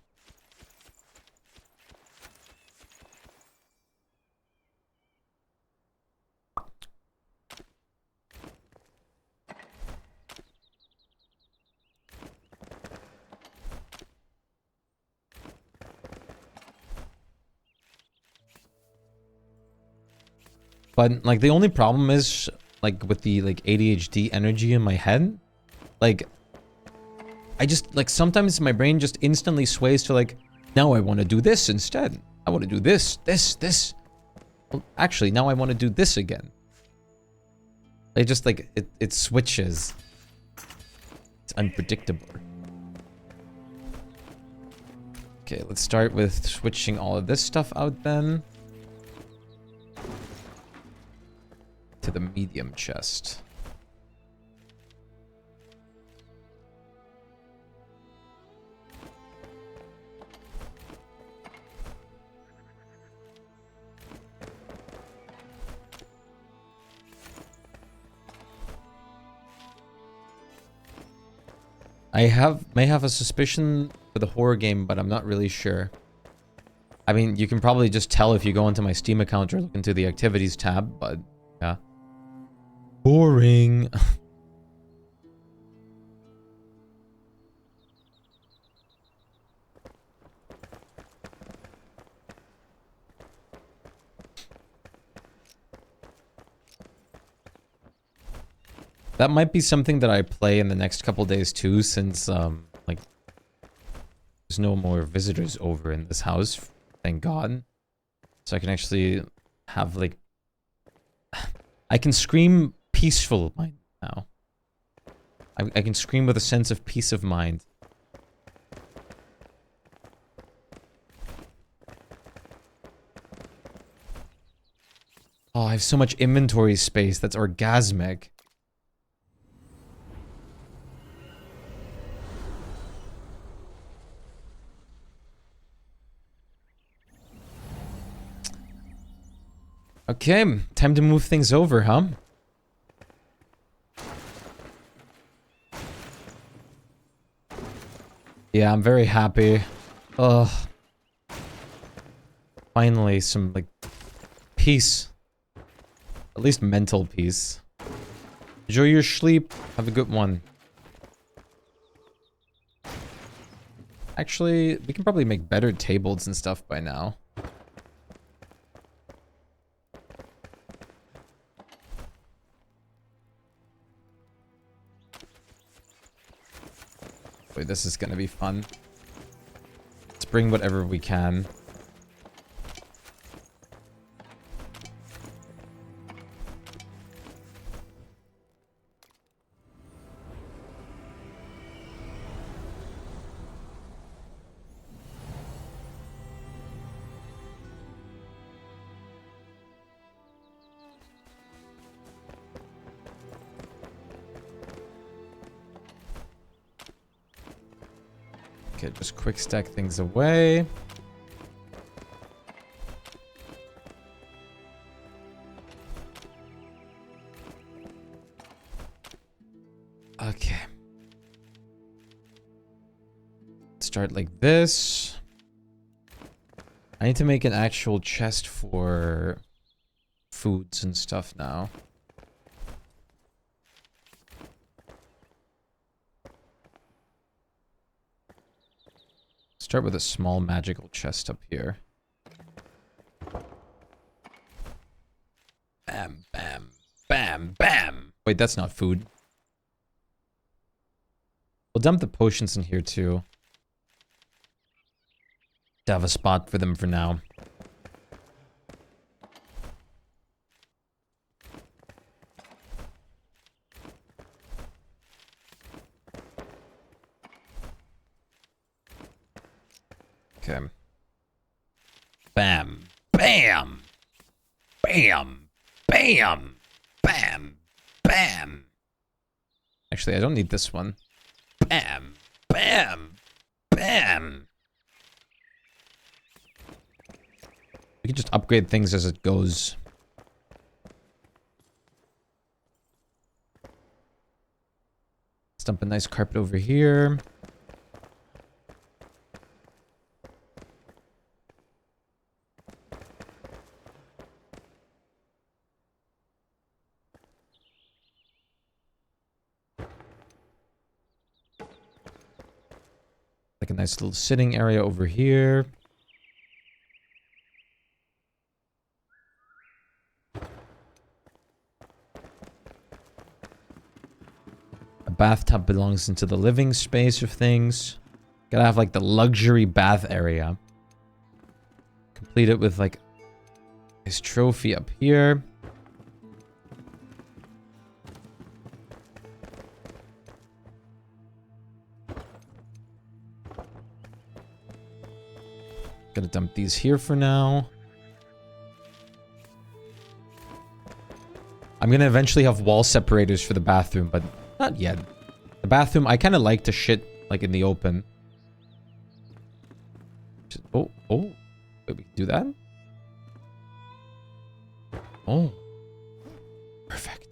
But like the only problem is like with the like ADHD energy in my head, like I just like sometimes my brain just instantly sways to like, now I want to do this instead. I want to do this. Well, actually, now I want to do this again. It just like it switches. It's unpredictable. Okay, let's start with switching all of this stuff out then. To the medium chest. I may have a suspicion for the horror game, but I'm not really sure. I mean, you can probably just tell if you go into my Steam account or look into the activities tab, but yeah. Boring. That might be something that I play in the next couple days too, since like there's no more visitors over in this house, thank God. So I can actually have like I can scream peaceful mind now. I can scream with a sense of peace of mind. Oh, I have so much inventory space that's orgasmic. Okay, time to move things over, huh? Yeah, I'm very happy. Ugh. Finally, some, like, peace. At least mental peace. Enjoy your sleep. Have a good one. Actually, we can probably make better tables and stuff by now. Wait, this is gonna be fun. Let's bring whatever we can. Okay, just quick stack things away. Okay. Start like this. I need to make an actual chest for foods and stuff now. Start with a small magical chest up here. Bam, bam, bam, bam. Wait, that's not food. We'll dump the potions in here too. To have a spot for them for now. Okay. Bam. Bam. Bam. Bam. Bam. Bam. Actually, I don't need this one. Bam. Bam. Bam. We can just upgrade things as it goes. Let's dump a nice carpet over here. Like a nice little sitting area over here. bathtub belongs into the living space of things. Gotta have like the luxury bath area. Complete it with like his trophy up here. Gonna dump these here for now. I'm gonna eventually have wall separators for the bathroom, but not yet. The bathroom, I kind of like to shit like in the open. Oh, wait, we can do that? Oh, perfect.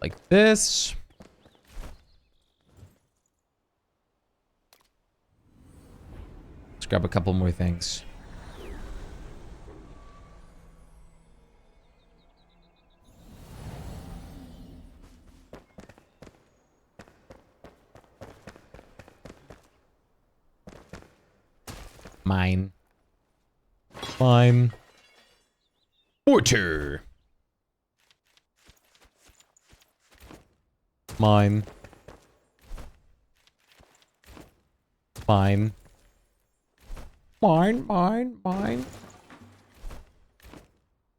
Like this. Let's grab a couple more things. Mine. Fine. Mortar. Mine. Fine. Mine.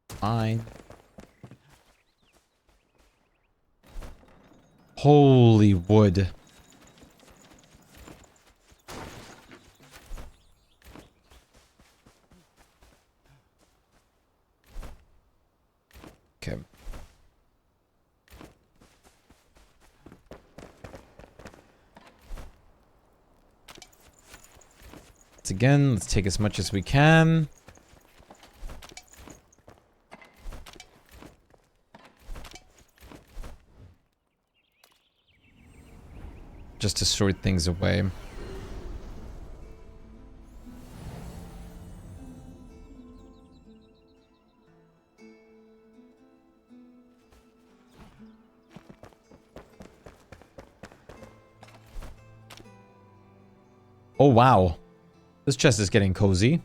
Fine. Holy wood. Okay. Once again, let's take as much as we can. Just to sort things away. Oh, wow. This chest is getting cozy.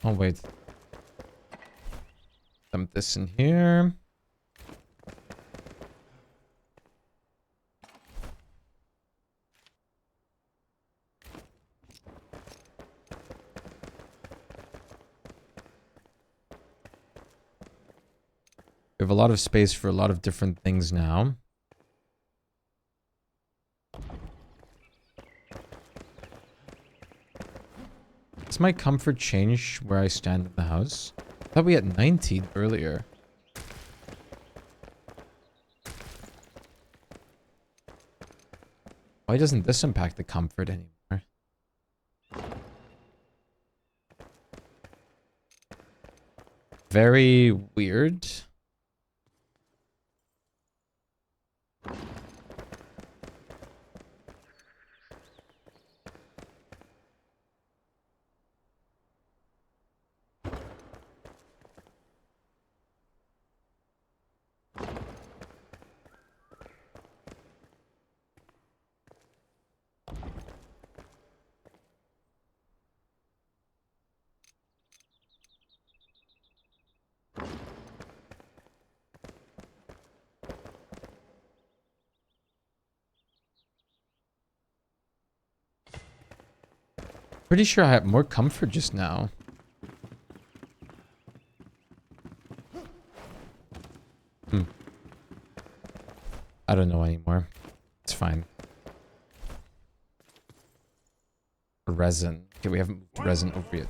Oh, wait. Dump this in here. We have a lot of space for a lot of different things now. Does my comfort change where I stand in the house? I thought we had 19 earlier. Why doesn't this impact the comfort anymore? Very weird. Pretty sure I had more comfort just now. I don't know anymore. It's fine. Resin. Okay, we haven't moved resin over yet.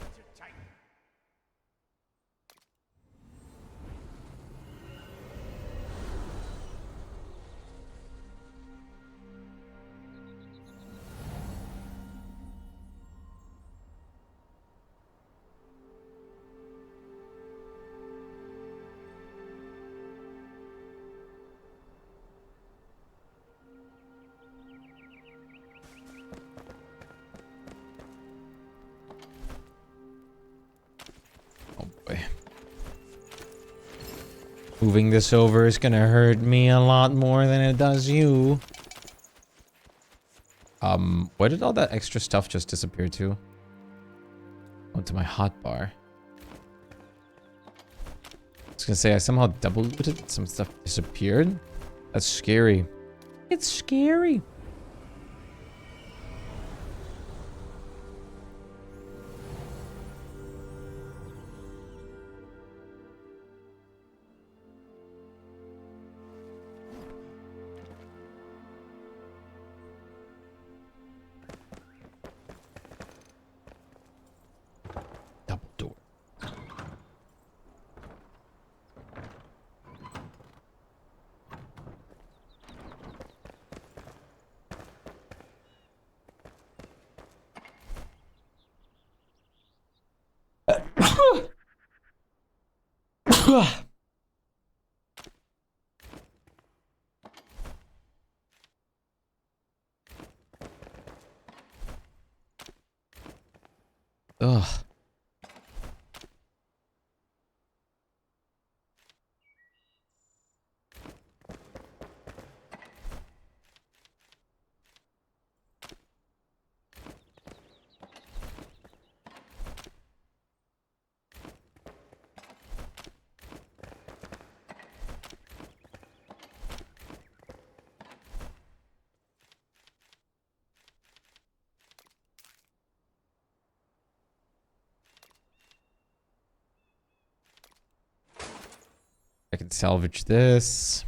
Oh boy. Moving this over is gonna hurt me a lot more than it does you. Where did all that extra stuff just disappear to? Onto my hotbar. I was gonna say, I somehow double looted. Some stuff disappeared. That's scary. It's scary. Double door. Ugh. I can salvage this.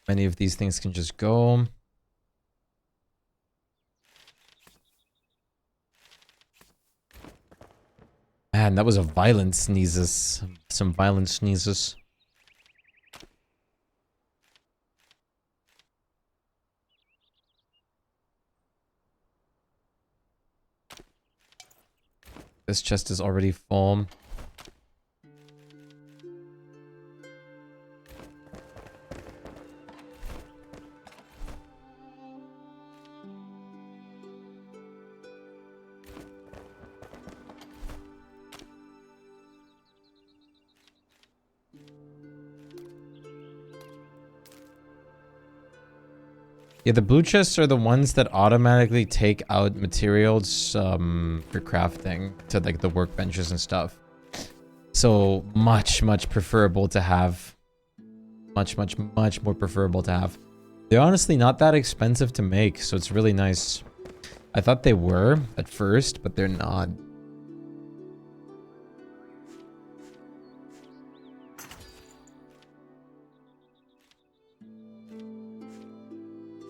Many of these things can just go. Man, that was a violent sneezes. Some violent sneezes. This chest is already full. Yeah, the blue chests are the ones that automatically take out materials for crafting to like the workbenches and stuff. So much preferable to have. Much more preferable to have. They're honestly not that expensive to make, so it's really nice. I thought they were at first, but they're not.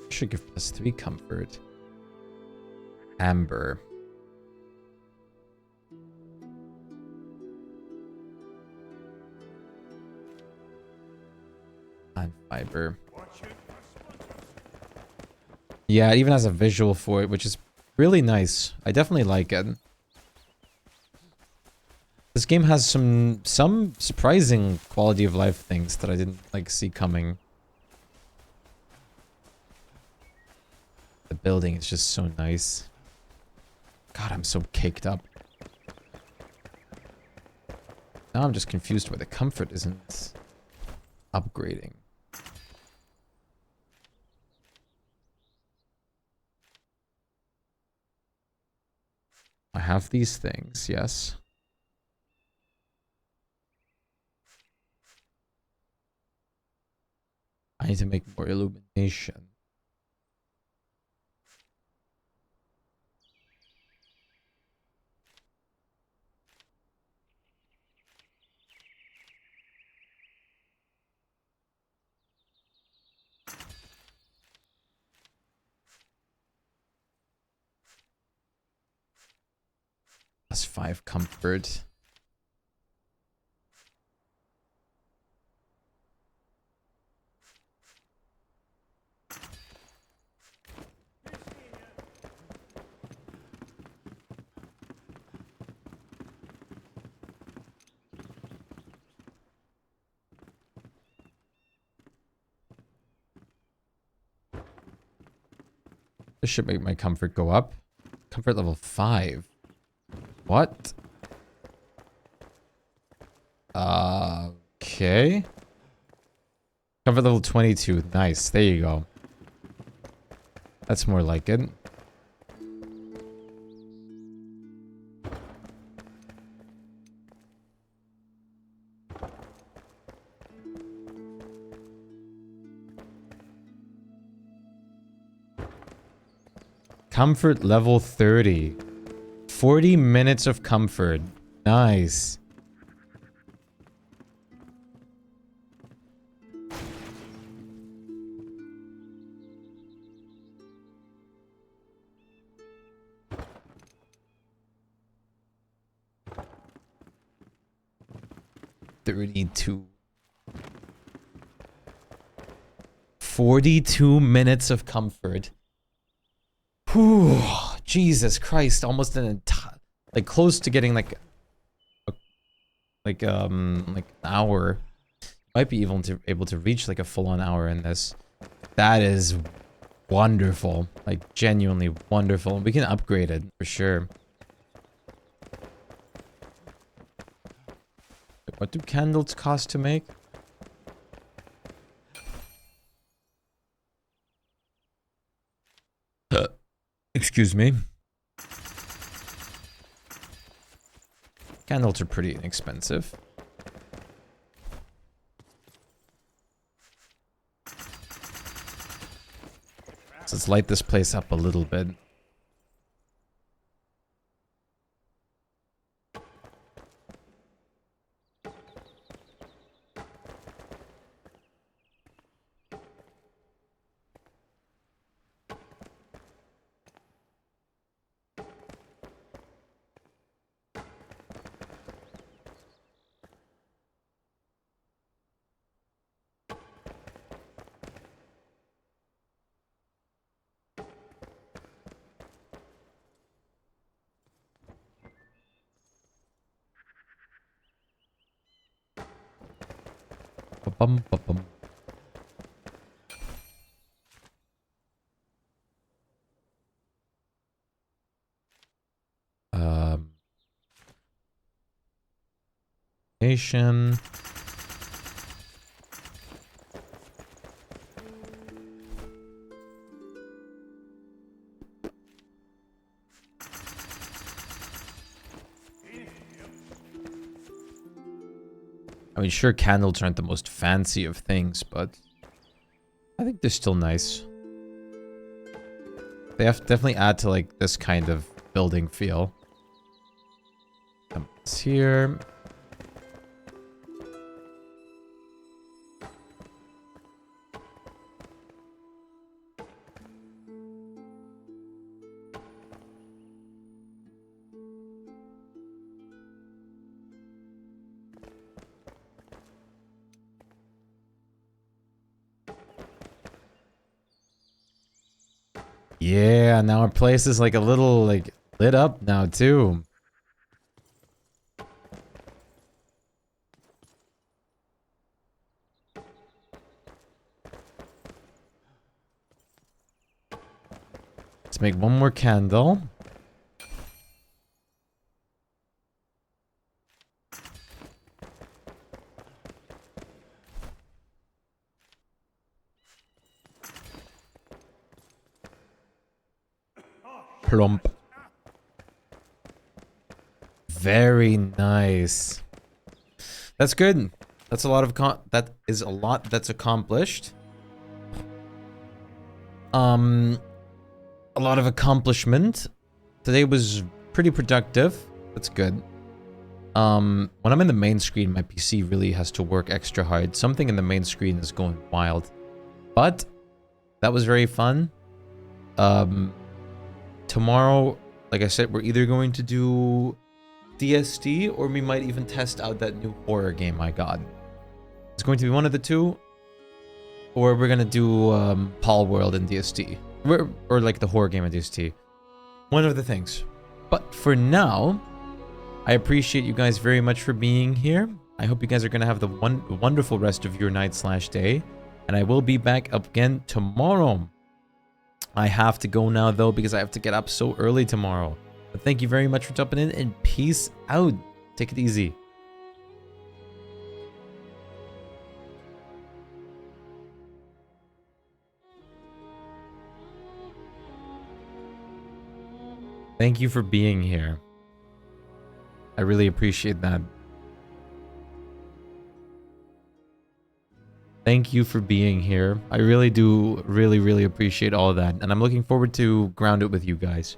Should give +3 comfort. Amber. And fiber. Yeah, it even has a visual for it, which is really nice. I definitely like it. This game has some surprising quality of life things that I didn't like see coming. The building is just so nice. God, I'm so caked up. Now I'm just confused why the comfort isn't upgrading. I have these things, yes. I need to make more illumination. Plus 5 comfort. This should make my comfort go up. Comfort level 5. What? Okay. Comfort level 22. Nice. There you go. That's more like it. Comfort level 30. 40 minutes of comfort. Nice. $32. 42 minutes of comfort. Whew, Jesus Christ, almost an entire, like close to getting like an hour. Might be even able to reach like a full-on hour in this. That is wonderful, like genuinely wonderful. We can upgrade it for sure. What do candles cost to make? Excuse me. Candles are pretty inexpensive. So let's light this place up a little bit. Ba-bum, ba-bum. Nation. I mean, sure, candles aren't the most fancy of things, but I think they're still nice. They have to definitely add to like this kind of building feel. It's here. Yeah, now our place is like a little like lit up now too. Let's make one more candle. Plump. Very nice. That's good. That's a lot of that is a lot that's accomplished. A lot of accomplishment. Today was pretty productive. That's good. When I'm in the main screen, my PC really has to work extra hard. Something in the main screen is going wild. But that was very fun. Tomorrow, like I said, we're either going to do DST, or we might even test out that new horror game I got. It's going to be one of the two, or we're gonna do Pal World in DST, or like the horror game in DST. One of the things. But for now, I appreciate you guys very much for being here. I hope you guys are gonna have the wonderful rest of your night/day, and I will be back up again tomorrow. I have to go now though because I have to get up so early tomorrow. But thank you very much for jumping in, and peace out. Take it easy. Thank you for being here. I really appreciate that. Thank you for being here. I really do really appreciate all of that. And I'm looking forward to Grounded with you guys.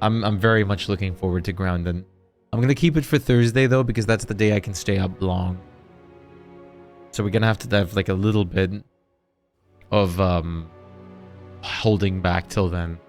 I'm very much looking forward to Grounded. I'm going to keep it for Thursday though, because that's the day I can stay up long. So we're going to have like a little bit of holding back till then.